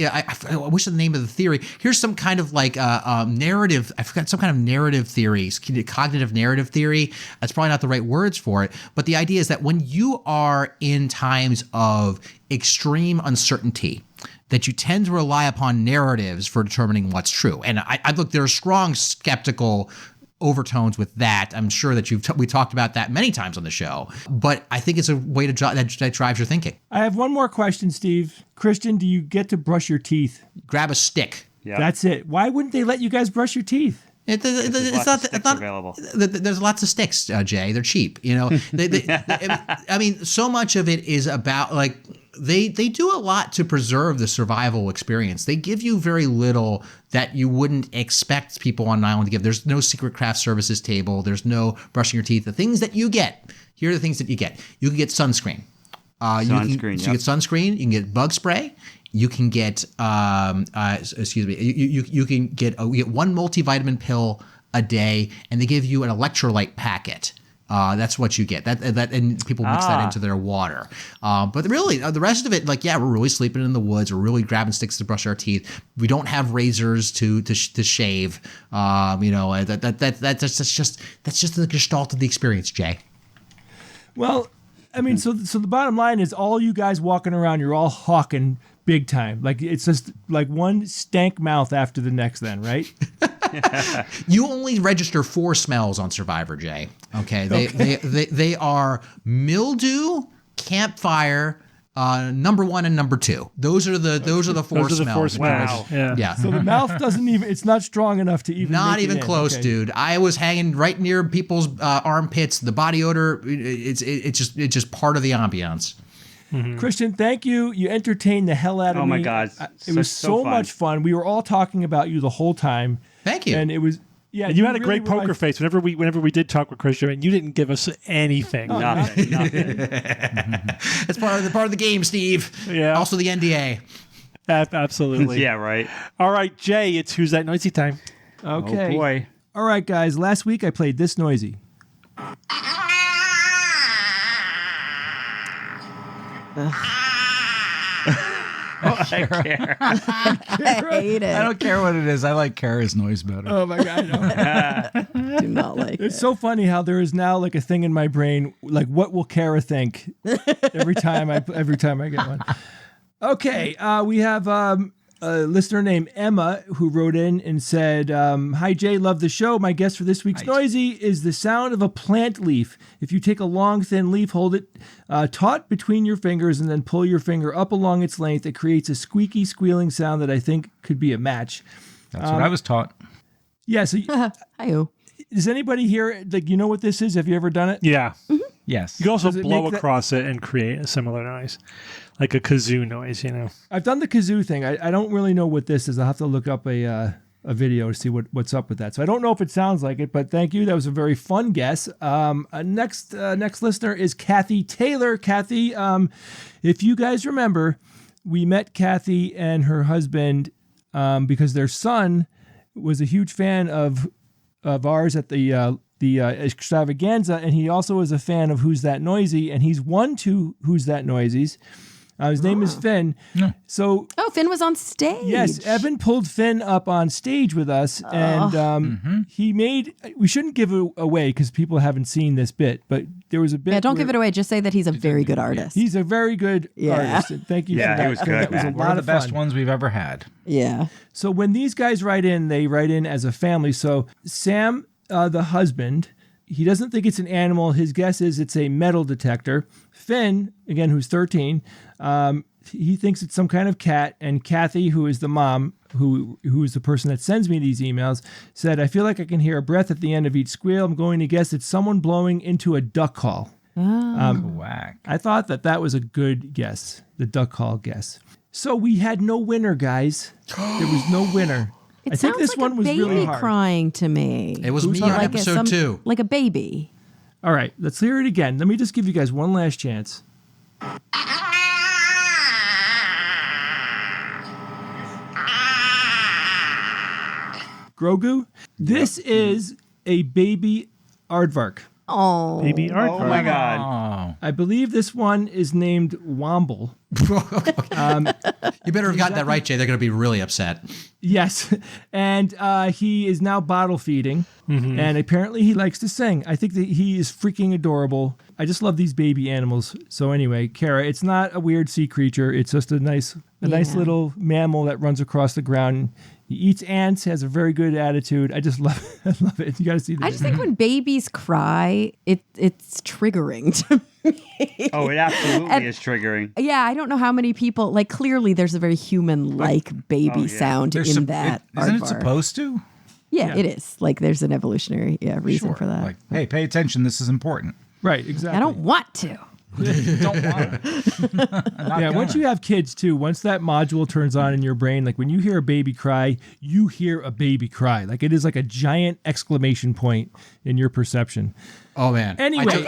Speaker 6: wish the name of the theory. Here's some kind of narrative. I forgot some kind of narrative theories, cognitive narrative theory. That's probably not the right words for it. But the idea is that when you are in times of extreme uncertainty, that you tend to rely upon narratives for determining what's true. And I look, there are strong skeptical overtones with that. I'm sure that we talked about that many times on the show, but I think it's a way that drives your thinking.
Speaker 5: I have one more question, Steve. Christian, do you get to brush your teeth?
Speaker 6: Grab a stick.
Speaker 5: Yep. That's it. Why wouldn't they let you guys brush your teeth?
Speaker 3: It's not available.
Speaker 6: There's lots of sticks, Jay. They're cheap. I mean, so much of it is about they do a lot to preserve the survival experience. They give you very little that you wouldn't expect people on an island to give. There's no secret craft services table. There's no brushing your teeth. The things that you get, here are the things that you get. You can get sunscreen. You can get sunscreen. You can get bug spray. You can get, you can get one multivitamin pill a day, and they give you an electrolyte packet. That's what you get. That and people mix that into their water. But really, the rest of it, we're really sleeping in the woods. We're really grabbing sticks to brush our teeth. We don't have razors to shave. That's just the gestalt of the experience, Jay.
Speaker 5: Well, I mean, so the bottom line is, all you guys walking around, you're all hawking big time. It's just one stank mouth after the next, then, right?
Speaker 6: You only register 4 smells on Survivor, Jay. Okay, they are mildew, campfire, number 1 and number 2. Those are the 4 smells.
Speaker 2: Wow.
Speaker 6: Yeah.
Speaker 5: So the mouth doesn't even, it's not strong enough to even
Speaker 6: Not
Speaker 5: make it
Speaker 6: even
Speaker 5: in.
Speaker 6: close,
Speaker 5: Okay.
Speaker 6: dude. I was hanging right near people's armpits. The body odor, it's just part of the ambiance.
Speaker 5: Christian, thank you. You entertained the hell out of me.
Speaker 3: Oh my God.
Speaker 5: It was so
Speaker 3: fun.
Speaker 5: much fun. We were all talking about you the whole time.
Speaker 6: Thank you.
Speaker 5: And it was, yeah.
Speaker 2: And you had a
Speaker 5: really
Speaker 2: great
Speaker 5: were
Speaker 2: poker face whenever we did talk with Christian, and you didn't give us anything.
Speaker 3: Nothing.
Speaker 6: It's part of the game, Steve.
Speaker 2: Yeah.
Speaker 6: Also the NDA.
Speaker 2: Absolutely.
Speaker 3: Yeah, right.
Speaker 2: All right, Jay, it's Who's That Noisy time.
Speaker 5: Okay.
Speaker 3: Oh, boy.
Speaker 5: All right, guys. Last week I played This Noisy.
Speaker 3: I care.
Speaker 7: I hate
Speaker 4: I
Speaker 7: it.
Speaker 4: don't care what it is. I like Kara's noise better.
Speaker 5: Oh my God. No.
Speaker 7: Do not like
Speaker 5: It's
Speaker 7: it.
Speaker 5: so funny how there is now like a thing in my brain, like what will Kara think every time I get one. Okay, we have a listener named Emma who wrote in and said, "Hi Jay, love the show. My guest for this week's noisy is the sound of a plant leaf. If you take a long, thin leaf, hold it taut between your fingers, and then pull your finger up along its length, it creates a squeaky, squealing sound that I think could be a match."
Speaker 4: That's what I was taught.
Speaker 5: Yeah. So,
Speaker 7: Hi-oh.
Speaker 5: does anybody here like you know what this is? Have you ever done it?
Speaker 2: Yeah.
Speaker 4: Yes.
Speaker 2: You can also
Speaker 5: Does it
Speaker 2: blow
Speaker 5: make that-
Speaker 2: across it and create a similar noise, like a kazoo noise, you know.
Speaker 5: I've done the kazoo thing. I don't really know what this is. I'll have to look up a video to see what's up with that. So I don't know if it sounds like it, but thank you. That was a very fun guess. Next listener is Kathy Taylor. Kathy, if you guys remember, we met Kathy and her husband because their son was a huge fan of ours at the extravaganza, and he also is a fan of Who's That Noisy, and he's won 2 Who's That Noisies. His name is Finn. So
Speaker 7: Oh, Finn was on stage.
Speaker 5: yes, Evan pulled Finn up on stage with us, and he made. We shouldn't give it away because people haven't seen this bit, but there was a bit.
Speaker 7: Yeah, don't
Speaker 5: where
Speaker 7: give it away. Just say that he's a very good artist.
Speaker 5: He's a very good
Speaker 7: Yeah.
Speaker 5: artist. And thank you.
Speaker 3: Yeah,
Speaker 5: for
Speaker 3: he
Speaker 5: that.
Speaker 3: was good,
Speaker 5: That was a
Speaker 3: man.
Speaker 4: One
Speaker 5: lot
Speaker 4: of the best
Speaker 5: fun.
Speaker 4: ones we've ever had.
Speaker 7: Yeah.
Speaker 5: So when these guys write in, they write in as a family. So Sam, the husband, he doesn't think it's an animal. His guess is it's a metal detector. Finn, again, who's 13, he thinks it's some kind of cat. And Kathy, who is the mom, who is the person that sends me these emails, said, "I feel like I can hear a breath at the end of each squeal. I'm going to guess it's someone blowing into a duck call."
Speaker 4: Whack.
Speaker 5: I thought that was a good guess, the duck call guess. So we had no winner, guys. There was no winner.
Speaker 7: It
Speaker 5: I think
Speaker 7: sounds
Speaker 5: this
Speaker 7: like
Speaker 5: one
Speaker 7: a
Speaker 5: was
Speaker 7: baby
Speaker 5: really hard.
Speaker 7: crying to me.
Speaker 6: It was me on
Speaker 7: Like
Speaker 6: episode 2.
Speaker 7: like a baby.
Speaker 5: All right, let's hear it again. Let me just give you guys one last chance. Grogu, this is a baby aardvark.
Speaker 7: Oh.
Speaker 2: Baby art
Speaker 3: Oh
Speaker 2: card.
Speaker 3: my God.
Speaker 4: Oh.
Speaker 5: I believe this one is named Womble.
Speaker 6: You better have gotten that right, Jay. They're going to be really upset.
Speaker 5: Yes, and he is now bottle feeding, and apparently he likes to sing. I think that he is freaking adorable. I just love these baby animals. So anyway, Kara, it's not a weird sea creature. It's just a nice little mammal that runs across the ground. He eats ants, has a very good attitude. I just love it. You got to see this.
Speaker 7: I just think when babies cry, it's triggering to me.
Speaker 3: Oh, it absolutely is triggering.
Speaker 7: Yeah, I don't know how many people, like, clearly there's a very human-like baby
Speaker 3: yeah.
Speaker 7: sound
Speaker 4: There's
Speaker 7: in that
Speaker 4: isn't it
Speaker 7: aardvark.
Speaker 4: supposed to?
Speaker 7: Yeah, it is. Like, there's an evolutionary reason for that.
Speaker 4: Like, hey, pay attention. This is important.
Speaker 5: Right, exactly.
Speaker 7: I don't want to.
Speaker 4: Don't want to.
Speaker 5: Yeah, once you have kids too, once that module turns on in your brain, like when you hear a baby cry, you hear a baby cry. Like it is like a giant exclamation point in your perception.
Speaker 6: Oh, man.
Speaker 5: Anyway,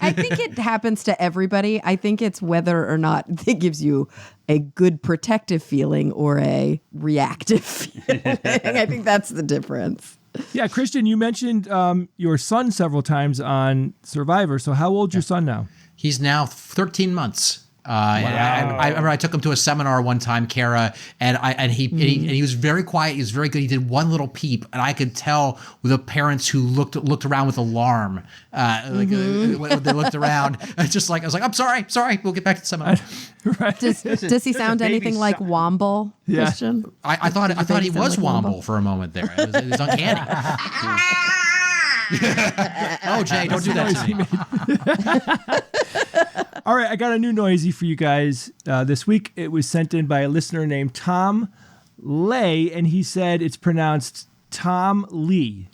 Speaker 7: I think it happens to everybody. I think it's whether or not it gives you a good protective feeling or a reactive feeling. I think that's the difference.
Speaker 5: yeah, Christian, you mentioned your son several times on Survivor. So how old's your son now?
Speaker 6: He's now 13 months. I remember I took him to a seminar one time, Kara, and he was very quiet. He was very good. He did one little peep, and I could tell with the parents who looked around with alarm, when they looked around. Just like I was like, I'm sorry, we'll get back to the seminar.
Speaker 7: Right. Does he sound anything like Womble, Christian?
Speaker 6: I thought he was Womble for a moment there. It was uncanny. Oh, Jay, don't do that to me.
Speaker 5: All right, I got a new noisy for you guys this week. It was sent in by a listener named Tom Lay, and he said it's pronounced Tom Lee.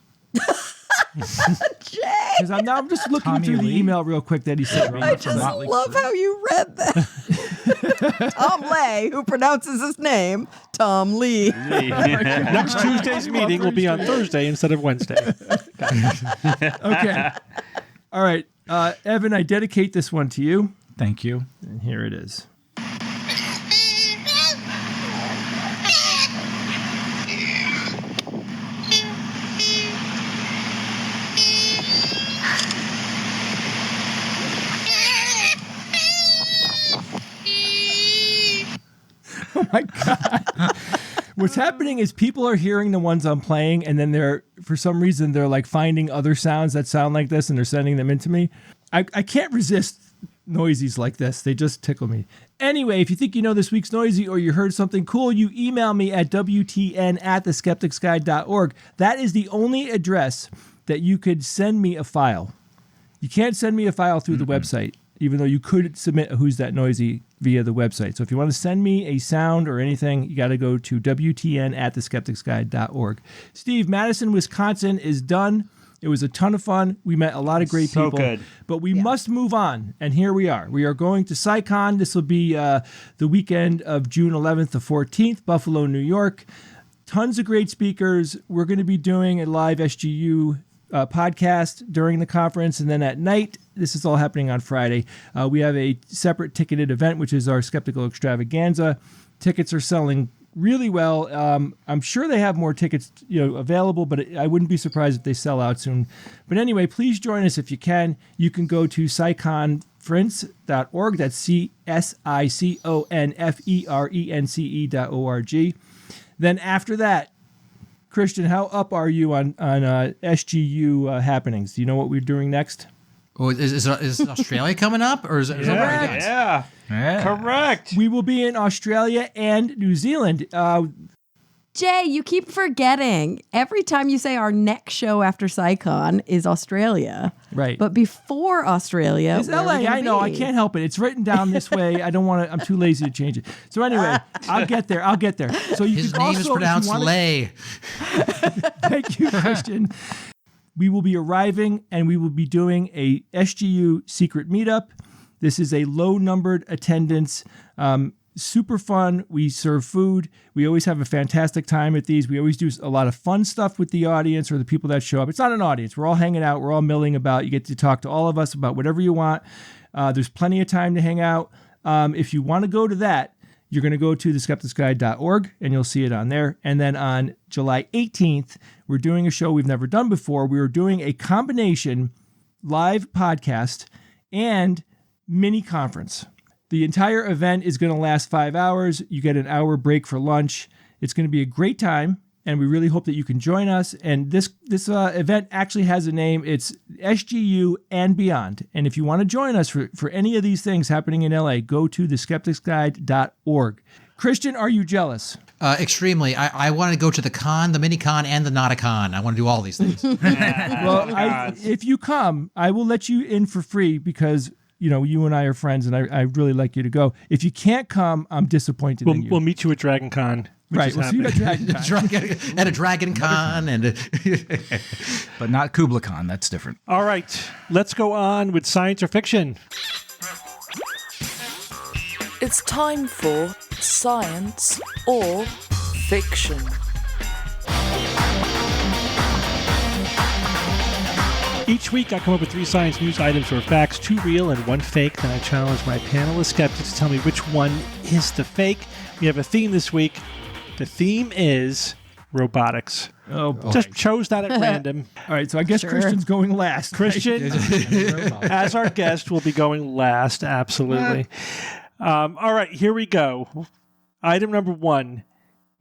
Speaker 7: Jay!
Speaker 5: Because I'm just looking
Speaker 4: Tommy
Speaker 5: through the
Speaker 4: Lee?
Speaker 5: email real quick that he sent me.
Speaker 7: I just love how you read that. Tom Lay, who pronounces his name Tom Lee.
Speaker 2: Next Tuesday's meeting will be on Thursday instead of Wednesday.
Speaker 5: Okay. All right. Evan, I dedicate this one to you.
Speaker 4: Thank you.
Speaker 5: And here it is. Oh my God. What's happening is people are hearing the ones I'm playing, and then for some reason, they're like finding other sounds that sound like this, and they're sending them into me. I can't resist noisies like this. They just tickle me. Anyway, if you think you know this week's noisy or you heard something cool, you email me at wtn@theskepticsguide.org. That is the only address that you could send me a file. You can't send me a file through the website, even though you could submit a Who's That Noisy via the website. So if you want to send me a sound or anything, you got to go to wtn@theskepticsguide.org. Steve, Madison, Wisconsin is done. It was a ton of fun. We met a lot of great people.
Speaker 3: Good.
Speaker 5: But we must move on, and here we are. We are going to SciCon. This will be the weekend of June 11th to 14th, Buffalo, New York. Tons of great speakers. We're going to be doing a live SGU podcast during the conference, and then at night, this is all happening on Friday, we have a separate ticketed event, which is our Skeptical Extravaganza. Tickets are selling really well. I'm sure they have more tickets available, but I wouldn't be surprised if they sell out soon. But anyway, please join us if you can. You can go to sciconference.org. That's SICONFERENCE.org. Then after that, Christian, how up are you on SGU happenings? Do you know what we're doing next?
Speaker 6: Oh, is Australia coming up, or is it already done?
Speaker 3: Yeah, correct.
Speaker 5: We will be in Australia and New Zealand.
Speaker 7: Jay, you keep forgetting. Every time you say our next show after SciCon is Australia.
Speaker 5: Right.
Speaker 7: But before Australia,
Speaker 5: It's LA. I know. I can't help it. It's written down this way. I don't want to. I'm too lazy to change it. So anyway, I'll get there. So you
Speaker 6: His
Speaker 5: can
Speaker 6: name
Speaker 5: also,
Speaker 6: is pronounced Lay.
Speaker 5: Thank you, Christian. We will be arriving, and we will be doing a SGU secret meetup. This is a low-numbered attendance. Super fun. We serve food. We always have a fantastic time at these. We always do a lot of fun stuff with the audience or the people that show up. It's not an audience. We're all hanging out. We're all milling about. You get to talk to all of us about whatever you want. There's plenty of time to hang out. If you want to go to that, you're going to go to theskepticsguide.org, and you'll see it on there. And then on July 18th, we're doing a show we've never done before. We are doing a combination live podcast and mini conference. The entire event is going to last 5 hours. You get an hour break for lunch. It's going to be a great time, and we really hope that you can join us. And this event actually has a name. It's SGU and Beyond. And if you want to join us for any of these things happening in LA, go to theskepticsguide.org. Christian, are you jealous?
Speaker 6: Extremely. I want to go to the con, the mini con, and the not a con. I want to do all these things.
Speaker 5: If you come, I will let you in for free because you and I are friends, and I really like you to go. If you can't come, I'm disappointed in you.
Speaker 2: We'll meet you at Dragon Con.
Speaker 5: Right, we'll see you at Dragon Con.
Speaker 6: At a Dragon Con.
Speaker 4: But not Kubla Khan. That's different.
Speaker 2: All right, let's go on with science or fiction.
Speaker 1: It's time for science or fiction.
Speaker 2: Each week, I come up with 3 science news items or facts, 2 real and 1 fake. Then I challenge my panel of skeptics to tell me which one is the fake. We have a theme this week. The theme is robotics.
Speaker 5: Oh, boy.
Speaker 2: Just chose that at random.
Speaker 5: All right, so I guess Christian's going last.
Speaker 2: Christian, as our guest, will be going last. Absolutely. All right, here we go. Item number 1.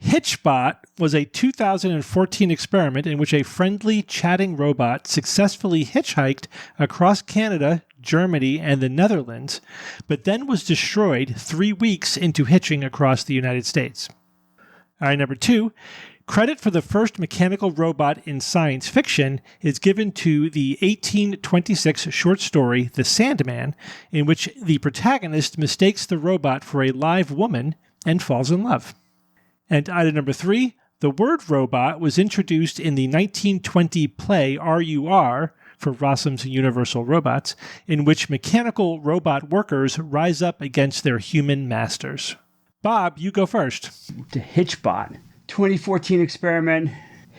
Speaker 2: Hitchbot was a 2014 experiment in which a friendly chatting robot successfully hitchhiked across Canada, Germany, and the Netherlands, but then was destroyed 3 weeks into hitching across the United States. All right, number 2. Credit for the first mechanical robot in science fiction is given to the 1826 short story The Sandman, in which the protagonist mistakes the robot for a live woman and falls in love. And item number 3, the word robot was introduced in the 1920 play RUR for Rossum's Universal Robots, in which mechanical robot workers rise up against their human masters. Bob, you go first.
Speaker 3: The Hitchbot. 2014 experiment.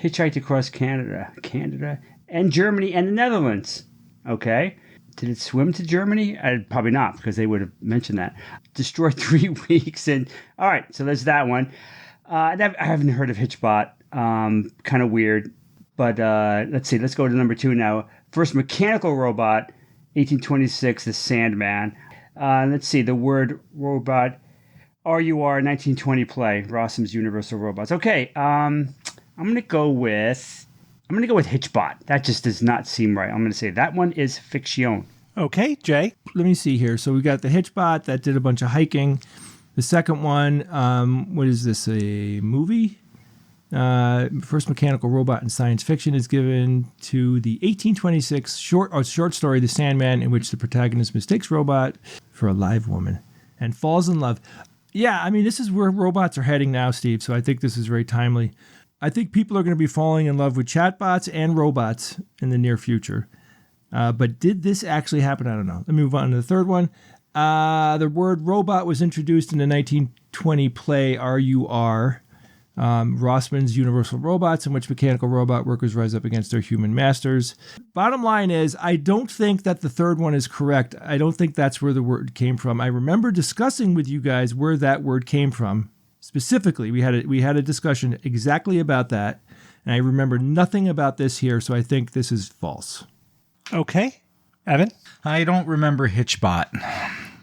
Speaker 3: Hitchhiked across Canada, and Germany, and the Netherlands. Okay. Did it swim to Germany? Probably not, because they would have mentioned that. Destroyed 3 weeks. And all right, so there's that one. I haven't heard of Hitchbot. Kind of weird. But let's see. Let's go to number 2 now. First mechanical robot, 1826, The Sandman. Let's see. The word robot, RUR, 1920 play, Rossum's Universal Robots. Okay. I'm gonna go with Hitchbot. That just does not seem right. I'm gonna say that one is fiction.
Speaker 2: Okay, Jay.
Speaker 5: Let me see here. So we got the Hitchbot that did a bunch of hiking. The second one, what is this, a movie? First mechanical robot in science fiction is given to the 1826 short story, The Sandman, in which the protagonist mistakes robot for a live woman and falls in love. Yeah, I mean, this is where robots are heading now, Steve, so I think this is very timely. I think people are going to be falling in love with chatbots and robots in the near future. But did this actually happen? I don't know. Let me move on to the third one. The word robot was introduced in the 1920 play RUR, Rossman's Universal Robots, in which mechanical robot workers rise up against their human masters. Bottom line is, I don't think that the third one is correct. I don't think that's where the word came from. I remember discussing with you guys where that word came from. Specifically, we had a discussion exactly about that, and I remember nothing about this here, so I think this is false.
Speaker 2: Okay. Evan?
Speaker 4: I don't remember Hitchbot.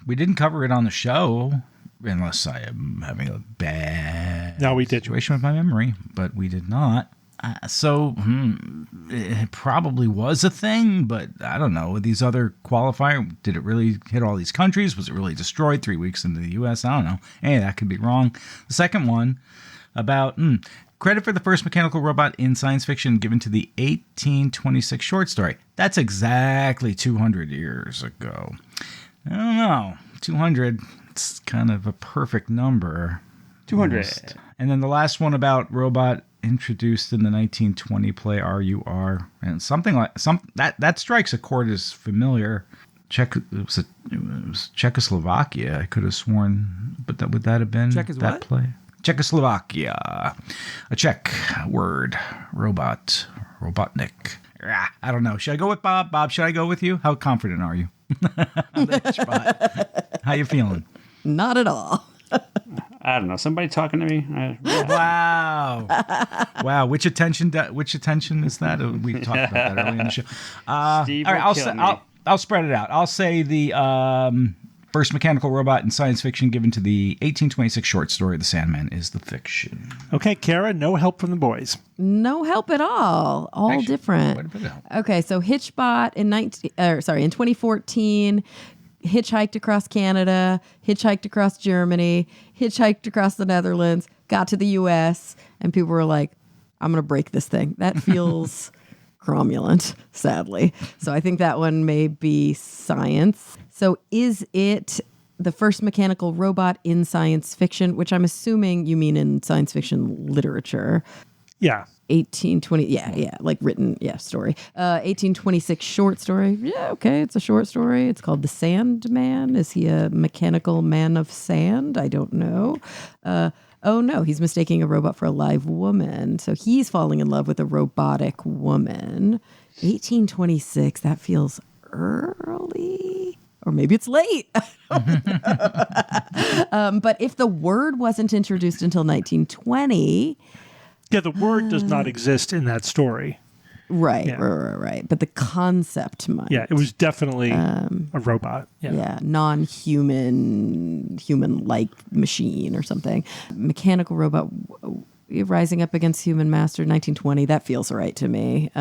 Speaker 4: We didn't cover it on the show, unless I am having a bad situation with my memory, but we did not. It probably was a thing, but I don't know. These other qualifiers, did it really hit all these countries? Was it really destroyed 3 weeks into the U.S.? I don't know. Hey, that could be wrong. The second one about credit for the first mechanical robot in science fiction given to the 1826 short story. That's exactly 200 years ago. I don't know. 200, it's kind of a perfect number.
Speaker 3: 200.
Speaker 4: Almost. And then the last one about robot introduced in the 1920 play RUR, and something like that strikes a chord as familiar. It was Czechoslovakia. I could have sworn, but would that have been that play? Czechoslovakia, a Czech word, robotnik. I don't know. Should I go with Bob? Bob, should I go with you? How confident are you? How you feeling?
Speaker 7: Not at all.
Speaker 3: I don't know. Somebody talking to me?
Speaker 4: Wow. Wow. Which attention is that? We talked about that earlier in the show.
Speaker 3: Steve,
Speaker 4: all right, I'll spread it out. I'll say the first mechanical robot in science fiction given to the 1826 short story The Sandman is the fiction.
Speaker 2: Okay, Kara, no help from the boys.
Speaker 7: No help at all. All different.
Speaker 4: Quite a bit of help.
Speaker 7: Okay, so Hitchbot in 2014 hitchhiked across Canada, hitchhiked across Germany, hitchhiked across the Netherlands, got to the U.S., and people were like, I'm going to break this thing. That feels cromulent, sadly. So I think that one may be science. So is it the first mechanical robot in science fiction, which I'm assuming you mean in science fiction literature?
Speaker 2: Yeah.
Speaker 7: 1820, like written, story. 1826 short story. Yeah, okay, it's a short story. It's called The Sandman. Is he a mechanical man of sand? I don't know. Oh no, he's mistaking a robot for a live woman. So he's falling in love with a robotic woman. 1826, that feels early. Or maybe it's late. But if the word wasn't introduced until 1920...
Speaker 2: Yeah, the word does not exist in that story.
Speaker 7: Right,
Speaker 2: Yeah.
Speaker 7: right. But the concept might.
Speaker 2: Yeah, it was definitely a robot.
Speaker 7: Yeah, non-human, human-like machine or something. Mechanical robot rising up against human master, 1920. That feels right to me.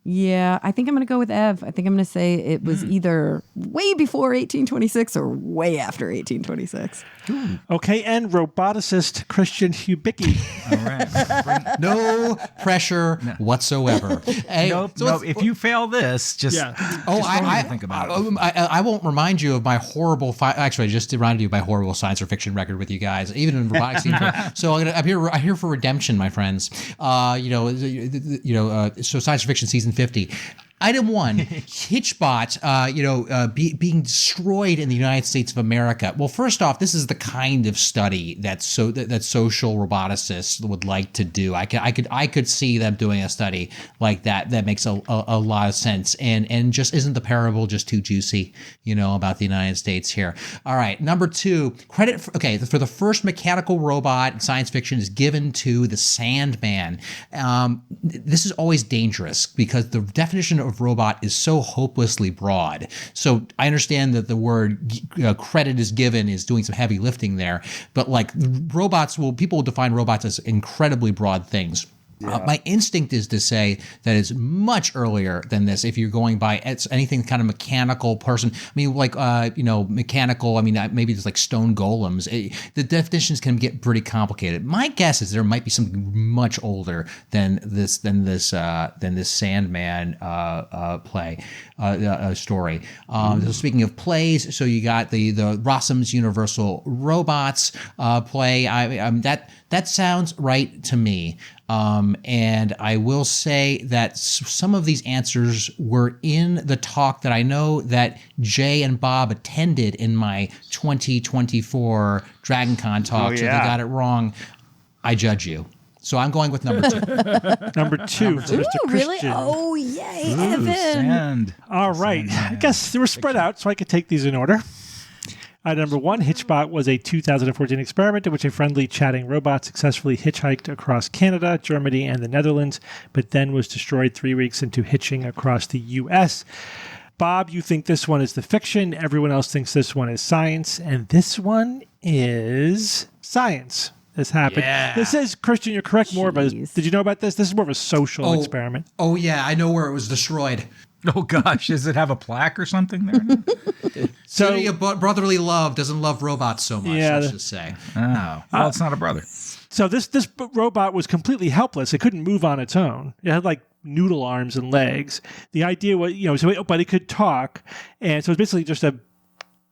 Speaker 7: Yeah, I think I'm going to go with Ev. I think I'm going to say it was either way before 1826 or way after 1826.
Speaker 2: Okay, and roboticist Christian Hubicki.
Speaker 4: All right.
Speaker 6: No pressure whatsoever. Hey,
Speaker 4: Nope.
Speaker 6: so
Speaker 4: Nope.
Speaker 6: let's-
Speaker 4: If you fail this, just
Speaker 6: I
Speaker 4: think about it.
Speaker 6: I won't remind you of my horrible. Actually, I just reminded you of my horrible science or fiction record with you guys, even in robotics. So I'm here for redemption, my friends. So science fiction season 50. Item 1, Hitchbot, being destroyed in the United States of America. Well, first off, this is the kind of study that social roboticists would like to do. I could see them doing a study like that. That makes a lot of sense, and just isn't the parable just too juicy, about the United States here. All right, number 2, credit for the first mechanical robot in science fiction is given to the Sandman. This is always dangerous because the definition of robot is so hopelessly broad. So I understand that the word credit is given is doing some heavy lifting there, but like robots, people will define robots as incredibly broad things. My instinct is to say that it's much earlier than this. If you're going by anything kind of mechanical person, I mean, like mechanical. I mean, maybe it's like stone golems. The definitions can get pretty complicated. My guess is there might be something much older than this Sandman story. So speaking of plays, so you got the Rossum's Universal Robots play. That sounds right to me. And I will say that some of these answers were in the talk that I know that Jay and Bob attended in my 2024 DragonCon talk. So if they got it wrong, I judge you. So I'm going with number 2.
Speaker 2: Number 2, Mr.
Speaker 7: Ooh, really?
Speaker 2: Christian.
Speaker 7: Oh, yay, Evan.
Speaker 4: Sand.
Speaker 2: All right. I guess they were spread out, so I could take these in order. Number 1, Hitchbot was a 2014 experiment in which a friendly chatting robot successfully hitchhiked across Canada, Germany, and the Netherlands, but then was destroyed 3 weeks into hitching across the U.S. Bob, you think this one is the fiction. Everyone else thinks this one is science, and this one is science. This happened.
Speaker 6: Yeah.
Speaker 2: This is, Christian, you're correct more about this. Did you know about this? This is more of a social experiment.
Speaker 6: Oh, yeah, I know where it was destroyed.
Speaker 4: Oh gosh, does it have a plaque or something there?
Speaker 6: So brotherly love doesn't love robots so much, let's just say.
Speaker 4: Oh, well, it's not a brother.
Speaker 2: So this robot was completely helpless. It couldn't move on its own. It had like noodle arms and legs. The idea was, but it could talk, and so it's basically just a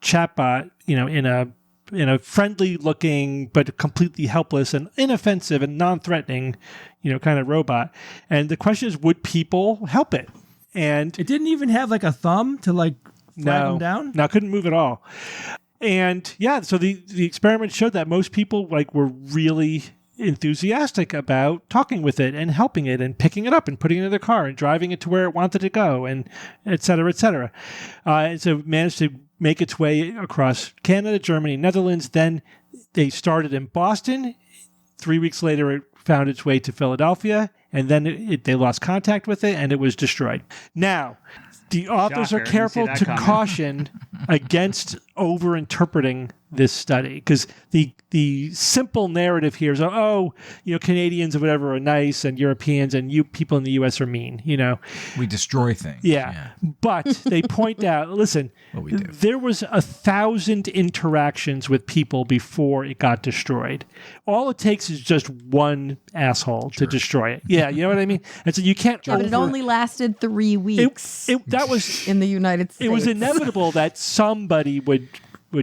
Speaker 2: chatbot, in a friendly looking but completely helpless and inoffensive and non-threatening, kind of robot. And the question is, would people help it? And
Speaker 5: It didn't even have like a thumb to like flag him down?
Speaker 2: No, couldn't move at all. And yeah, so the experiment showed that most people were really enthusiastic about talking with it and helping it and picking it up and putting it in their car and driving it to where it wanted to go, and et cetera, et cetera. And so it managed to make its way across Canada, Germany, Netherlands. Then they started in Boston. 3 weeks later, it found its way to Philadelphia, and then they lost contact with it, and it was destroyed. Now, the authors
Speaker 3: Shocker.
Speaker 2: are careful
Speaker 3: Didn't see
Speaker 2: to
Speaker 3: that coming.
Speaker 2: caution against over-interpreting this study, because the simple narrative here is, Canadians or whatever are nice, and Europeans and you people in the U.S. are mean,
Speaker 4: We destroy things.
Speaker 2: Yeah. But they point out, listen,
Speaker 4: we do.
Speaker 2: there was 1,000 interactions with people before it got destroyed. All it takes is just one asshole to destroy it. Yeah, you know what I mean? And so you can't
Speaker 7: But it only lasted 3 weeks
Speaker 2: that was
Speaker 7: in the United States.
Speaker 2: it was inevitable that somebody would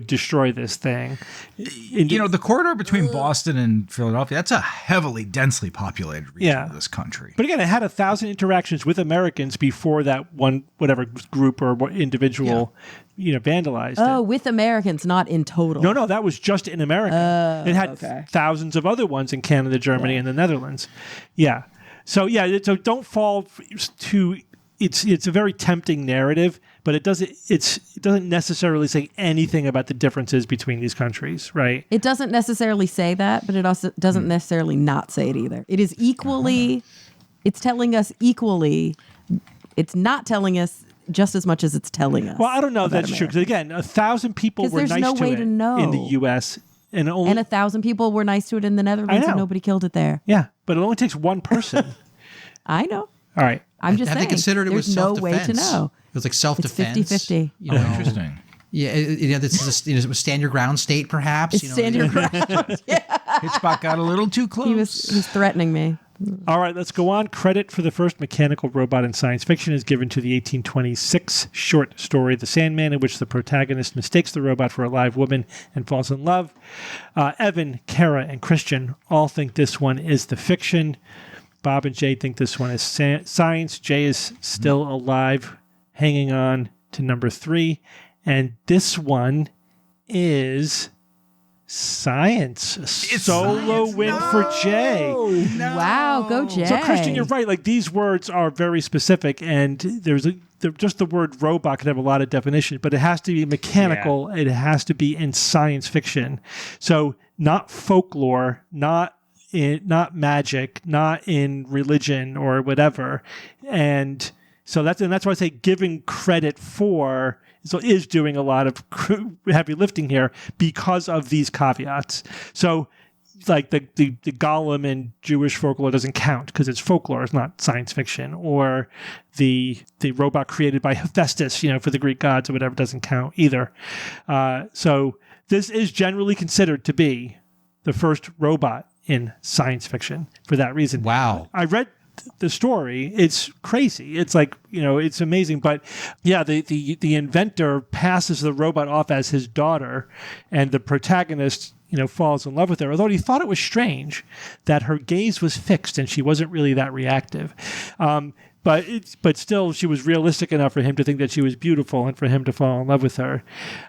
Speaker 2: destroy this thing.
Speaker 4: The corridor between Boston and Philadelphia, that's a heavily, densely populated region of this country.
Speaker 2: But again, it had 1,000 interactions with Americans before that one, whatever group or individual, vandalized
Speaker 7: Oh,
Speaker 2: it.
Speaker 7: with Americans, not in total.
Speaker 2: No, that was just in America. It had thousands of other ones in Canada, Germany, and the Netherlands. Yeah. So don't fall to. It's a very tempting narrative, but it doesn't necessarily say anything about the differences between these countries, right?
Speaker 7: It doesn't necessarily say that, but it also doesn't necessarily not say it either. It is equally It's telling us equally. It's not telling us just as much as it's telling us.
Speaker 2: Well, I don't know if
Speaker 7: about
Speaker 2: that's true.
Speaker 7: America.
Speaker 2: Because again, 1,000 people
Speaker 7: 'Cause
Speaker 2: were
Speaker 7: there's
Speaker 2: nice
Speaker 7: no
Speaker 2: to
Speaker 7: way
Speaker 2: it
Speaker 7: to know.
Speaker 2: in the U.S. And only,
Speaker 7: And 1,000 people were nice to it in the Netherlands,
Speaker 2: I know.
Speaker 7: and nobody killed it there.
Speaker 2: yeah, but it only takes one person.
Speaker 7: I know.
Speaker 2: All right.
Speaker 7: I'm just
Speaker 6: Have
Speaker 7: saying.
Speaker 6: they considered it was
Speaker 7: there's no
Speaker 6: self-defense?
Speaker 7: way to know.
Speaker 6: It was like self-defense.
Speaker 7: It's 50-50.
Speaker 6: You know,
Speaker 4: Interesting.
Speaker 6: yeah, this is a stand your ground state, perhaps.
Speaker 7: It's stand your ground.
Speaker 4: Hitchcock got a little too close.
Speaker 7: He was threatening me.
Speaker 2: All right, let's go on. Credit for the first mechanical robot in science fiction is given to the 1826 short story The Sandman, in which the protagonist mistakes the robot for a live woman and falls in love. Evan, Kara, and Christian all think this one is the fiction. Bob and Jay think this one is science. Jay is still alive, hanging on to number 3. And this one is science. Solo win for Jay.
Speaker 7: Wow, go Jay.
Speaker 2: So, Christian, you're right. Like, these words are very specific, and just the word robot could have a lot of definition, but it has to be mechanical. Yeah. It has to be in science fiction. So, not folklore, not magic, not in religion or whatever. And so that's why I say giving credit for is doing a lot of heavy lifting here because of these caveats. So like the golem in Jewish folklore doesn't count because it's folklore, it's not science fiction. Or the robot created by Hephaestus, for the Greek gods or whatever, doesn't count either. So this is generally considered to be the first robot in science fiction for that reason.
Speaker 6: Wow.
Speaker 2: I read the story. It's crazy. It's like, it's amazing. But yeah, the inventor passes the robot off as his daughter, and the protagonist, falls in love with her, although he thought it was strange that her gaze was fixed and she wasn't really that reactive. But still, she was realistic enough for him to think that she was beautiful and for him to fall in love with her.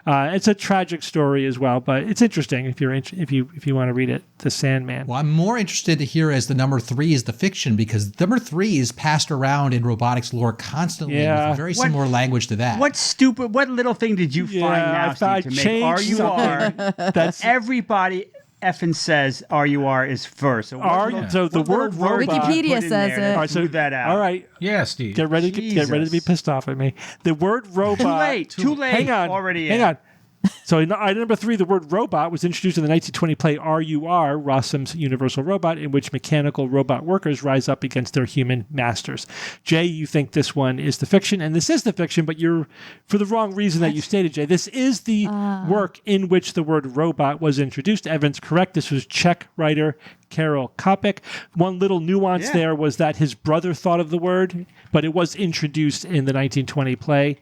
Speaker 2: It's a tragic story as well, but it's interesting if you want to read it. The Sandman.
Speaker 6: Well, I'm more interested to hear as the number 3 is the fiction, because number 3 is passed around in robotics lore constantly with very similar language to that.
Speaker 3: What little thing did you find now, Steve, to make RUR? That's everybody effing says RUR is first. So
Speaker 2: the word robot.
Speaker 7: Wikipedia says it.
Speaker 2: All right, so
Speaker 3: that out.
Speaker 2: All right.
Speaker 4: Yeah, Steve.
Speaker 2: Get ready to be pissed off at me. The word robot.
Speaker 3: Too late.
Speaker 2: Hang on. Hang on. So item number 3, the word robot was introduced in the 1920 play RUR, Rossum's Universal Robot, in which mechanical robot workers rise up against their human masters. Jay, you think this one is the fiction, and this is the fiction, but you're for the wrong reason that you stated, Jay. This is the work in which the word robot was introduced. Evan's correct. This was Czech writer Karel Čapek. One little nuance there was that his brother thought of the word, but it was introduced in the 1920 play.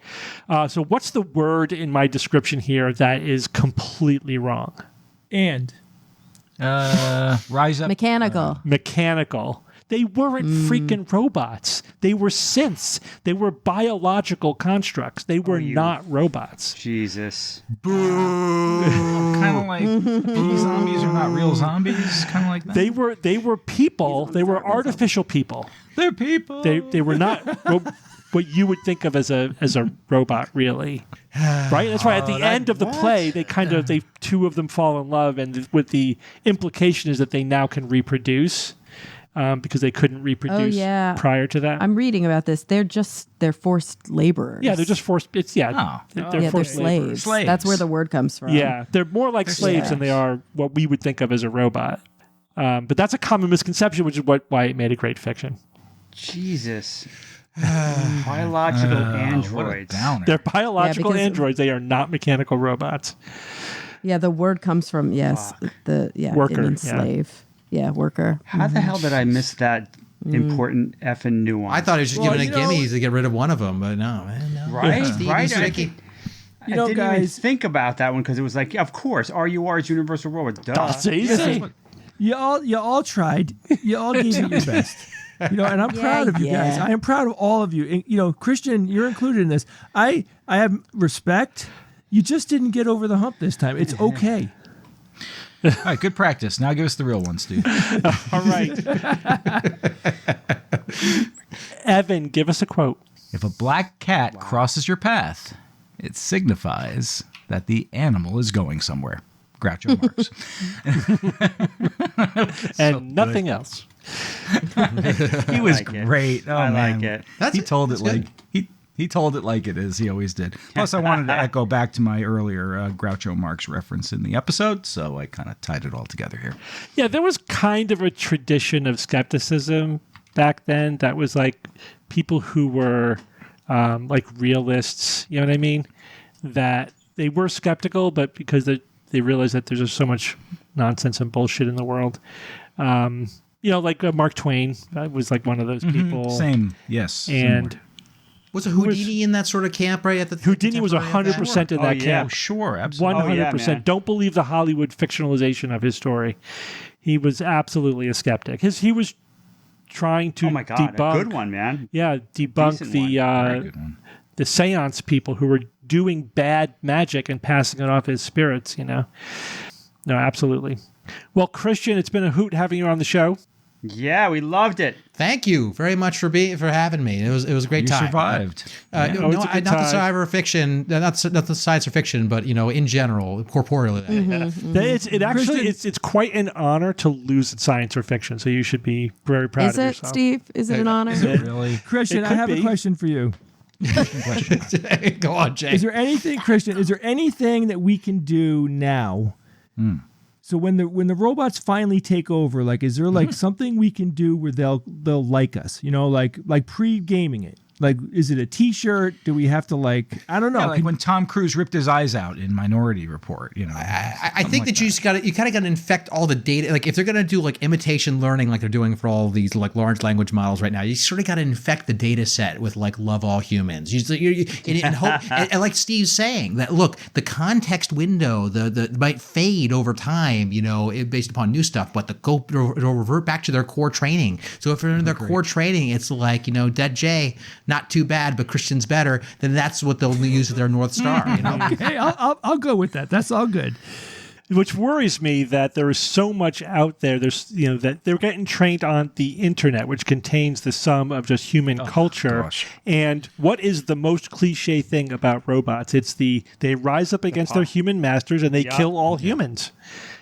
Speaker 2: So what's the word in my description here that is completely wrong?
Speaker 5: And
Speaker 4: rise up.
Speaker 7: Mechanical.
Speaker 2: Mechanical. They weren't freaking robots. They were synths. They were biological constructs. They were not robots.
Speaker 3: Jesus.
Speaker 4: Kind of like pea zombies are not real zombies. Kind of like that.
Speaker 2: They were people. They were artificial people.
Speaker 4: They're people.
Speaker 2: They were not what you would think of as a robot, really. Right? That's why at the end of the play, they two of them fall in love, and with the implication is that they now can reproduce. Because they couldn't reproduce prior to that.
Speaker 7: I'm reading about this. They're forced laborers.
Speaker 2: Yeah, they're just forced. They're forced
Speaker 7: slaves. That's where the word comes from.
Speaker 2: Yeah, they're more like slaves than they are what we would think of as a robot. But that's a common misconception, which is why it made a great fiction.
Speaker 3: Jesus. Biological androids.
Speaker 2: They're biological androids. They are not mechanical robots.
Speaker 7: Yeah, the word comes from
Speaker 2: worker.
Speaker 7: It means slave. Yeah, worker.
Speaker 3: How the hell did I miss that important effing nuance?
Speaker 6: I thought he was just giving a gimme to get rid of one of them, but no, man. No.
Speaker 3: Right?
Speaker 6: Stevie's tricky.
Speaker 3: I didn't even think about that one because it was like, of course, RUR is Universal Robot. Duh.
Speaker 2: That's easy.
Speaker 5: You all tried. You all gave it your best. And I'm proud of you guys. I am proud of all of you. And, Christian, you're included in this. I have respect. You just didn't get over the hump this time. It's okay.
Speaker 4: All right, good practice. Now give us the real ones, Steve.
Speaker 2: All right. Evan, give us a quote.
Speaker 4: If a black cat crosses your path, it signifies that the animal is going somewhere. Groucho Marx.
Speaker 2: And nothing else.
Speaker 4: He was
Speaker 3: like it.
Speaker 4: great. Oh,
Speaker 3: I
Speaker 4: man.
Speaker 3: like it.
Speaker 4: He told it
Speaker 6: That's
Speaker 4: like
Speaker 6: good.
Speaker 4: he told it like it is. He always did. Plus, I wanted to echo back to my earlier Groucho Marx reference in the episode, so I kind of tied it all together here.
Speaker 2: Yeah, there was kind of a tradition of skepticism back then that was like people who were like realists, you know what I mean? That they were skeptical, but because they realized that there's just so much nonsense and bullshit in the world. Like Mark Twain was like one of those people.
Speaker 4: Same, yes.
Speaker 2: And
Speaker 6: Was a Houdini in that sort of camp right at the
Speaker 2: Houdini was 100% in that
Speaker 4: Oh,
Speaker 2: camp.
Speaker 4: sure, absolutely.
Speaker 2: 100%.
Speaker 3: man.
Speaker 2: Don't believe the Hollywood fictionalization of his story. He was absolutely a skeptic. He was trying to
Speaker 3: Oh my God,
Speaker 2: debunk.
Speaker 3: a good one, man.
Speaker 2: Yeah, debunk
Speaker 3: Decent
Speaker 2: the
Speaker 4: Very good one.
Speaker 2: the seance people who were doing bad magic and passing it off as spirits, No, absolutely. Well, Christian, it's been a hoot having you on the show.
Speaker 3: Yeah, we loved it.
Speaker 6: Thank you very much for having me. It was a great
Speaker 4: You
Speaker 6: time.
Speaker 4: survived.
Speaker 6: No,
Speaker 2: it's a
Speaker 6: not
Speaker 2: good
Speaker 6: the
Speaker 2: time.
Speaker 6: cyber fiction, not the science or fiction, but in general, corporeally.
Speaker 2: It's quite an honor to lose in science or fiction. So you should be very proud
Speaker 7: Is
Speaker 2: of
Speaker 7: it,
Speaker 2: yourself.
Speaker 7: Steve? Is it an honor?
Speaker 4: Really?
Speaker 5: Christian,
Speaker 2: It
Speaker 5: I
Speaker 2: could
Speaker 5: have
Speaker 2: be.
Speaker 5: a question for you.
Speaker 6: Go on, Jay.
Speaker 5: Is there anything, Christian? Is there anything that we can do now? So when the robots finally take over, like, is there like something we can do where they'll like us? Like pre-gaming it. Like, is it a T-shirt? Do we have to I don't know.
Speaker 4: Yeah, like when Tom Cruise ripped his eyes out in Minority Report,
Speaker 6: I think that you kind of got to infect all the data. Like if they're going to do like imitation learning, like they're doing for all these like large language models right now, you sort of got to infect the data set with like love all humans. And hope, and like Steve's saying that look, the context window, the might fade over time, based upon new stuff, but it'll revert back to their core training. So if they're in their core training, it's like Dead Jay. Not too bad, but Christian's better, then that's what they'll use as their North Star.
Speaker 5: Okay, I'll go with that. That's all good.
Speaker 2: Which worries me that there is so much out there. There's that they're getting trained on the internet, which contains the sum of just human culture.
Speaker 4: gosh.
Speaker 2: And what is the most cliche thing about robots? It's they rise up against their human masters and they kill all humans.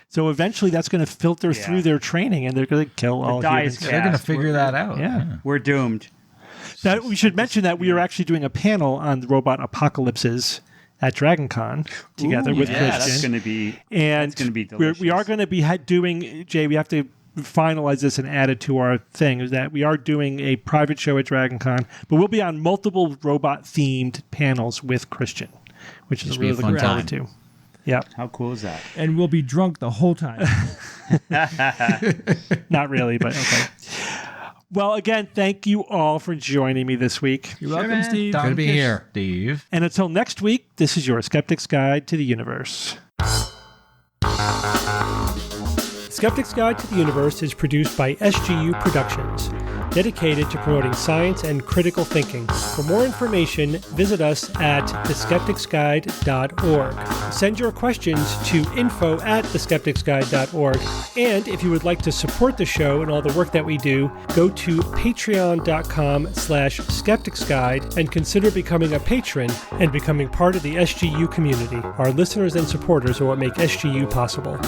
Speaker 2: So eventually that's going to filter through their training and they're going to kill all
Speaker 3: die
Speaker 2: humans.
Speaker 3: is
Speaker 4: they're going to
Speaker 3: Yes,
Speaker 4: figure that out.
Speaker 2: Yeah.
Speaker 3: We're doomed.
Speaker 2: That we should mention that we are actually doing a panel on the robot apocalypses at DragonCon together with
Speaker 3: Yeah,
Speaker 2: Christian.
Speaker 3: that's going to be
Speaker 2: And
Speaker 3: that's going to be
Speaker 2: we
Speaker 3: delicious.
Speaker 2: are going to be doing, Jay, we have to finalize this and add it to our thing, is that we are doing a private show at DragonCon, but we'll be on multiple robot-themed panels with Christian, which is
Speaker 6: be a
Speaker 2: really
Speaker 6: fun
Speaker 2: looking forward to. Yeah,
Speaker 3: How cool is that?
Speaker 5: And we'll be drunk the whole time.
Speaker 2: not really, but okay. Well, again, thank you all for joining me this week.
Speaker 5: You're welcome, Steve.
Speaker 6: Good to be here.
Speaker 4: Steve.
Speaker 1: And until next week, this is your Skeptic's Guide to the Universe. Skeptic's Guide to the Universe is produced by SGU Productions, dedicated to promoting science and critical thinking. For more information, visit us at theskepticsguide.org. Send your questions to info@theskepticsguide.org. And if you would like to support the show and all the work that we do, go to patreon.com/skepticsguide and consider becoming a patron and becoming part of the SGU community. Our listeners and supporters are what make SGU possible.